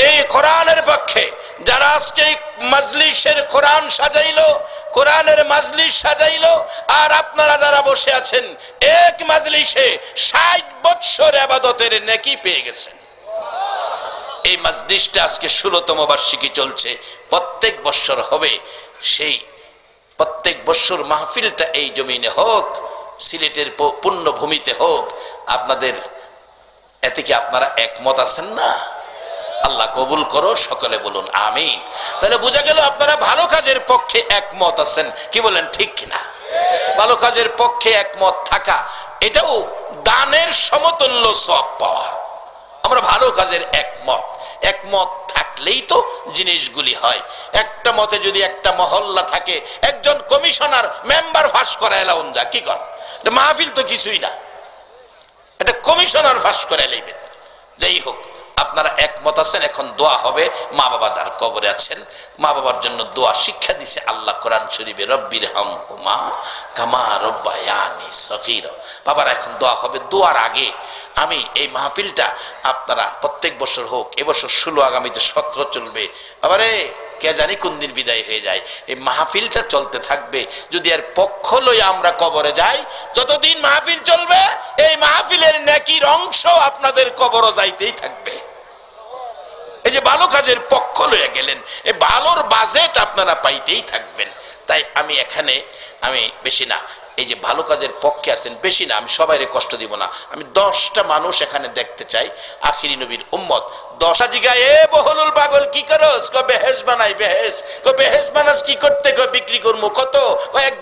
এই কোরআনের পক্ষে যারা আজকে মাজলিসের কোরআন সাজাইলো, কোরআনের মাজলিস সাজাইলো, আর আপনারা যারা বসে আছেন এক মাজলিসে 60 বছর ইবাদতের নেকি পেয়ে গেছেন। এই মাজলিসটা আজকে 16তম বার্ষিকী চলছে, প্রত্যেক বছর হবে। সেই প্রত্যেক বছর মাহফিলটা এই জমিনে হোক, সিলেটের পুণ্যভূমিতে হোক। আপনাদের এতে কি আপনারা একমত আছেন না? আল্লাহ কবুল করো, সকলে বলুন আমিন। তাহলে বোঝা গেল আপনারা ভালো কাজের পক্ষে একমত আছেন। কি বলেন, ঠিক কিনা? ভালো কাজের পক্ষে একমত থাকা এটাও দানের সমতুল্য সওয়াব পাওয়া। আমরা ভালো কাজের একমত থাকলেই তো জিনিসগুলি হয়। একটা মতে যদি একটা মহল্লা থাকে, একজন কমিশনার মেম্বার ফাঁস করায় লাউন যা কি কর, মাহফিল তো কিছুই না, এটা কমিশনার ফাঁস করে লাইবেন। যাই হোক, আপনারা একমত আছেন। এখন দোয়া হবে। মা বাবা যার কবরে আছেন, মা বাবার জন্য দোয়া শিক্ষা দিছে আল্লাহ কোরআন শরীফে, রব্বির হামহুমা কামা রব্বায়ানি সগীরা। বাবার এখন দোয়া হবে। দোয়ার আগে আমি এই মাহফিলটা আপনারা প্রত্যেক বছর হোক, এবছর 16, আগামীতে 17 চলবে। আবারে কে জানি কোন দিন বিদায় হয়ে যায়। এই মাহফিলটা চলতে থাকবে। যদি এর পক্ষ লইয়া আমরা কবরে যাই, যতদিন মাহফিল চলবে এই মাহফিলের নেকির অংশ আপনাদের কবরও যাইতেই থাকবে। এই যে ভালো কাজের পক্ষ লইয়া গেলেন, এই ভালোর বাজেট আপনারা পাইতেই থাকবেন। তাই আমি এখানে বেশি না, এই যে ভালো কাজের পক্ষে আছেন বেশি না, আমি সবাইরে কষ্ট দিব না। আমি 10টা মানুষ এখানে দেখতে চাই, আখিরি নবীর উম্মত। 10টা জিগায়, এ বহলুল পাগল কি করস? কো বেহেশ বানাই। বেহেশ? কো বেহেশ বানাস কি করতে? কো বিক্রি করমু। কত? কো 1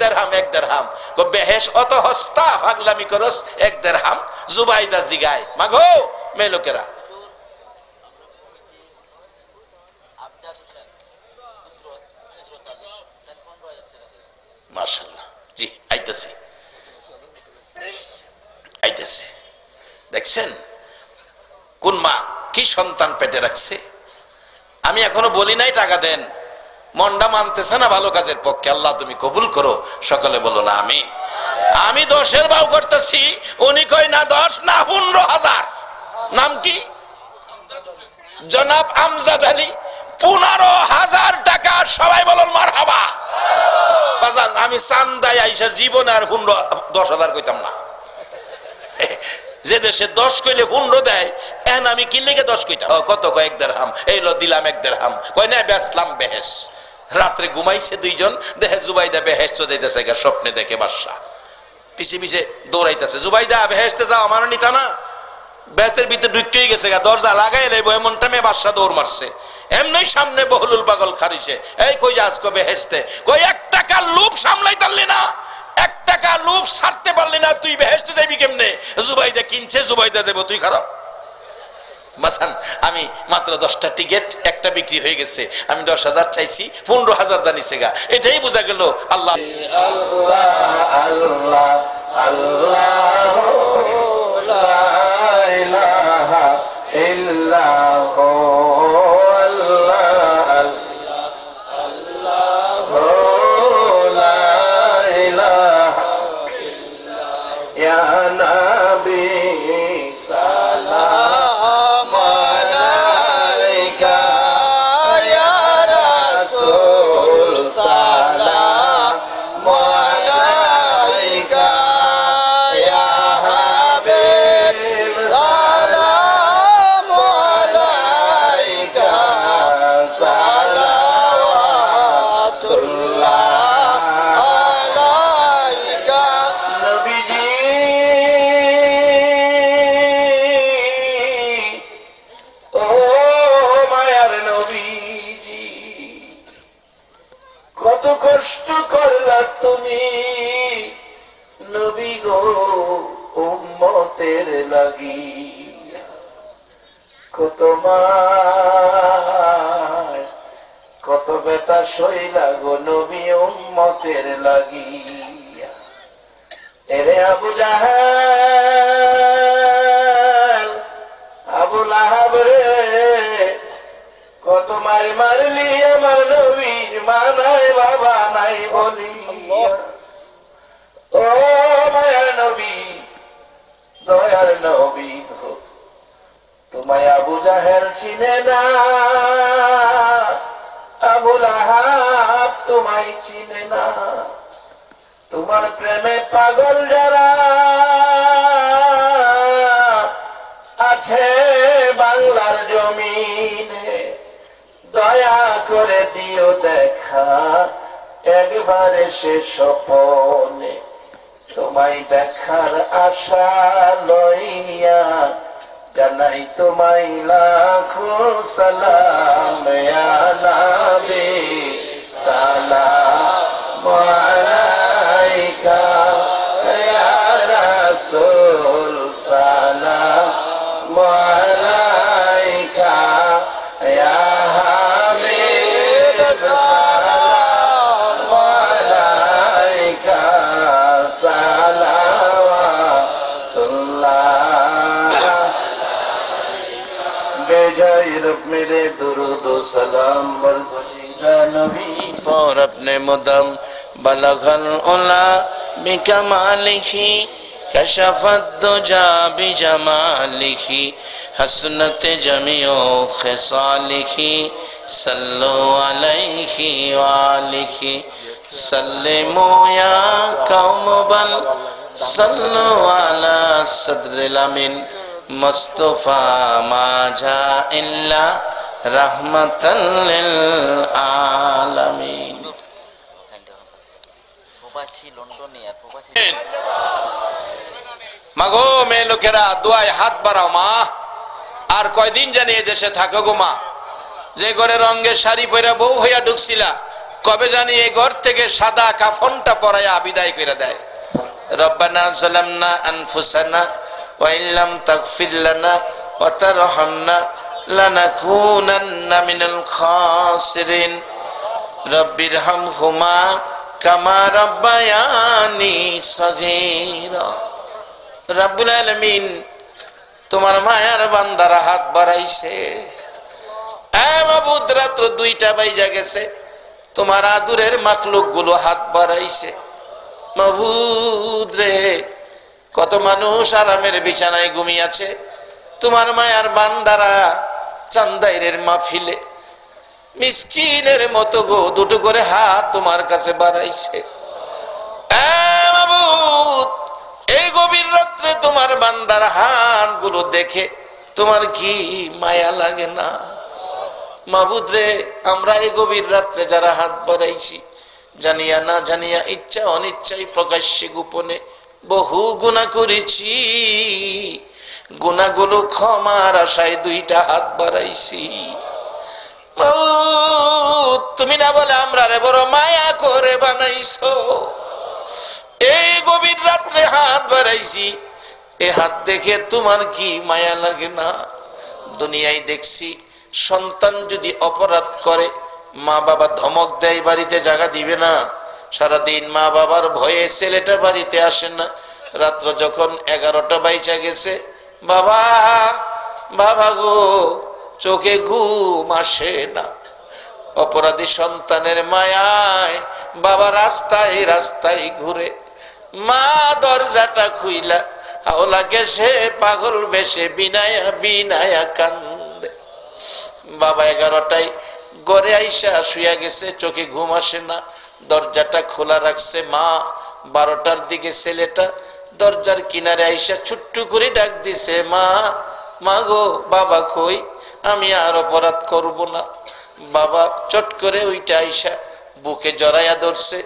দিরহাম। কো বেহেশ অত হস্তা পাগলামি করস? 1 দিরহাম। জুবাইদা জিগায়, মাগো মেয়ে লোকেরা, মাশাআল্লাহ, জি আইতেছি। দেখছেন কোন মা কি সন্তান পেটে রাখছে? আমি এখনো বলি নাই টাকা দেন, মনটা মানতেছে না ভালো কাজের পক্ষে। আল্লাহ তুমি কবুল করো, সকলে বলো না আমিন। আমি 10-এর ভাও করতেছি, উনি কই না 10 না 15,000। নাম কি? জনাব আমজাদ আলী 15,000 টাকা। সবাই বলুন মারহাবা। বাজান আমি চান্দায় আইসা জীবনে আর 10,000 কইতাম না। যে দেশে 10 কইলে 15 দেয়, এন আমি কি লেগে 10 কইতাম? কত? কয় 1 দিরহাম। এইলো দিলাম 1 দিরহাম। কয় না বেচলাম বেহেশ। রাত্রে ঘুমাইছে দুইজন, দেখে জুবাইদা বেহেশত যাইতেছে, স্বপ্নে দেখে বাদশা পিছে পিছে দৌড়াইতেছে, জুবাইদা বেহেশতে যাও, আমার নিতা না। বেতের ভিতরে ঢুকতেই গেছে, দরজা লাগাই লাইব এমন টাইমে বাদশা দৌড় মারছে। এমনি সামনে বহুলুল পাগল খারিছে, এই কই যাস? কই বেহেশতে। কই 1 টাকার লোভ সামলাই পারলি না, 1 টাকা লোভ ছাড়তে পারলি না, তুই বেহেশতে যাইবি কেমনে? জুবাইদা কিনছে, জুবাইদা যাবো, তুই খারাপ। মাসান আমি মাত্র 10টা টিকিট, একটা বিক্রি হয়ে গেছে। আমি 10,000 চাইছি, 15,000 দানিছে গা। এটাই বোঝা গেল আল্লাহ আল্লাহ আল্লাহ আল্লাহ লা ইলাহা ইল্লাল্লাহ আল্লাহ আল্লাহ লা ইলাহা ইল্লাল্লাহ ইয়া নবী সালাম আলাইকা ইয়া রাসূল সালাম আলাইকা ইয়া হাবিব সালাম আলাইকা সালাওয়াতুল্লাহ আলাইকা নবীজি ও মায়ার নবীজি কত কষ্ট করলা তুমি নবী গো উম্মতের লাগি, কত মাস কত ব্যথা সইলা গো নবী উম্মতের লাগি। এরে আবু জাহেল আবু লাহাব রে, কত মারি মারলি আমার নবীর মা নাই বাবা নাই বলি। ও মায়ার নবী দয়ার নবী গো, তোমায় আবু জাহেল চিনে না, আবু লাহাব তোমায় চিনে না। তোমার প্রেমে পাগল যারা আছে বাংলার জমিনে, দয়া করে দিও দেখা একবারে সে স্বপনে। তোমায় দেখার আশা লইয়া জানাই তোমায় লাখো সালাম ইয়া নবী সালাম আলাইকা ইয়া রাসূল সালাম আলাইকা ইয়া হাবিব সালাম আলাইকা সালাওয়াতুল্লাহ বেজায় রব মেরে দুরুদ ও সালাম বরগুজিরা নবী पर अपने मुदम बलगल उला बिकमालिही कशफत दुजा बिजमालिही हसनत जमीओ खिसालिही सल्लु अलैहि वालिही सल्लिमु या कौम बल सल्लु अला सद्रिल अमीन मुस्तफा माजा इल्ला रहमतल लिल आलमीन। মাগো মেয়ে লোকেরা দোয়ায় হাত বাড়াও মা। আর কয়দিন জানি এই দেশে থাকো গো মা। যে ঘরে রঙের শাড়ি পরা বউ হইয়া ঢুকছিলা, কবে জানি এই ঘর থেকে সাদা কাফনটা পরাইয়া বিদায় করে দেয়। রব্বানা যালামনা আনফুসানা ওয়া ইল্লাম তাগফির লানা ওয়া তারহামনা লানাকুনান্না মিনাল খাসিরিন। রব্বিরহামহুমা কামা রাব্বায়ানি সগীরা। রব্বুল আলামিন তোমার মায়ার বান্দারা হাত বাড়াইছে। এ মাবুদ রাত্র 2টা বাইজা গেছে, তোমার আদুরের মাখলুক গুলো হাত বাড়াইছে। মাবুদ রে, কত মানুষ আরামের বিছানায় ঘুমিয়ে আছে, তোমার মায়ার বান্দারা চান্দাইরের মাহফিলে মিসকিনের মতো গো দুটো করে হাত তোমার কাছে বাড়াইছে। মাবুদ, এই গভীর রাত্রে তোমার বান্দার হাতগুলো দেখে তোমার কি মায়া লাগে না? মাবুদ রে, আমরা এই গভীর রাত্রে যারা হাত বাড়াইছি, জানিয়া না জানিয়া, ইচ্ছা অনিচ্ছায়, প্রকাশ্যে গোপনে বহু গুনাহ করেছি। গুনাহগুলো ক্ষমার আশায় দুইটা হাত বাড়াইছি। মাবুদ, তুমি না বলে আমরা রে বড় মায়া করে বানাইছো। এই গভীর রাত্রে হাত বাড়াইছি, এ হাত দেখে তোমার কি মায়া লাগে না? দুনিয়ায় দেখছি সন্তান যদি অপরাধ করে মা বাবা ধমক দেয়, বাড়িতে জায়গা দিবে না। সারাদিন মা বাবার ভয়ে ছেলেটা বাড়িতে আসে না। রাত্র যখন 11টা বাইচা গেছে, বাবা বাবা গো, চোখে ঘুম আসে না। অপরাধী সন্তানের মায়ায় বাবা রাস্তায় রাস্তায় ঘুরে, মা দরজাটা খুইলা আওলাকে সে পাগল বেশে বিনায়া বিনায়া কান্দে। বাবা 11টায় ঘরে আইসা শুয়া গেছে, চোখে ঘুম আসে না, দরজাটা খোলা রাখছে। মা 12টার দিকে ছেলেটা দরজার কিনারে আইসা ছুট্টু করে ডাক দিছে, মা মা গো, বাবা কই, আমি আর অপরাধ করব না। বাবা চট করে ওইটা আইসা বুকে জড়াইয়া ধরছে,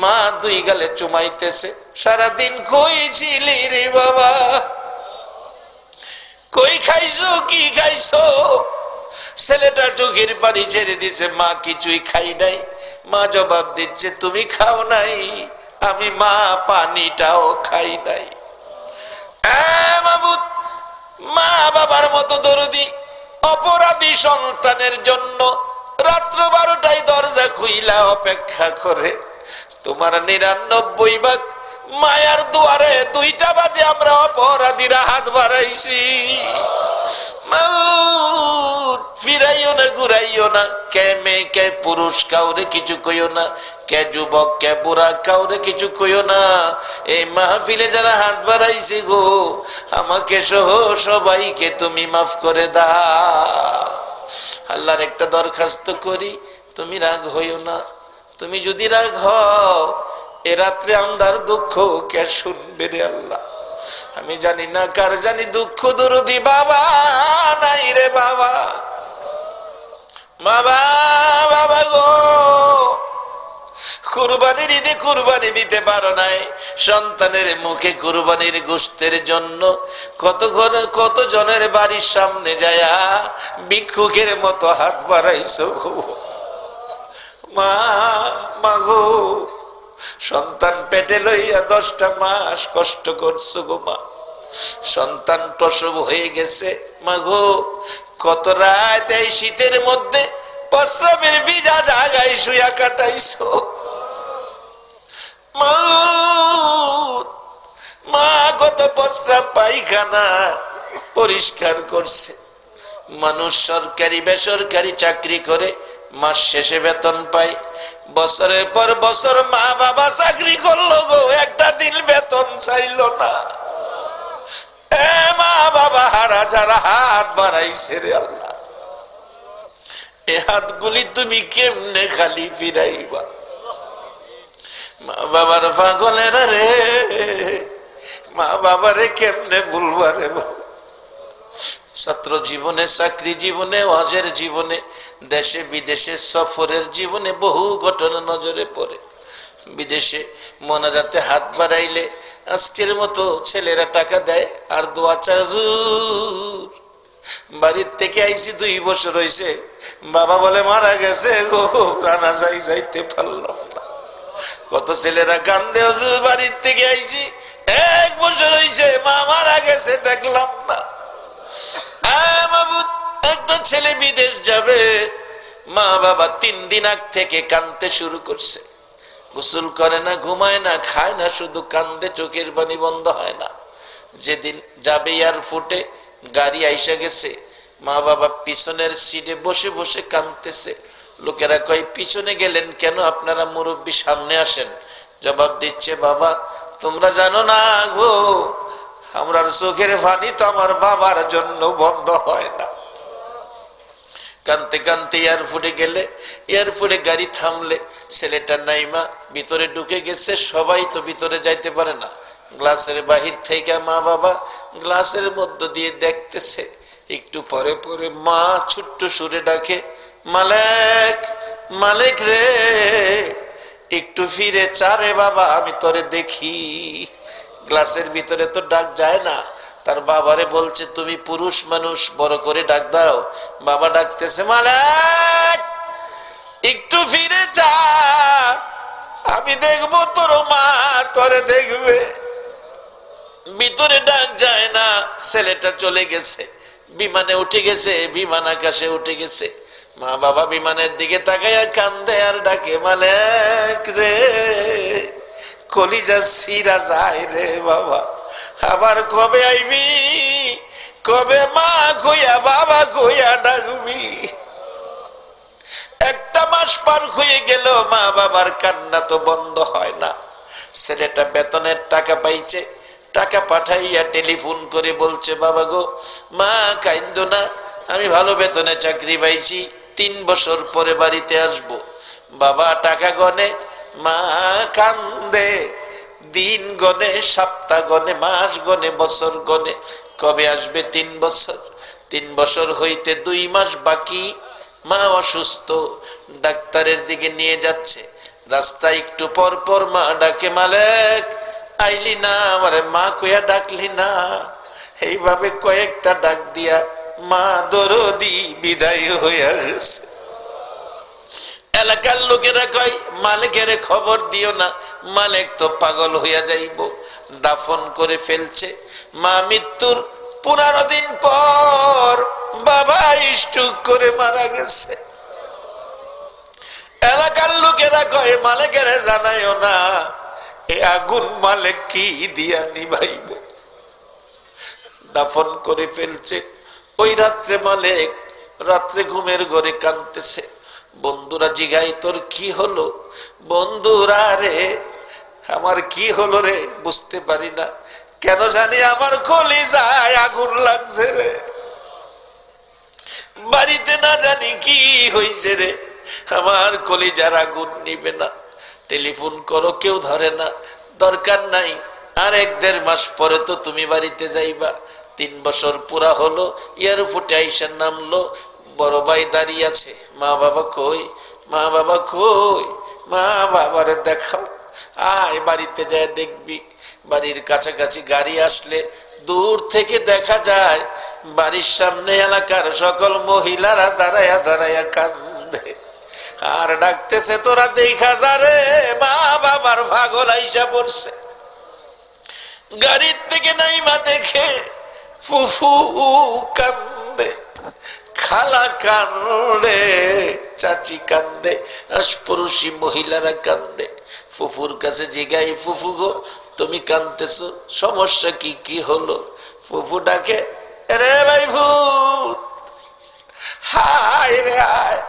মা 2 গালে চুমাইতেছে। সারাদিন কই ছিলি রে বাবা, কই খাইছো, কি খাইছো? ছেলেটা চোখের পানি ছেড়ে দিছে, মা কিছুই খাই নাই। মা জবাব দিচ্ছে, তুমি খাও নাই, আমি মা পানিটাও খাই নাই। মাবুদ, মা বাবার মতো দরদি অপরাধী সন্তানের জন্য রাত্র 12টায় দরজা খুইলা অপেক্ষা করে। তোমার 99 ভাগ মায়ার দুয়ারে 2টা বাজে আমরা অপরাধীরা হাত বাড়াইছি। ফিরাইও না, ঘুরাইও না, কে মেয়ে কে পুরুষ কাউরে কিছু কইও না, কে যুবক কে বুড়া কাউরে কিছু কইও না। এই মাহফিলে যারা হাত বাড়াইছে গো, আমাকে সহ সবাইকে তুমি মাফ করে দাও। আল্লাহর একটা দরখাস্ত করি, তুমি রাগ হইও না। তুমি যদি রাগ হও, এ রাত্রে আমার দুঃখ কে শুনবে রে আল্লাহ? আমি জানি না কার জানি দুঃখ দরদি বাবা নাই রে বাবা। বাবা বাবা গো, কুরবানির ঈদে কুরবানি দিতে পারো নাই, সন্তানের মুখে কুরবানির গোশতের জন্য কত জনের বাড়ির সামনে যায়া ভিক্ষুকের মতো হাত বাড়াইছো। মা মাগো, সন্তান পেটে লইয়া 10টা মাস কষ্ট করছো গো মা। সন্তান প্রসব হয়ে গেছে মাগো, কত রাত এই শীতের মধ্যে প্রস্রাবের ভিজা জায়গায় শুয়া কাটাইছো। মা কত প্রস্রাব পায়খানা পরিষ্কার করছে। মানুষ সরকারি বেসরকারি চাকরি করে মাস শেষে বেতন পায়, বছরের পর বছর মা বাবা চাকরি করলো গো, একটা দিন বেতন চাইলো না। মা বাবা হারা যারা হাত বাড়াইছে রে আল্লাহ, এ হাতগুলি তুমি কেমনে খালি ফিরাইবা? মা বাবার পাগলেরা রে, মা বাবারে কেমনে ভুলবা রে বাবা? ছাত্র জীবনে, চাকরি জীবনে, ওয়াজের জীবনে, দেশে বিদেশে সফরের জীবনে বহু ঘটনা নজরে পড়ে। বিদেশে মোনাজাতে হাত বাড়াইলে আজকের মতো ছেলেরা টাকা দেয় আর দোয়া চায়, হুজুর বাড়ির থেকে আইছি 2 বছর হয়েছে, বাবা বলে মারা গেছে গো, জানাজায় যাইতে পারলাম না। কত ছেলেরা কান্দে, হুজুর বাড়ির থেকে আইছি 1 বছর হয়েছে, মা মারা গেছে দেখলাম না। একটা ছেলে বিদেশ যাবে, মা বাবা 3 দিন আগ থেকে কাঁদতে শুরু করছে। গোসল করে না, ঘুমায় না, খায় না, শুধু কান্দে, চোখের পানি বন্ধ হয় না। যেদিন যাবে এয়ারপোর্টে গাড়ি আইসা গেছে, মা বাবা পিছনের সিটে বসে বসে কাঁদতেছে। লোকেরা কয়, পিছনে গেলেন কেন, আপনারা মুরব্বী সামনে আসেন। জবাব দিচ্ছে, বাবা তোমরা জানো না গো, আমার চোখের পানি তো আমার বাবার জন্য বন্ধ হয় না। কানতে কানতে এয়ারপোর্টে গেলে, এয়ারপোর্টে গাড়ি থামলে ছেলেটা নাইমা ভিতরে ঢুকে গেছে। সবাই তো ভিতরে যাইতে পারে না, গ্লাসের বাহির থেকে মা বাবা গ্লাসের মধ্য দিয়ে দেখতেছে। একটু পরে পরে মা ছোট্ট সুরে ডাকে, মালেক, মালেক রে, একটু ফিরে চারে বাবা, আমি তোরে দেখি। গ্লাসের ভিতরে তো ডাক যায় না। তার বাবারে বলছে, তুমি পুরুষ মানুষ, বড় করে ডাক দাও। বাবা ডাকতেছে, মালেক, একটু ফিরে যা, আমি দেখবো তোর মা তোরে দেখবে। ভিতরে ডাক যায় না, ছেলেটা চলে গেছে, বিমানে উঠে গেছে, বিমান আকাশে উঠে গেছে। মা বাবা বিমানের দিকে তাকাইয়া কান্দে আর ডাকে, মালেক রে, কলিজা সিরা যায় রে বাবা, আবার কবে আইবি, কবে মা কইয়া বাবা কইয়া ডাকবি। একটা মাস পার হয়ে গেল, মা বাবার কান্না তো বন্ধ হয় না। ছেলেটা বেতনের টাকা পাইছে, টাকা পাঠাইয়া টেলিফোন করে বলছে, বাবা গো, মা কাইন্দো না, আমি ভালো বেতনে চাকরি পাইছি, 3 বছর পরে বাড়িতে আসব। বাবা টাকা গনে, মা কান্দে, দিন গনে, সপ্তাহ গনে, মাস গনে, বছর গনে, কবে আসবে 3 বছর। 3 বছর হইতে 2 মাস বাকি। মা অসুস্থ, ডাক্তারের দিকে নিয়ে যাচ্ছে। রাস্তায় একটু পর পর মা ডাকে, মালেক আইলি না, আমারে মা কইয়া ডাকলি না। এইভাবে কয়েকটা ডাক দিয়া মা দরদি বিদায় হইয়া গেছে। এলাকার লোকেরা কয়, মালিকের খবর দিও না, মালিক তো পাগল হইয়া যাইব। দাফন করে ফেলছে। মা মৃত্যুর 15 দিন পর বাবা স্ট্রোক করে মারা গেছে। এলাকার লোকেরা কয়, মালিকের জানাইও না, এ আগুন মালিক কি দিয়া নিভাইব। দাফন করে ফেলছে। ওই রাত্রে মালিক রাত্রে ঘুমের ঘরে কাঁদতেছে। বন্ধুরা জিগাই, তোর কি হলো? বন্ধুরা রে, আমার কি হলো রে, বুঝতে পারি না, কেন জানি আমার কলিজায় আগুন লাগছে রে, বাড়িতে না জানি কি হয়েছে রে, আমার কলিজার আগুন নিবে না। টেলিফোন করো, কেউ ধরে না। দরকার নাই, আর 1-1.5 মাস পরে তো তুমি বাড়িতে যাইবা। 3 বছর পুরা হলো, এয়ারপোর্টে আইসা নামলো, বড় ভাই দাঁড়িয়ে আছে। মা বাবা কই, মা বাবা কই, মা বাবারে দেখাও, আয় বাড়িতে যায় দেখবি। বাড়ির কাছাকাছি গাড়ি আসলে দূর থেকে দেখা যায় বাড়ির সামনে এলাকার সকল মহিলারা দাঁড়ায়া দাঁড়ায়া কান্দে আর ডাকতেছে, তোরা দেখা যা রে, মা বাবার পাগল আইসা পড়ছে। গাড়ির থেকে নাইমা দেখে ফুফু কান্দে, খালা কান্দে, চাচি কান্দে, আশপড়শি মহিলারা কান্দে। ফুফুর কাছে জিগাই, ফুফু গো, তুমি কান্দতেছো, সমস্যা কি, কি হলো? ফুফু ডাকে, রে ভাই ভূত, হায় রে হায়।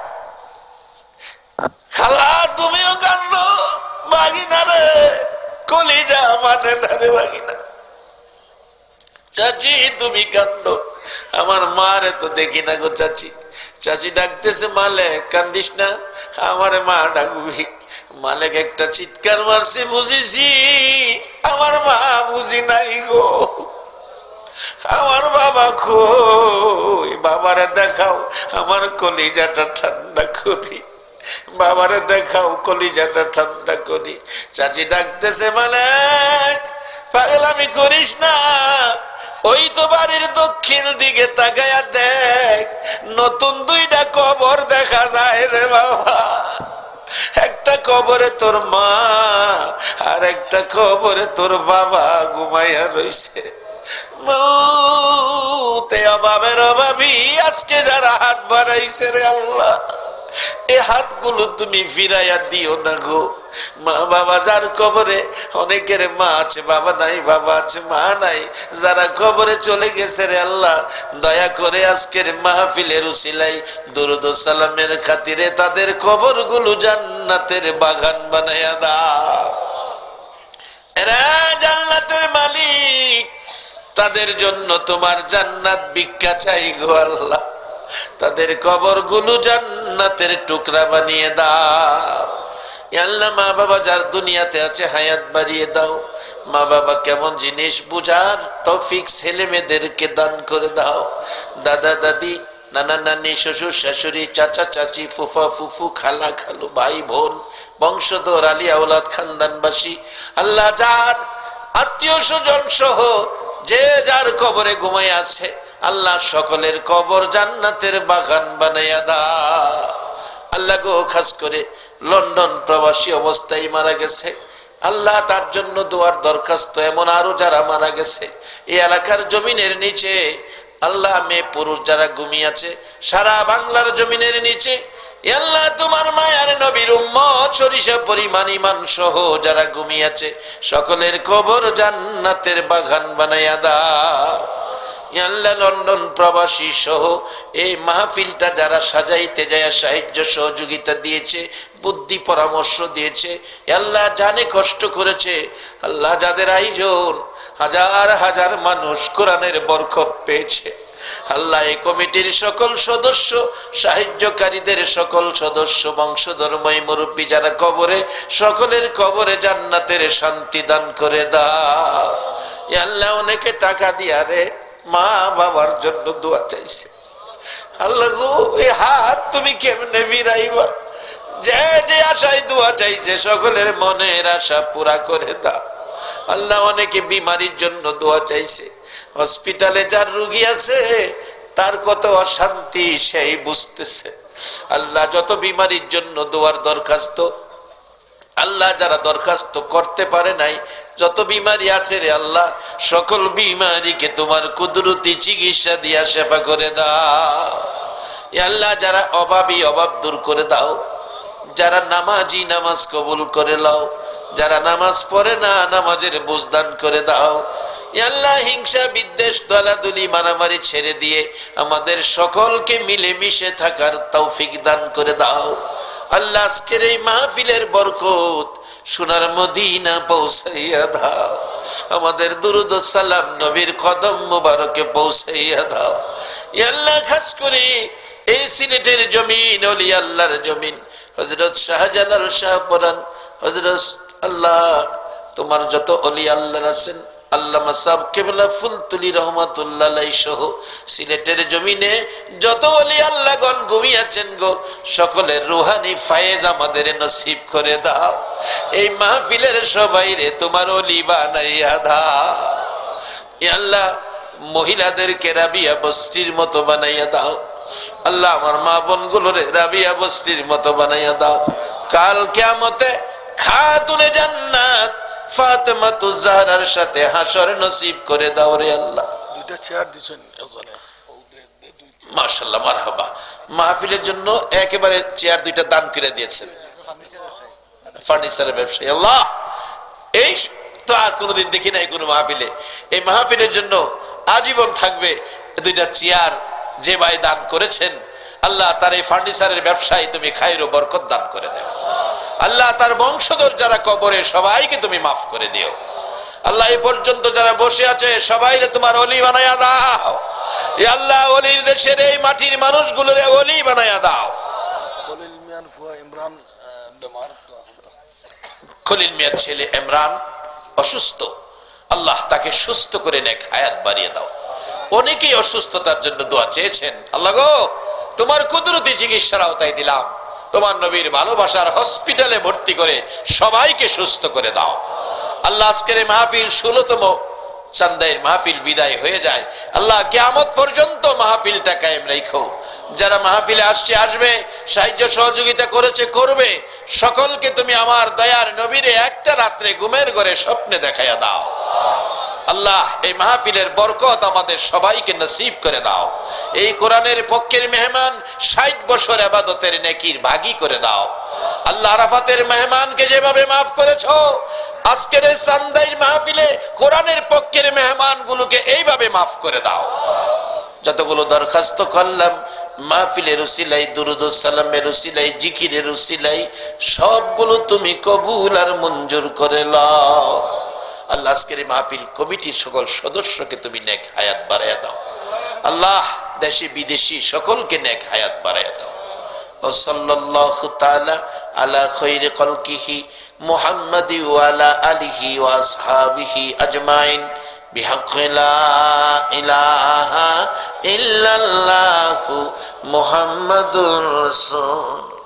খালা তুমিও কান্দো, বাগিনা রে, কলিজা মানে না রে বাগিনা। চাচি তুমি কান্দো, আমার মারে তো দেখি না গো চাচি। চাচি ডাকতেছে, মালেক কান্দিস না, আমার মা ডাকবি। মালেক একটা চিৎকার মারছে, বুঝেছি, আমার মা বুঝি নাই গো, আমার বাবা কই, বাবারে দেখাও, আমার কলিজাটা ঠান্ডা করি, বাবারে দেখাও, কলিজাটা ঠান্ডা করি। চাচি ডাকতেছে, মালেক পাগলামি করিস না, ওই তো বাড়ির দক্ষিণ দিকে তাকায়া দেখ, নতুন 2টা কবর দেখা যায় রে বাবা। একটা কবরে তোর মা, আর একটা কবরে তোর বাবা ঘুমাইয়া রইছে। মৌতে অভাবের অভাবী আজকে যারা হাত বাড়াইছে রে আল্লাহ, এই হাতগুলো তুমি ফিরাইয়া দিও না গো। মা বাবা যার কবরে, অনেকের মা আছে বাবা নাই, বাবা আছে মা নাই, যারা কবরে চলে গেছে রে আল্লাহ, দয়া করে আজকের মাহফিলের উসিলায় দুরূদ ও সালামের খাতিরে তাদের কবরগুলো জান্নাতের বাগান বানায়া দাও। এরা জান্নাতের মালিক, তাদের জন্য তোমার জান্নাত ভিক্ষা চাই গো আল্লাহ। তাদের কবরগুলো জান্নাতের টুকরা বানিয়ে দাও। আল্লাহ মা বাবা যার দুনিয়াতে আছে হায়াত বাড়িয়ে দাও। মা বাবা কেমন জিনিস বুঝার তৌফিক ছেলে মেয়েদেরকে দান করে দাও। দাদা দাদি, নানা নানি, শ্বশুর শাশুড়ি, চাচা চাচি, ফুফা ফুফু, খালা খালু, ভাই বোন, বংশধর, আলী আওলাদ, খানদানবাসী, আল্লাহ যার আত্মীয় স্বজন সহ যে যার কবরে ঘুমায় আছে, আল্লাহ সকলের কবর জান্নাতের বাগান বানাইয়া দাও। আল্লাহ গো, খাস করে লন্ডন প্রবাসী অবস্থায় মারা গেছে, আল্লাহ তার জন্য দোয়ার দরখাস্ত। এমন আরো যারা মারা গেছে এই এলাকার জমিনের নিচে, আল্লাহ মেয়ে পুরুষ যারা ঘুমিয়ে আছে সারা বাংলার জমিনের নিচে, আল্লাহ তোমার মায়ার নবীর উম্মত সরিষা পরিমাণ ঈমান সহ যারা ঘুমিয়ে আছে সকলের কবর জান্নাতের বাগান বানাইয়া দাও। আল্লাহ লন্ডন প্রবাসী সহ এই মাহফিলটা যারা সাজাইতে যায় সাহায্য সহযোগিতা দিয়েছে, বুদ্ধি পরামর্শ দিয়েছে, আল্লাহ জানে কষ্ট করেছে, আল্লাহ যাদের আয়োজন হাজার হাজার মানুষ কোরআনের বরকত পেয়েছে, আল্লাহ এই কমিটির সকল সদস্য, সাহায্যকারীদের সকল সদস্য, বংশধর্মী মুরব্বী যারা কবরে, সকলের কবরে জান্নাতের শান্তি দান করে দাও। আল্লাহ অনেকে টাকা দিয়া রে মা বাবার জন্য দোয়া চাইছে, আল্লাহ গো এই হাত তুমি কেমনে ফিরাইবা, যে যে আশায় দোয়া চাইছে সকলের মনের আশা পুরা করে দাও। আল্লাহ অনেকে বিমারির জন্য দোয়া চাইছে, হসপিটালে যার রোগী আছে তার কত অশান্তি সেই বুঝতেছে। আল্লাহ যত বিমারির জন্য দোয়ার দরখাস্ত, আল্লাহ যারা দরখাস্ত করতে পারে নাই, যত বিমারি আছে রে আল্লাহ, সকল বিমারিকে তোমার কুদরতি চিকিৎসা দিয়া শেফা করে দাও। আল্লাহ যারা অভাবী অভাব দূর করে দাও, যারা নামাজি নামাজ কবুল করে নাও, যারা নামাজ পড়ে না নামাজের বুঝ দান করে দাও। আল্লাহ হিংসা বিদ্বেষ দলাদলি মারামারি ছেড়ে দিয়ে আমাদের সকলকে মিলে মিশে থাকার তৌফিক দান করে দাও। আল্লাহ আজকের এই মাহফিলের বরকত সোনার মদিনা পৌঁছাইয়া দাও, আমাদের দুরুদ ও সালাম নবীর কদম মুবারকে পৌঁছাইয়া দাও। আল্লাহ খাস করে এই সিলেটের জমিন, ওলি আল্লাহর জমিন, হযরত শাহজালাল শাহপরান হযরত, আল্লাহ তোমার যত ওলি আল্লাহ আছেন, আল্লামা সাহেব কেবলা ফুলতুলি রহমাতুল্লাহ আলাইহি সহ সিলেটের জমিনে যত ওলি আল্লাহগণ ঘুমিয়েছেন গো, সকলের রুহানি ফায়েজ আমাদের নসিব করে দাও। এই মাহফিলের সবাই রে তোমার ওলি বানাইয়া দাও। আল্লাহ মহিলাদেরকে রাবিয়া বস্তির মতো বানাইয়া দাও। আল্লাহ আমার মা বোনগুলোরে রাবিয়া বস্তির মতো বানাইয়া দাও। কাল কিয়ামতে খাতুনে জান্নাত ফাতেমাতুজ জাহরার সাথে হাসর নসিব করে দাও রে আল্লাহ। দুইটা চেয়ার দিছেন মাশাআল্লাহ, মারহাবা। মাহফিলের জন্য একেবারে চেয়ার দুইটা দান করে দিয়েছেন, ফার্নিচারের ব্যবসায়ী। আল্লাহ এই তো আর কোনোদিন দেখি নাই কোনো মাহফিলে। এই মাহফিলের জন্য আজীবন থাকবে দুইটা চেয়ার যে ভাই দান করেছেন, আল্লাহ তার এই ফার্নিচারের ব্যবসায় তুমি খায়র ও বরকত দান করে দাও। আল্লাহ তার বংশধর যারা কবরে সবাইকে তুমি মাফ করে দিও। আল্লাহ এই পর্যন্ত যারা বসে আছে সবাইরে তোমার ওলি বানায়া দাও। আল্লাহ ওলির দেশের এই মাটির মানুষগুলোরে ওলি বানায়া দাও। খলিল মিয়ার ফুয়া ইমরান বেমার, খলিল মিয়ার ছেলে ইমরান অসুস্থ, আল্লাহ তাকে সুস্থ করে নেক হায়াত বাড়িয়ে দাও। অনেকেই অসুস্থতার জন্য দোয়া চেয়েছেন, আল্লাহ গো তোমার কুদরতি চিকিৎসার আওতায় দিলাম, তোমার নবীর ভালোবাসার হসপিটালে ভর্তি করে সবাইকে সুস্থ করে দাও। আল্লাহ আজকের মাহফিল 16তম চান্দাইয়ের মাহফিল বিদায় হয়ে যায়, আল্লাহ কিয়ামত পর্যন্ত মাহফিলটা কায়েম রাখো। যারা মাহফিলে আসছে আসবে, সাহায্য সহযোগিতা করেছে করবে, সকলকে তুমি আমার দয়ার নবীরে একটা রাত্রে ঘুমের ঘরে স্বপ্নে দেখাইয়া দাও। আল্লাহ এই মাহফিলের বরকত আমাদের সবাইকে নসিব করে দাও। এই কোরআনের পক্ষের মেহমান 60 বছর ইবাদতের নেকির ভাগী করে দাও। আল্লাহ আরাফাতের মেহমানকে যেভাবে মাফ করেছো, আজকের এই চান্দাইর মাহফিলে কোরআনের পক্ষের মেহমানগুলোকে এইভাবে মাফ করে দাও। যতগুলো দরখাস্ত করলাম মাহফিলের উসিলাই, দুরুদ ও সালামের উসিলাই, জিকিরের উসিলাই, সবগুলো তুমি কবুল আর মঞ্জুর করে নাও। আল্লাহ আজকের এই মাহফিল কমিটির সকল সদস্যকে তুমি নেক হায়াত বাড়াইয়া দাও। আল্লাহ দেশি বিদেশি সকলকে নেক হায়াত বাড়ায় দাও। ও সাল্লাল্লাহু তাআলা আলা খায়রি খালকিহি মুহাম্মাদি ওয়া আলা আলিহি ওয়া আসহাবিহি আজমাইন বিহাক্কি লা ইলাহা ইল্লাল্লাহু মুহাম্মাদুর রাসূল।